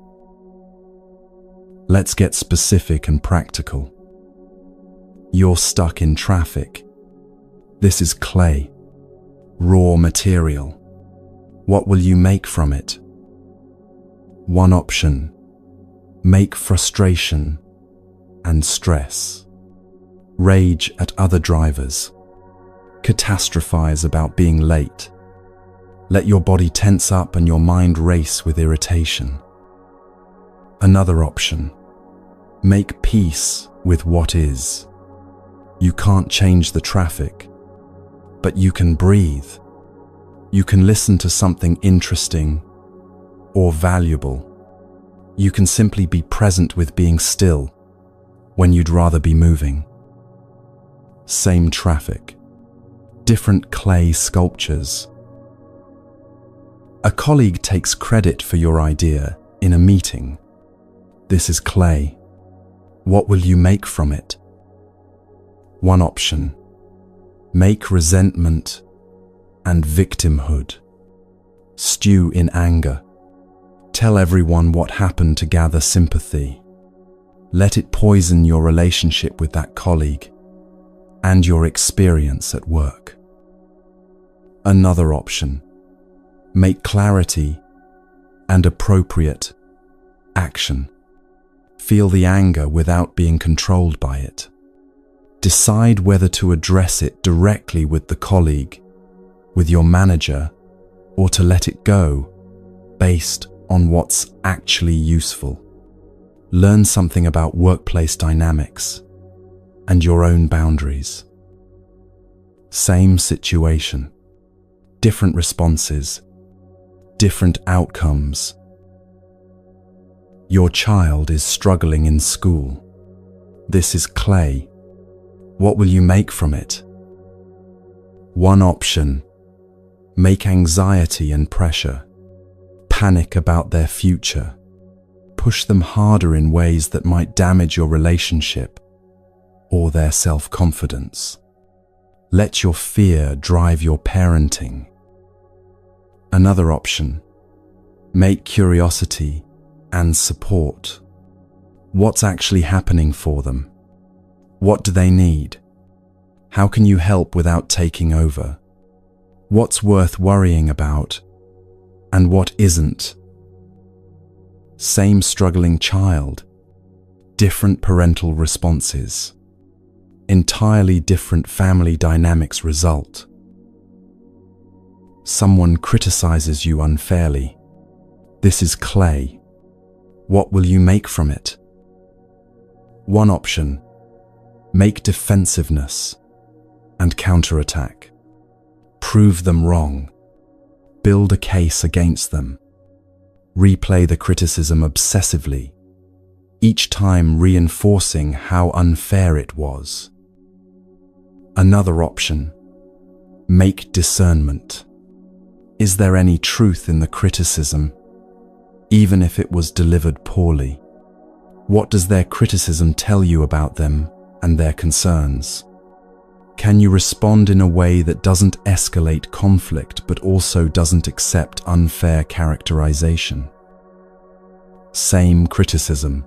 A: Let's get specific and practical. You're stuck in traffic. This is clay, raw material. What will you make from it? One option: make frustration and stress, rage at other drivers, catastrophize about being late. Let your body tense up and your mind race with irritation. Another option: make peace with what is. You can't change the traffic, but you can breathe. You can listen to something interesting or valuable. You can simply be present with being still when you'd rather be moving. Same traffic, different clay sculptures. A colleague takes credit for your idea in a meeting. This is clay. What will you make from it? One option: make resentment and victimhood. Stew in anger. Tell everyone what happened to gather sympathy. Let it poison your relationship with that colleague and your experience at work. Another option: make clarity and appropriate action. Feel the anger without being controlled by it. Decide whether to address it directly with the colleague, with your manager, or to let it go based on what's actually useful. Learn something about workplace dynamics and your own boundaries. Same situation, different responses, different outcomes. Your child is struggling in school. This is clay. What will you make from it? One option: make anxiety and pressure, panic about their future, push them harder in ways that might damage your relationship or their self-confidence. Let your fear drive your parenting. Another option, make curiosity and support. What's actually happening for them? What do they need? How can you help without taking over? What's worth worrying about and what isn't? Same struggling child, different parental responses, entirely different family dynamics result. Someone criticizes you unfairly. This is clay. What will you make from it? One option, make defensiveness and counterattack. Prove them wrong. Build a case against them. Replay the criticism obsessively, each time reinforcing how unfair it was. Another option, make discernment. Is there any truth in the criticism, even if it was delivered poorly? What does their criticism tell you about them and their concerns? Can you respond in a way that doesn't escalate conflict but also doesn't accept unfair characterization? Same criticism,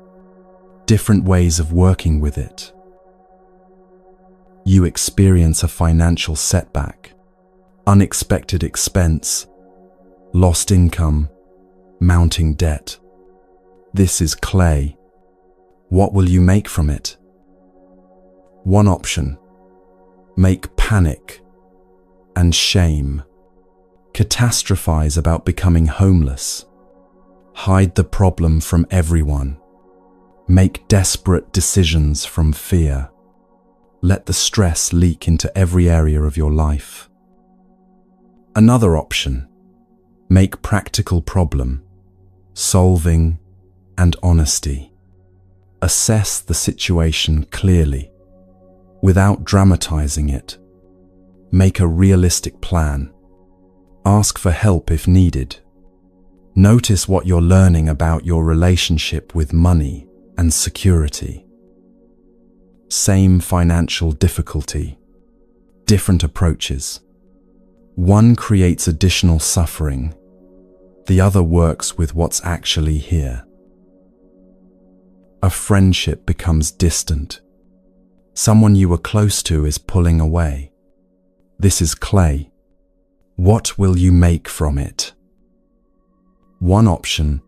A: different ways of working with it. You experience a financial setback, unexpected expense, lost income, mounting debt. This is clay. What will you make from it? One option, make panic and shame. Catastrophize about becoming homeless. Hide the problem from everyone. Make desperate decisions from fear. Let the stress leak into every area of your life. Another option, make practical problem, solving and honesty. Assess the situation clearly, without dramatizing it. Make a realistic plan. Ask for help if needed. Notice what you're learning about your relationship with money and security. Same financial difficulty, different approaches. One creates additional suffering, the other works with what's actually here. A friendship becomes distant. Someone you were close to is pulling away. This is clay. What will you make from it? One option,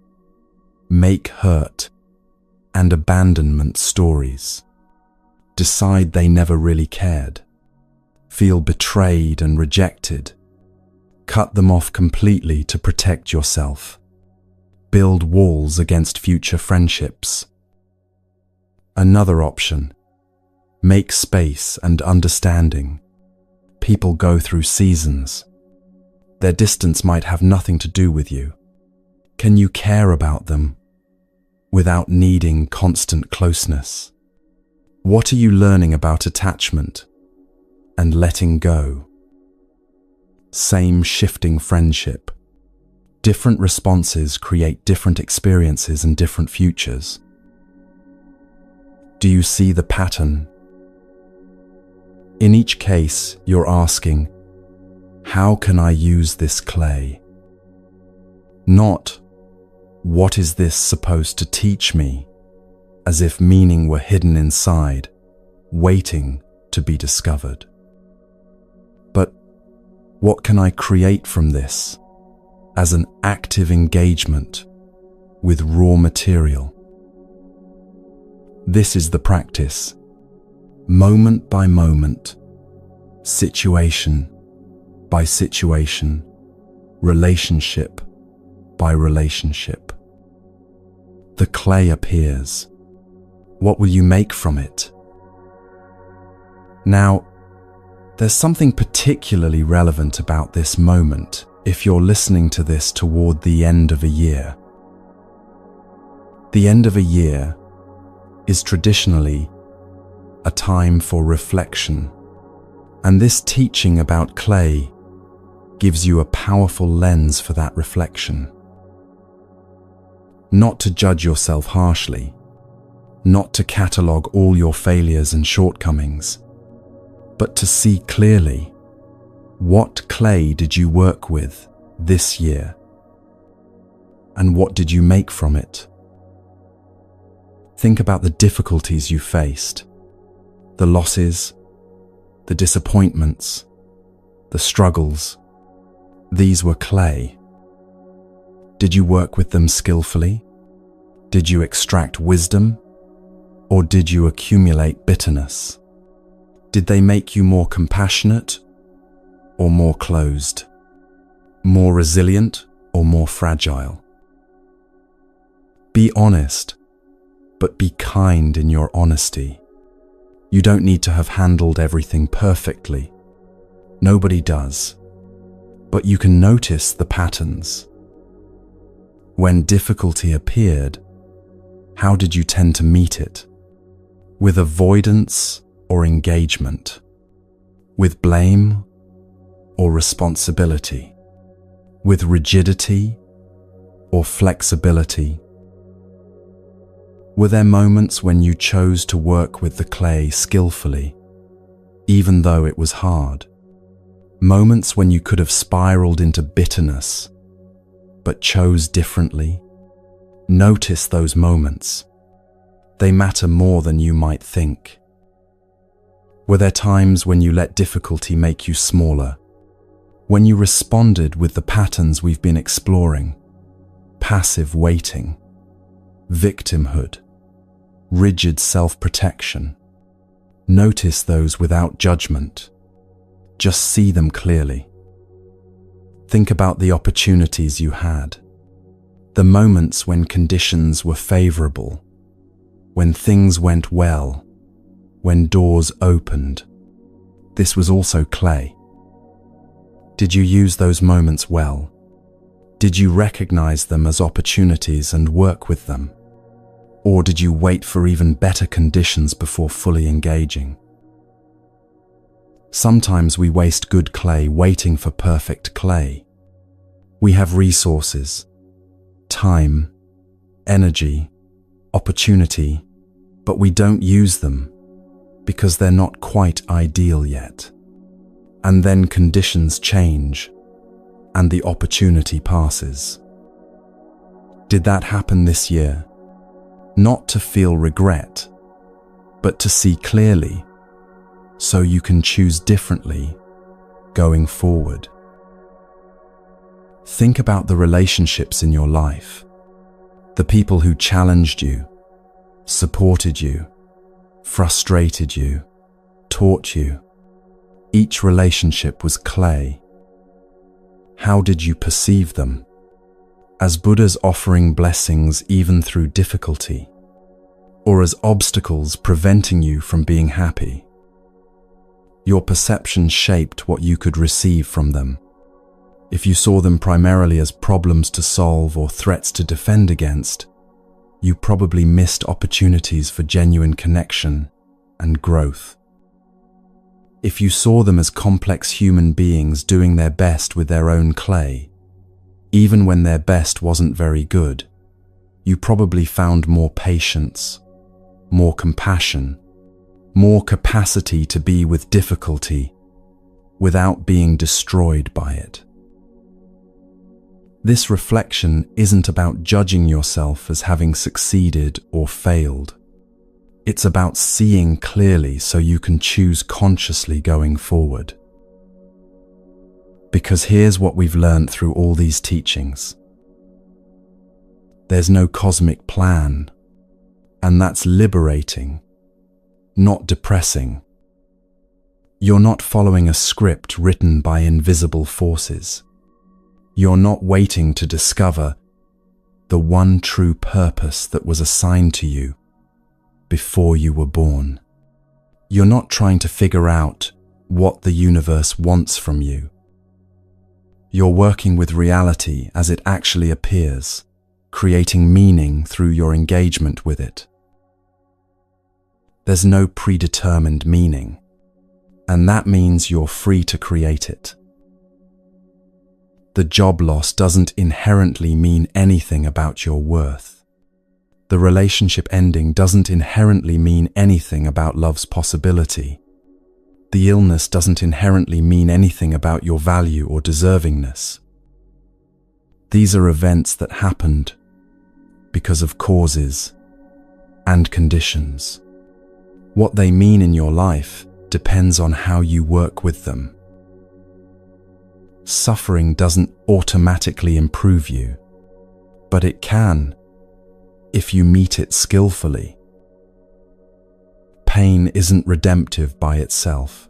A: make hurt and abandonment stories. Decide they never really cared. Feel betrayed and rejected. Cut them off completely to protect yourself. Build walls against future friendships. Another option, make space and understanding. People go through seasons. Their distance might have nothing to do with you. Can you care about them without needing constant closeness? What are you learning about attachment and letting go? Same shifting friendship. Different responses create different experiences and different futures. Do you see the pattern? In each case, you're asking, how can I use this clay? Not, what is this supposed to teach me? As if meaning were hidden inside, waiting to be discovered. But what can I create from this as an active engagement with raw material? This is the practice, moment by moment, situation by situation, relationship by relationship. The clay appears. What will you make from it? Now, there's something particularly relevant about this moment if you're listening to this toward the end of a year. The end of a year is traditionally a time for reflection, and this teaching about clay gives you a powerful lens for that reflection. Not to judge yourself harshly, not to catalogue all your failures and shortcomings, but to see clearly, what clay did you work with this year? And what did you make from it? Think about the difficulties you faced, the losses, the disappointments, the struggles. These were clay. Did you work with them skillfully? Did you extract wisdom? Or did you accumulate bitterness? Did they make you more compassionate or more closed? More resilient or more fragile? Be honest, but be kind in your honesty. You don't need to have handled everything perfectly. Nobody does. But you can notice the patterns. When difficulty appeared, how did you tend to meet it? With avoidance or engagement? With blame or responsibility? With rigidity or flexibility? Were there moments when you chose to work with the clay skillfully, even though it was hard? Moments when you could have spiraled into bitterness, but chose differently? Notice those moments. They matter more than you might think. Were there times when you let difficulty make you smaller? When you responded with the patterns we've been exploring? Passive waiting, victimhood, rigid self-protection. Notice those without judgment. Just see them clearly. Think about the opportunities you had, the moments when conditions were favorable, when things went well, when doors opened. This was also clay. Did you use those moments well? Did you recognize them as opportunities and work with them? Or did you wait for even better conditions before fully engaging? Sometimes we waste good clay waiting for perfect clay. We have resources, time, energy, opportunity, but we don't use them because they're not quite ideal yet. And then conditions change and the opportunity passes. Did that happen this year? Not to feel regret, but to see clearly, so you can choose differently going forward. Think about the relationships in your life, the people who challenged you, supported you, frustrated you, taught you. Each relationship was clay. How did you perceive them? As Buddhas offering blessings even through difficulty, or as obstacles preventing you from being happy? Your perception shaped what you could receive from them. If you saw them primarily as problems to solve or threats to defend against, you probably missed opportunities for genuine connection and growth. If you saw them as complex human beings doing their best with their own clay, even when their best wasn't very good, you probably found more patience, more compassion, more capacity to be with difficulty without being destroyed by it. This reflection isn't about judging yourself as having succeeded or failed. It's about seeing clearly so you can choose consciously going forward. Because here's what we've learned through all these teachings. There's no cosmic plan, and that's liberating, not depressing. You're not following a script written by invisible forces. You're not waiting to discover the one true purpose that was assigned to you before you were born. You're not trying to figure out what the universe wants from you. You're working with reality as it actually appears, creating meaning through your engagement with it. There's no predetermined meaning, and that means you're free to create it. The job loss doesn't inherently mean anything about your worth. The relationship ending doesn't inherently mean anything about love's possibility. The illness doesn't inherently mean anything about your value or deservingness. These are events that happened because of causes and conditions. What they mean in your life depends on how you work with them. Suffering doesn't automatically improve you, but it can if you meet it skillfully. Pain isn't redemptive by itself.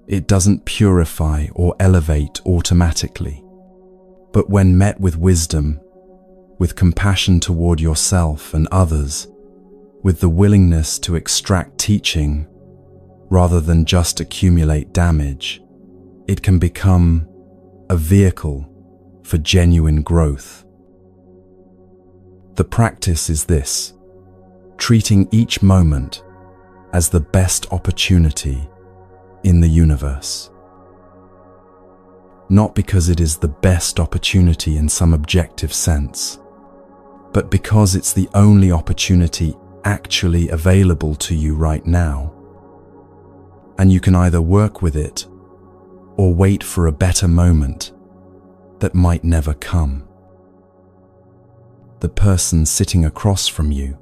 A: It doesn't purify or elevate automatically. But when met with wisdom, with compassion toward yourself and others, with the willingness to extract teaching rather than just accumulate damage, it can become a vehicle for genuine growth. The practice is this: treating each moment as the best opportunity in the universe. Not because it is the best opportunity in some objective sense, but because it's the only opportunity actually available to you right now. And you can either work with it or wait for a better moment that might never come. The person sitting across from you,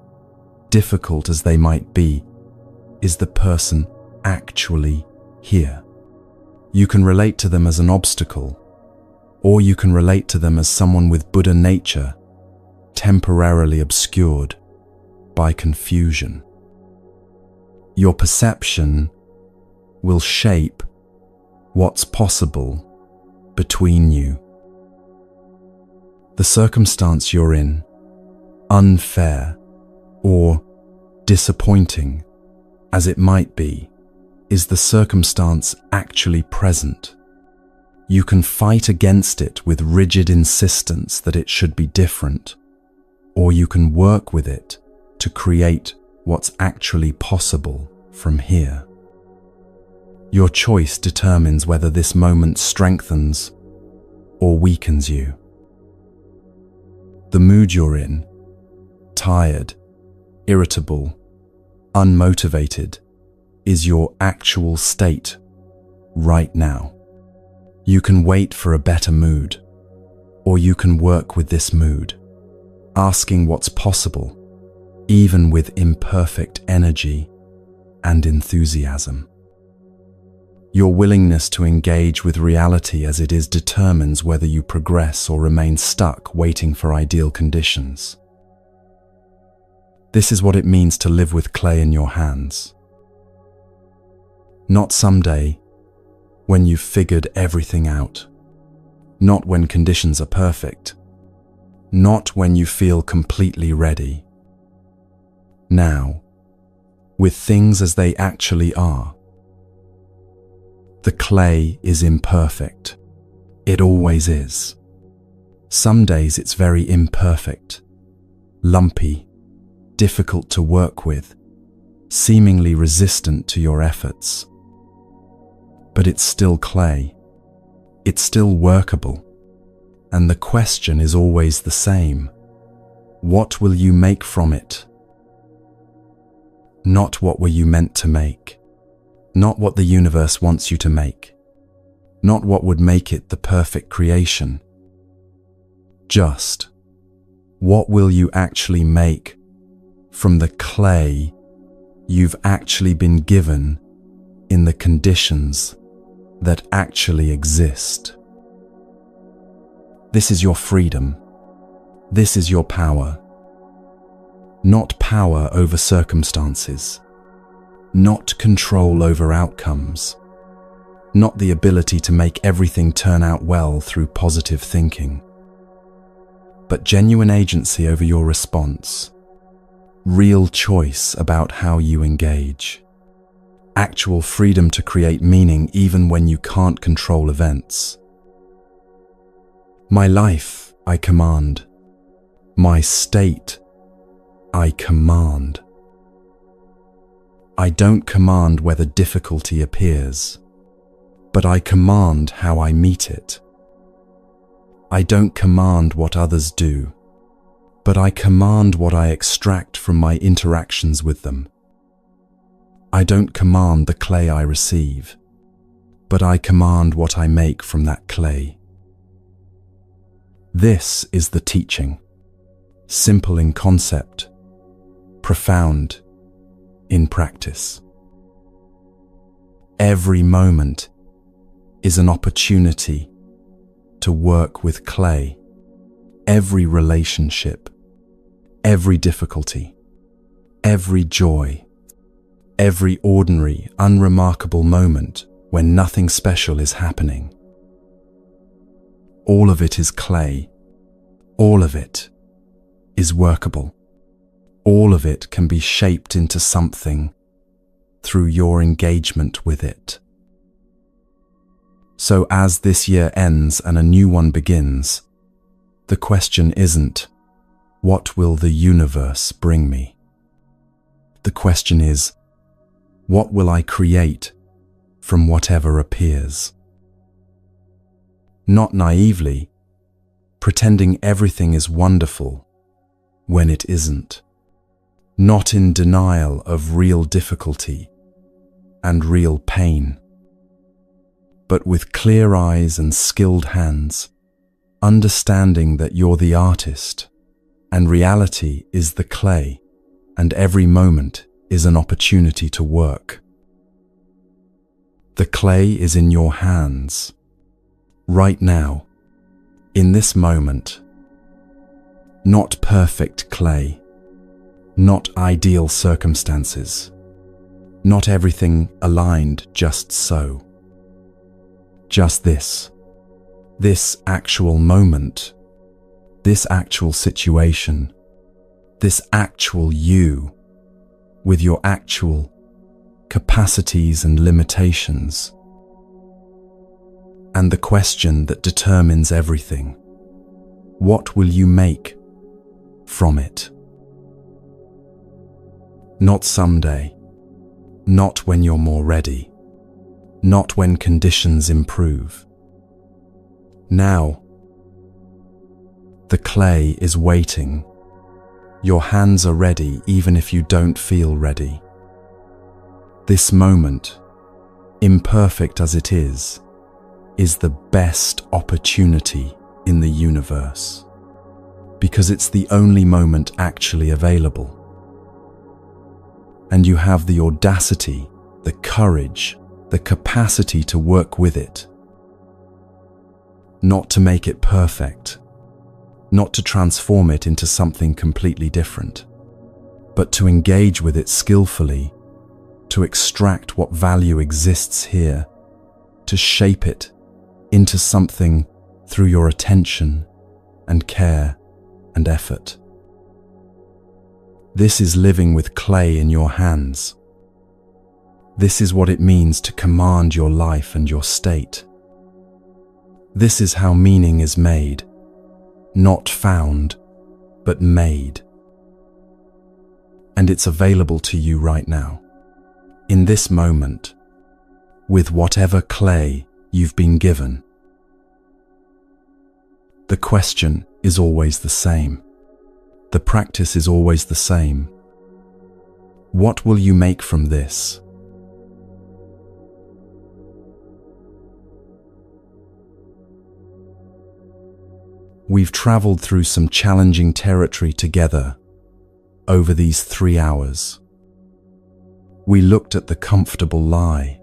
A: difficult as they might be, is the person actually here. You can relate to them as an obstacle, or you can relate to them as someone with Buddha nature, temporarily obscured by confusion. Your perception will shape what's possible between you. The circumstance you're in, unfair or disappointing as it might be, is the circumstance actually present. You can fight against it with rigid insistence that it should be different, or you can work with it to create what's actually possible from here. Your choice determines whether this moment strengthens or weakens you. The mood you're in, tired, irritable, unmotivated, is your actual state right now. You can wait for a better mood, or you can work with this mood, asking what's possible, even with imperfect energy and enthusiasm. Your willingness to engage with reality as it is determines whether you progress or remain stuck waiting for ideal conditions. This is what it means to live with clay in your hands. Not someday, when you've figured everything out. Not when conditions are perfect. Not when you feel completely ready. Now, with things as they actually are. The clay is imperfect. It always is. Some days it's very imperfect, lumpy, difficult to work with, seemingly resistant to your efforts. But it's still clay. It's still workable. And the question is always the same. What will you make from it? Not what were you meant to make. Not what the universe wants you to make. Not what would make it the perfect creation. Just, what will you actually make from the clay you've actually been given in the conditions that actually exist? This is your freedom. This is your power. Not power over circumstances. Not control over outcomes. Not the ability to make everything turn out well through positive thinking. But genuine agency over your response. Real choice about how you engage. Actual freedom to create meaning even when you can't control events. My life, I command. My state, I command. I don't command whether difficulty appears, but I command how I meet it. I don't command what others do, but I command what I extract from my interactions with them. I don't command the clay I receive, but I command what I make from that clay. This is the teaching, simple in concept, profound in practice. Every moment is an opportunity to work with clay. Every relationship, every difficulty, every joy, every ordinary, unremarkable moment when nothing special is happening. All of it is clay. All of it is workable. All of it can be shaped into something through your engagement with it. So as this year ends and a new one begins, the question isn't, what will the universe bring me? The question is, what will I create from whatever appears? Not naively, pretending everything is wonderful when it isn't. Not in denial of real difficulty and real pain, but with clear eyes and skilled hands, understanding that you're the artist and reality is the clay, and every moment is an opportunity to work. The clay is in your hands, right now, in this moment. Not perfect clay, not ideal circumstances, not everything aligned just so. Just this actual moment, this actual situation, this actual you, with your actual capacities and limitations. And the question that determines everything: what will you make from it? Not someday, not when you're more ready, not when conditions improve. Now, the clay is waiting. Your hands are ready even if you don't feel ready. This moment, imperfect as it is the best opportunity in the universe, because it's the only moment actually available. And you have the audacity, the courage, the capacity to work with it. Not to make it perfect, not to transform it into something completely different, but to engage with it skillfully, to extract what value exists here, to shape it into something through your attention and care and effort. This is living with clay in your hands. This is what it means to command your life and your state. This is how meaning is made, not found, but made. And it's available to you right now, in this moment, with whatever clay you've been given. The question is always the same. The practice is always the same. What will you make from this? We've traveled through some challenging territory together over these 3 hours. We looked at the comfortable lie.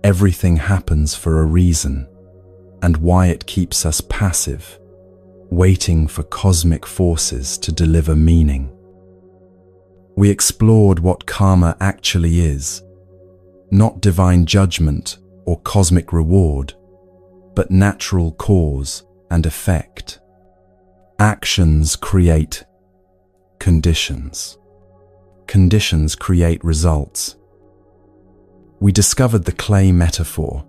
A: Everything happens for a reason, and why it keeps us passive, waiting for cosmic forces to deliver meaning. We explored what karma actually is, not divine judgment or cosmic reward, but natural cause and effect. Actions create conditions. Conditions create results. We discovered the clay metaphor,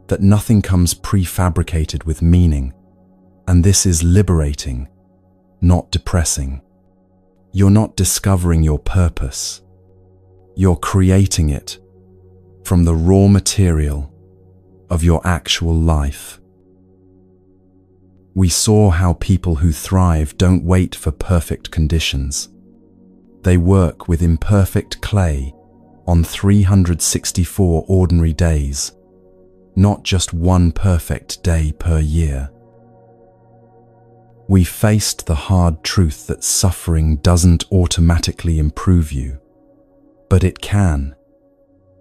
A: that nothing comes prefabricated with meaning, and this is liberating, not depressing. You're not discovering your purpose. You're creating it from the raw material of your actual life. We saw how people who thrive don't wait for perfect conditions. They work with imperfect clay on 364 ordinary days, not just one perfect day per year. We faced the hard truth that suffering doesn't automatically improve you, but it can,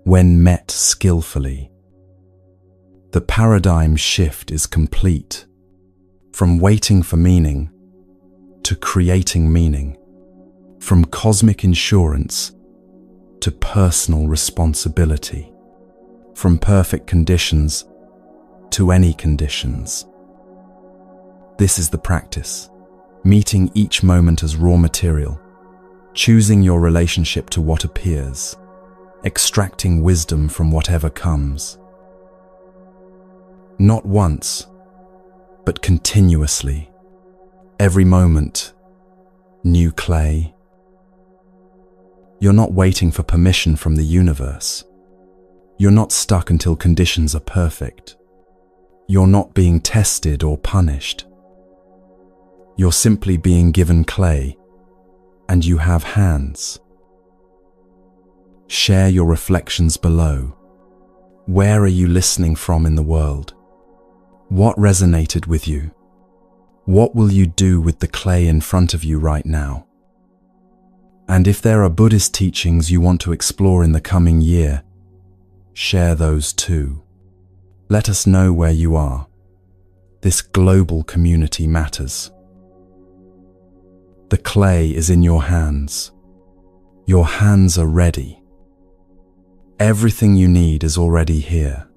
A: when met skillfully. The paradigm shift is complete, from waiting for meaning to creating meaning, from cosmic insurance to personal responsibility, from perfect conditions to any conditions. This is the practice, meeting each moment as raw material, choosing your relationship to what appears, extracting wisdom from whatever comes. Not once, but continuously, every moment, new clay. You're not waiting for permission from the universe. You're not stuck until conditions are perfect. You're not being tested or punished. You're simply being given clay, and you have hands. Share your reflections below. Where are you listening from in the world? What resonated with you? What will you do with the clay in front of you right now? And if there are Buddhist teachings you want to explore in the coming year, share those too. Let us know where you are. This global community matters. The clay is in your hands. Your hands are ready. Everything you need is already here.